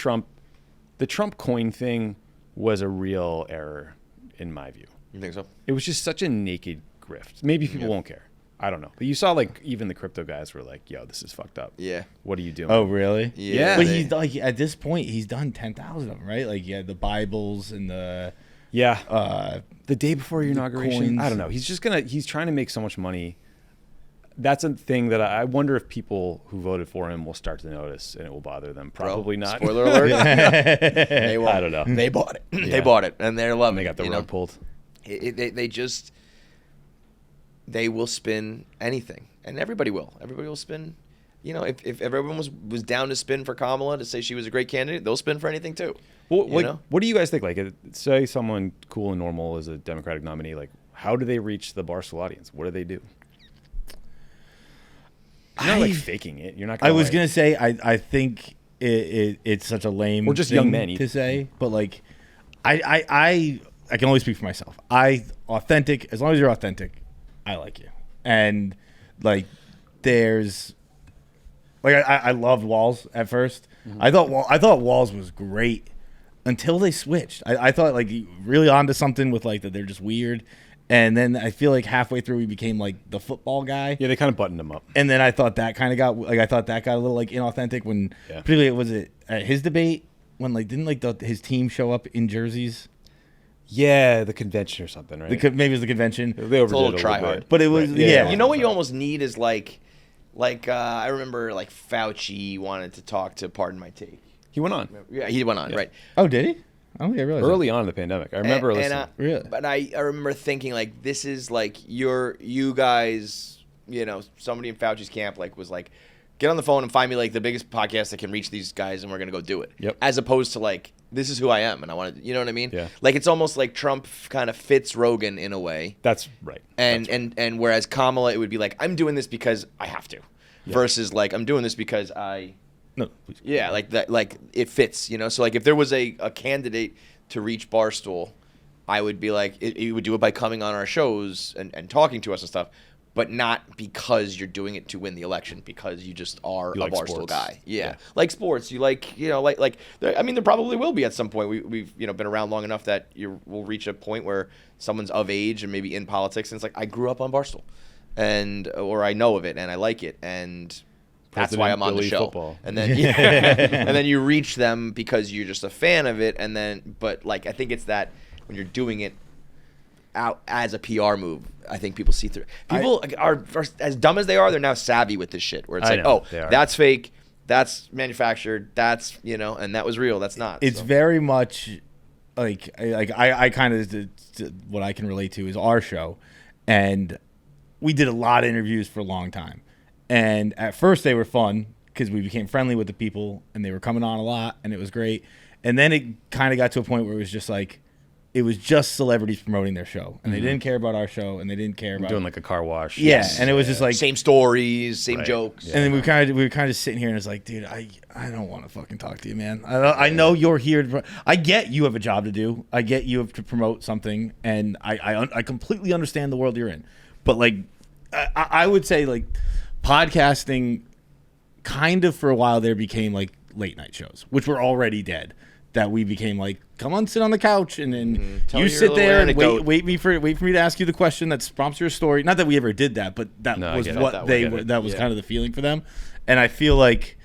the Trump coin thing was a real error in my view. You think so? It was just such a naked grift. Maybe people won't care. I don't know. But you saw like even the crypto guys were like, "Yo, this is fucked up. Yeah. What are you doing?" oh really? Yeah. But they- he's like at this point he's done 10,000 of them, right? Like the Bibles and the the day before your inauguration. coins. I don't know. He's trying to make so much money. That's a thing that I wonder if people who voted for him will start to notice and it will bother them. Probably not. Spoiler alert. They won't. I don't know. They bought it. Yeah. They bought it, and they're loving They it. got the rug pulled. They will spin anything, and everybody will. Everybody will spin. If everyone was down to spin for Kamala to say she was a great candidate, they'll spin for anything too. Well, You like, know? what do you guys think? Like, say someone cool and normal is a Democratic nominee. Like, how do they reach the Barstool audience? What do they do? You're not like faking it. You're not. I was like, gonna say I think it's such a lame Or just thing young men to even. say, but like I can only speak for myself. Authentic, as long as you're authentic, I like you. And like there's like I loved Walls at first. Mm-hmm. I thought Walls was great until they switched. I thought like really onto something with like that they're just weird. And then I feel like halfway through he became like the football guy. Yeah, they kind of buttoned him up. And then I thought that kind of got a little like inauthentic when particularly was it at his debate when like didn't like his team show up in jerseys. Yeah, the convention or something, right? Maybe it was the convention. They overdid It's a little it try bit. hard. But it was Right. yeah. You know what you almost need is like I remember like Fauci wanted to talk to Pardon My Take. He went on Yeah, he went on, Yeah. right? Oh, did he? I don't think I realized early on in the pandemic. I remember listening. Really? But I remember thinking like this is like you guys, somebody in Fauci's camp like was like, get on the phone and find me like the biggest podcast that can reach these guys and we're gonna go do it. Yep. As opposed to like this is who I am and I want to, you know what I mean? Yeah. Like it's almost like Trump kind of fits Rogan in a way. That's right. And whereas Kamala, it would be like I'm doing this because I have to, versus like I'm doing this because I. No, please. Yeah, like that, like it fits, So like if there was a candidate to reach Barstool, I would be like, you would do it by coming on our shows and talking to us and stuff, but not because you're doing it to win the election, because you just are You a like Barstool sports. guy. Yeah. Yeah. Like sports, you like, there probably will be at some point. We've been around long enough that we'll reach a point where someone's of age and maybe in politics, and it's like I grew up on Barstool, or I know of it and I like it, and. That's why I'm on the Billy show. football. And then and then you reach them because you're just a fan of it, but like I think it's that when you're doing it out as a PR move, I think people see through. People are as dumb as they are, they're now savvy with this shit where it's I like, know, "Oh, they are. that's fake, that's manufactured, that's, and that was real, that's not." It's So. very much like I kind of what I can relate to is our show, and we did a lot of interviews for a long time. And at first they were fun because we became friendly with the people and they were coming on a lot and it was great. And then it kind of got to a point where it was just like, it was just celebrities promoting their show, and they didn't care about our show, and they didn't care about doing like a car wash. Yeah, and it was just like same stories, same Right. jokes. Yeah. And then we were kind of sitting here, and it's like, dude, I don't want to fucking talk to you, man. I know you're here. I get you have a job to do. I get you have to promote something, and I completely understand the world you're in. But like, I would say like, podcasting, kind of for a while there became like late night shows, which were already dead. That we became like, come on, sit on the couch, and then Tell you your sit little there and anecdote. wait for me to ask you the question that prompts your story. Not that we ever did that, but that No, I was get it. what That they way. were. That was Yeah. kind of the feeling for them. And I feel like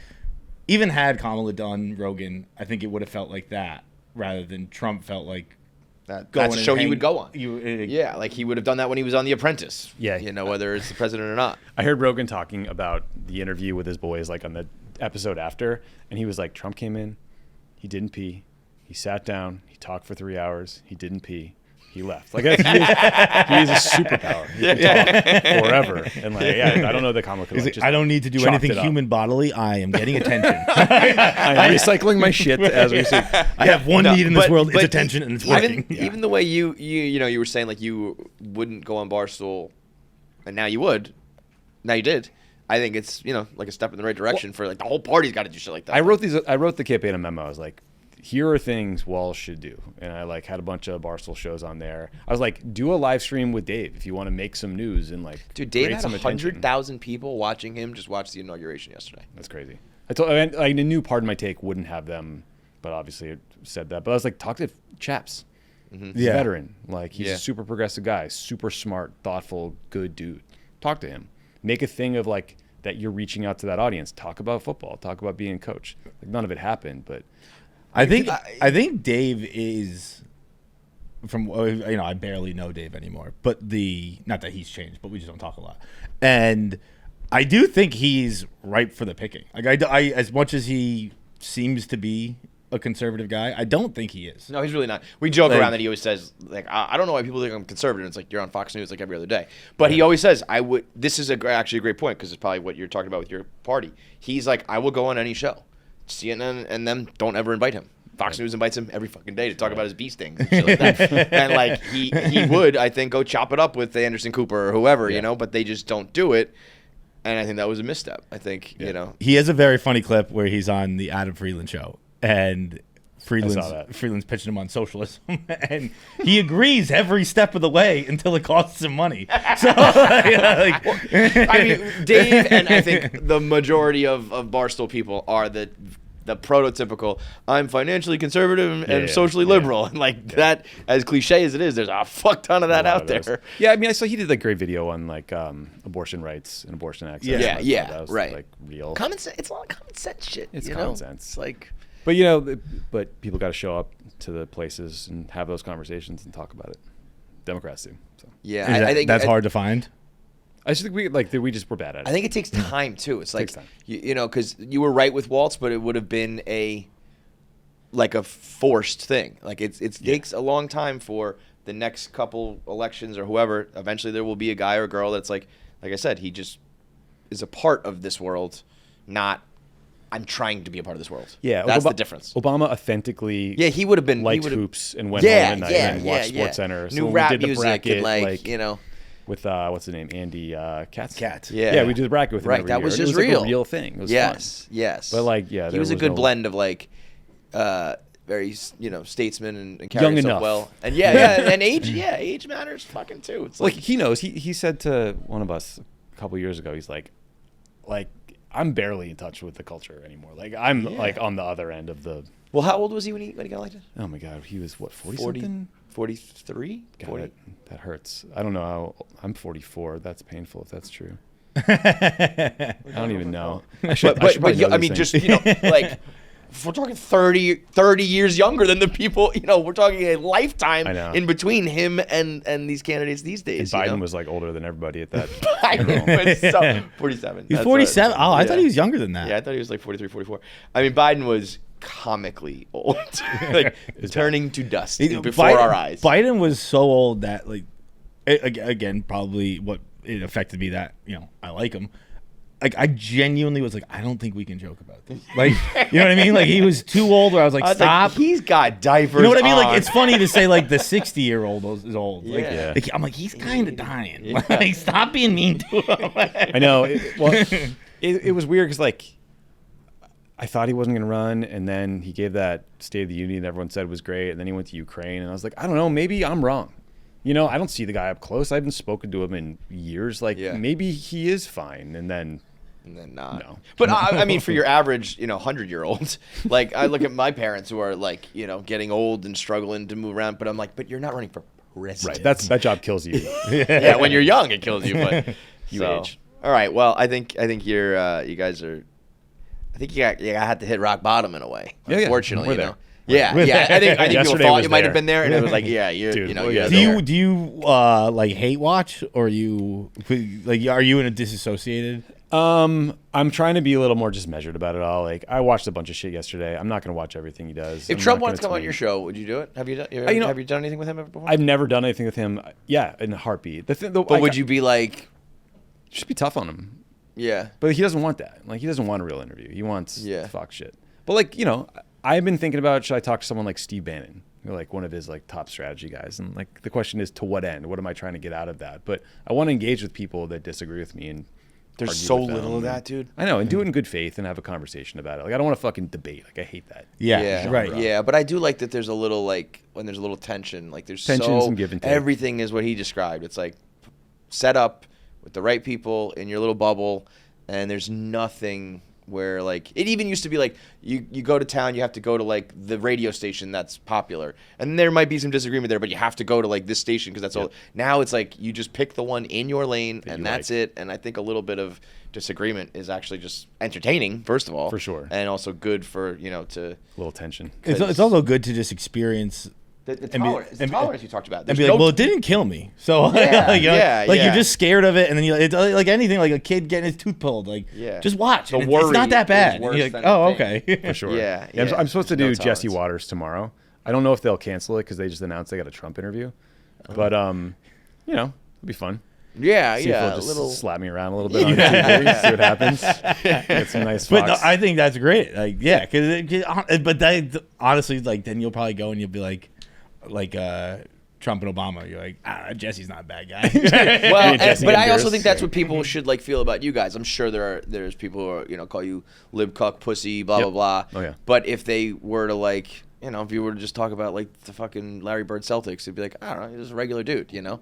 even had Kamala done Rogan, I think it would have felt like that rather than Trump felt like That's going a and show he hang- would go on. Yeah. Like he would have done that when he was on The Apprentice. Yeah. You know, whether it's the president or not. I heard Rogan talking about the interview with his boys, like on the episode after, and he was like, Trump came in, he didn't pee, he sat down, he talked for 3 hours, he didn't pee, he left. Like he is a superpower. He can talk forever, and like I don't know the comic. He's Like, like, just I don't need to do chopped anything it up. human bodily. I am getting attention. I'm recycling my shit as we speak. I have one No, need in this but- world. It's but attention, and it's even, working. Even the way you were saying like you wouldn't go on Barstool, and now you would. Now you did. I think it's like a step in the right direction for like the whole party's got to do shit like that. I wrote the campaign a memo. I was like, here are things Walls should do, and I like had a bunch of Barstool shows on there. I was like, do a live stream with Dave if you want to make some news and like. Dude, Dave create had some attention. 100,000 people watching him just watch the inauguration yesterday. That's crazy. I knew Pardon My Take wouldn't have them, but obviously it said that. But I was like, talk to Chaps. He's a Yeah. veteran. Like he's Yeah. a super progressive guy, super smart, thoughtful, good dude. Talk to him. Make a thing of like that you're reaching out to that audience. Talk about football. Talk about being a coach. Like none of it happened, but I think Dave is from I barely know Dave anymore, but not that he's changed, but we just don't talk a lot. And I do think he's ripe for the picking. Like I as much as he seems to be a conservative guy, I don't think he is. No, he's really not. We joke Like- around that he always says, like, I don't know why people think I'm conservative. It's like, you're on Fox News like every other day. But he always says, this is actually a great point because it's probably what you're talking about with your party. He's like, I will go on any show. CNN and them don't ever invite him. Fox News invites him every fucking day to talk about his bee stings and shit like that. And like, he would, I think, go chop it up with Anderson Cooper or whoever, but they just don't do it. And I think that was a misstep. I think, He has a very funny clip where he's on the Adam Friedland show, and Friedland's pitching him on socialism, and he agrees every step of the way until it costs him money. So, I mean, Dave and I think the majority of Barstool people are the prototypical, I'm financially conservative and socially liberal. And like that, as cliche as it is, there's a fuck ton of that out there. Yeah, I mean, I saw he did like great video on like abortion rights and abortion access. Yeah, and yeah, that was, right. Like real. Common sense. It's a lot of common sense shit. It's you common know? sense. It's like, But people got to show up to the places and have those conversations and talk about it. Democrats do. So yeah, I I think that's hard to find. I just think we just were bad at it. I think it takes time too. It's like Takes time. because you were right with Waltz, but it would have been a forced thing. Like it takes a long time for the next couple elections or whoever. Eventually, there will be a guy or girl that's like I said, he just is a part of this world, not I'm trying to be a part of this world. Yeah, that's the difference. Obama authentically. Yeah, he would have been liked he would've- hoops and went home at night and watched SportsCenter. New when rap we did the music bracket, and with what's the name, Andy Katz. Yeah. we did the bracket with him Right, every that year, was and just it was real. like a real thing. It was yes, fun. yes. But he there was a good no- blend of very statesman and carrying Young himself enough. well. And and age matters fucking too. It's Like he knows. He said to one of us a couple years ago, he's like I'm barely in touch with the culture anymore. Like I'm like on the other end of the. well, how old was he when he got elected? Oh my God, he was what 40 40? something. 43? God, 40? that hurts. I don't know how. I'm 44. That's painful if that's true. I don't even know. I should probably know I these mean, things. just if we're talking 30 years younger than the people, we're talking a lifetime I know. in between him and these candidates these days. And Biden was like older than everybody at that. Biden was 47. He's That's 47. what- Oh, I yeah. thought he was younger than that. Yeah, I thought he was like 43, 44. I mean, Biden was comically old, turning to dust before our eyes. Biden was so old that again, probably what it affected me that I like him. like I genuinely was like, I don't think we can joke about this. Like, you know what I mean? Like he was too old. Where I was like, stop. He's got diapers. You know what I mean? on. Like it's funny to say like the 60-year-old is old. Like, Yeah. like, I'm like he's kind of dying. Like stop being mean to him. I know. It was weird because like I thought he wasn't going to run, and then he gave that State of the Union everyone said was great, and then he went to Ukraine, and I was like, I don't know, maybe I'm wrong. You know, I don't see the guy up close. I haven't spoken to him in years. Like maybe he is fine, and then not. No. But I mean, for your average, 100-year-old, like I look at my parents who are like, getting old and struggling to move around. But I'm like, but you're not running for president. Right. That job kills you. Yeah, when you're young, it kills you. But You age. All right. Well, I think you're you guys are. I think you had to hit rock bottom in a way. Yeah, unfortunately, we're there. Yeah. I think people Yesterday thought was you might have there. been there, and it was like, yeah, you're. Dude, You're yeah. there. Do you like hate watch, or you like are you in a disassociated? I'm trying to be a little more just measured about it all. Like I watched a bunch of shit yesterday. I'm not going to watch everything he does. If Trump wanted to come on your show, would you do it? Have you done? Have you done anything with him ever before? I've never done anything with him. Yeah, in a heartbeat. But would you be like? Just be tough on him. Yeah. But he doesn't want that. Like he doesn't want a real interview. He wants fuck shit. But like I've been thinking about should I talk to someone like Steve Bannon, like one of his like top strategy guys, and like the question is to what end? What am I trying to get out of that? But I want to engage with people that disagree with me and. There's argue so with them. little of that, dude. I know, and do it in good faith and have a conversation about it. Like I don't want to fucking debate. Like I hate that. Yeah, right. Yeah, but I do like that there's a little like when there's a little tension. Like there's Tension, some give and take. Everything is what he described. It's like set up with the right people in your little bubble, and there's nothing where like it even used to be like you go to town, you have to go to like the radio station that's popular, and there might be some disagreement there, but you have to go to like this station because that's all. Now it's like you just pick the one in your lane and that's it. And I think a little bit of disagreement is actually just entertaining, first of all, For sure. and also good for to A little tension. It's also good to just experience. the tolerance you talked about. And There's be like, no- well, it didn't kill me. So Yeah, like yeah. you're just scared of it, and then it's like anything, like a kid getting his tooth pulled. Like, just watch. The And it's worry not that bad. is worse And you're than like, oh, the thing. okay. For sure. Yeah, I'm supposed to do there's no Jesse tolerance. Waters tomorrow. I don't know if they'll cancel it because they just announced they got a Trump interview. But it'll be fun. Yeah, See if yeah, they'll just a little. slap me around a little bit on TV, see what happens. Get some nice But no, Fox. I think that's great. Like, yeah, but that, honestly, like then you'll probably go and you'll be like Trump and Obama. You're like, Jesse's not a bad guy. Well, Jesse but and I also Beers. think that's what people should like feel about you guys. I'm sure there's people who are, call you lib cuck pussy blah blah blah. Oh, yeah. But if they were to like, if you were to just talk about like the fucking Larry Bird Celtics, it'd be like, I don't know, he's just a regular dude. Yeah.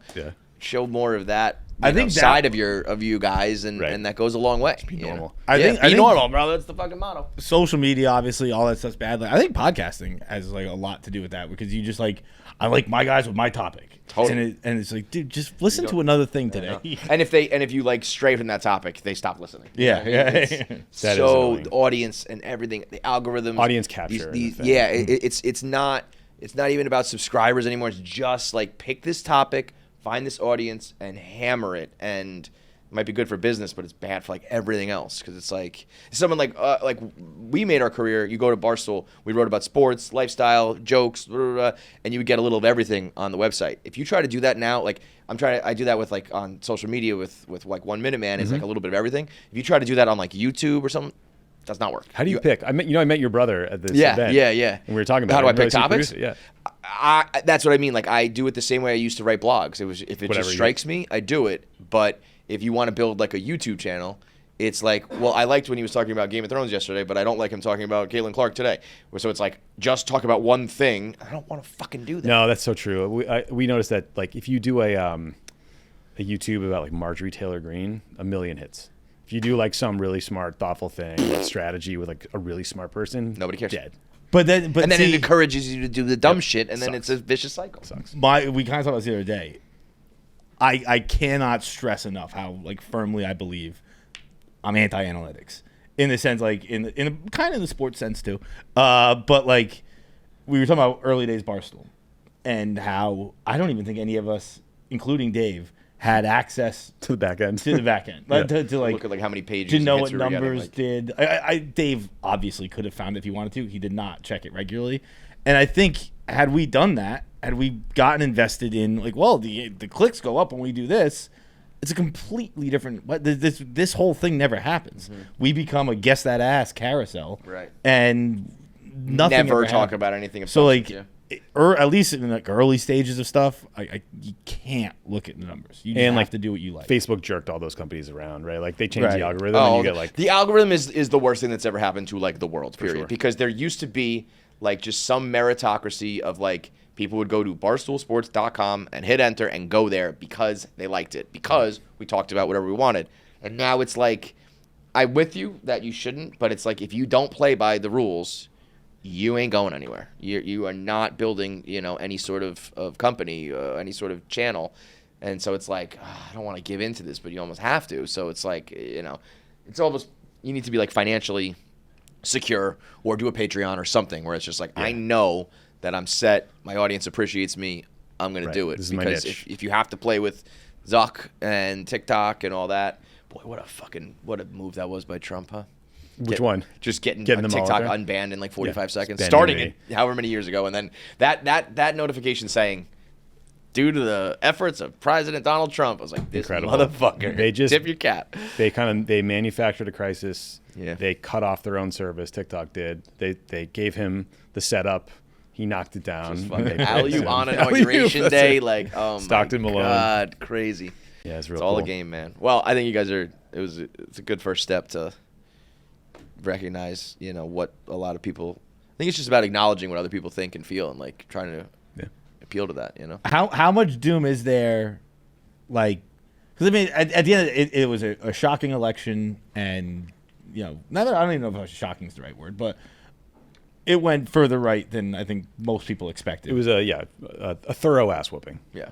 Show more of that. I think that- side of you guys, and Right. and that goes a long way. be normal. I think be normal, bro. That's the fucking motto. Social media, obviously, all that stuff's bad. Like, I think podcasting has like a lot to do with that because you just like, I like my guys with my topic. Totally. And it's like, dude, just listen to another thing today. And if you like stray from that topic, they stop listening. Yeah, yeah. That is So annoying. the audience and everything, the algorithms, Audience capture these- is the thing. yeah, it's not even about subscribers anymore. It's just like pick this topic, find this audience, and hammer it. And it might be good for business, but it's bad for like everything else because it's like someone like we made our career. You go to Barstool, we wrote about sports, lifestyle, jokes, blah, blah, blah, and you would get a little of everything on the website. If you try to do that now, like I do that with like on social media with like 1 Minute Man. It's like a little bit of everything. If you try to do that on like YouTube or something, it does not work. How do you pick? I met your brother at this event. Yeah. And we were talking about How do it. I pick Realized he topics? produced it. Yeah. That's what I mean. Like I do it the same way I used to write blogs. If it Whatever just strikes me, I do it. But if you want to build like a YouTube channel, it's like, well, I liked when he was talking about Game of Thrones yesterday, but I don't like him talking about Caitlin Clark today. So it's like, just talk about one thing. I don't want to fucking do that. No, that's so true. We noticed that like if you do a YouTube about like Marjorie Taylor Greene, 1 million hits. If you do like some really smart, thoughtful thing, like strategy with like a really smart person, Nobody cares. Dead. But then And then see, it encourages you to do the dumb shit, and then Sucks. it's a vicious cycle. Sucks. we kind of talked about this the other day. I cannot stress enough how like firmly I believe I'm anti-analytics in the sense like in kind of the sports sense too. But like we were talking about early days Barstool and how I don't even think any of us, including Dave, had access To the back end. to the back end. Like, to like Look at like how many pages. to know and what hits we were getting, numbers like- did. Dave obviously could have found it if he wanted to. He did not check it regularly. And I think had we done that, had we gotten invested in like, well, the clicks go up when we do this, It's a completely different. This whole thing never happens. We become a guess that ass carousel, Right. and nothing Never ever talk happens. about anything of So substance, like, or at least in like early stages of stuff, you can't look at the numbers. You just And, have like, to do what you like. Facebook jerked all those companies around, right? Like they changed Right. the algorithm, and you get like the algorithm is the worst thing that's ever happened to like the world, period. sure. Because there used to be like just some meritocracy of like people would go to barstoolsports.com and hit enter and go there because they liked it, because we talked about whatever we wanted. And now it's like, I'm with you that you shouldn't, but it's like if you don't play by the rules, you ain't going anywhere. You are not building, any sort of company, any sort of channel. And so it's like, I don't want to give into this, but you almost have to. So it's like, it's almost, you need to be like financially secure or do a Patreon or something where it's just like, I know that I'm set, my audience appreciates me, I'm going to do it. This is my Because niche. if you have to play with Zuck and TikTok and all that, boy, what a move that was by Trump, huh? which one? Just getting them all TikTok out there? unbanned in like 45 seconds, banning starting me. it however many years ago, and then that notification saying, due to the efforts of President Donald Trump, I was like, this Incredible. motherfucker. They just- tip your cap. They manufactured a crisis. Yeah. They cut off their own service. TikTok did. They gave him the setup. He knocked it down. Just They fucking put alley it on down. inauguration That's day, it. like, oh Stockton my Malone. God, crazy. Yeah, it's real It's all a cool. game, man. Well, I think you guys it's a good first step to recognize, what a lot of people. I think it's just about acknowledging what other people think and feel, and like trying to appeal to that. How much doom is there? Like, because I mean, at the end, it was a shocking election, and I don't even know if shocking is the right word, but it went further right than I think most people expected. It was a thorough ass whooping. Yeah.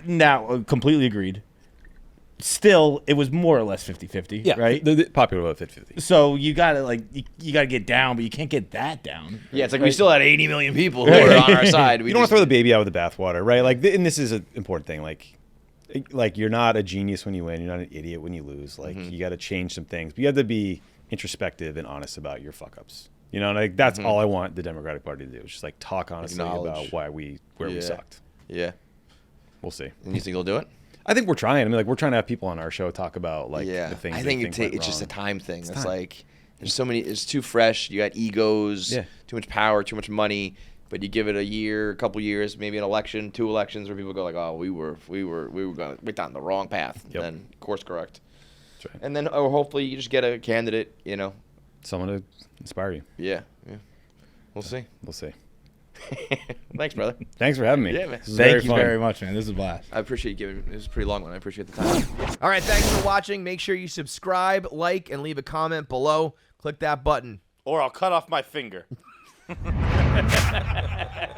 Now, completely agreed. Still, it was more or less 50-50, Yeah, right? The popular vote 50-50. So you gotta you gotta get down, but you can't get that down. Yeah, it's like we still had 80 million people who were on our side. You don't want to throw the baby out with the bathwater, right? Like, and this is an important thing. Like you're not a genius when you win. You're not an idiot when you lose. Like, you got to change some things. But you have to be introspective and honest about your fuck ups. And like that's all I want the Democratic Party to do. Is just like talk honestly Acknowledge. about where we sucked. Yeah. We'll see. And you think they'll do it? I think we're trying. I mean, like we're trying to have people on our show talk about like Yeah. the things. I they think went it's just a wrong. time thing. It's time. like there's so many. It's too fresh. You got egos. Yeah. Too much power. Too much money. But you give it a year, a couple years, maybe an election, 2 elections, where people go like, "Oh, we were going down the wrong path." Yep. Then course correct. That's right. And then hopefully you just get a candidate. Someone to inspire you. Yeah. We'll see. We'll see. Thanks, brother. Thanks for having me. Yeah, man. This was Thank you fun. very much, man. This is a blast. I appreciate you giving. It was a pretty long one. I appreciate the time. All right, thanks for watching. Make sure you subscribe, like, and leave a comment below. Click that button. Or I'll cut off my finger.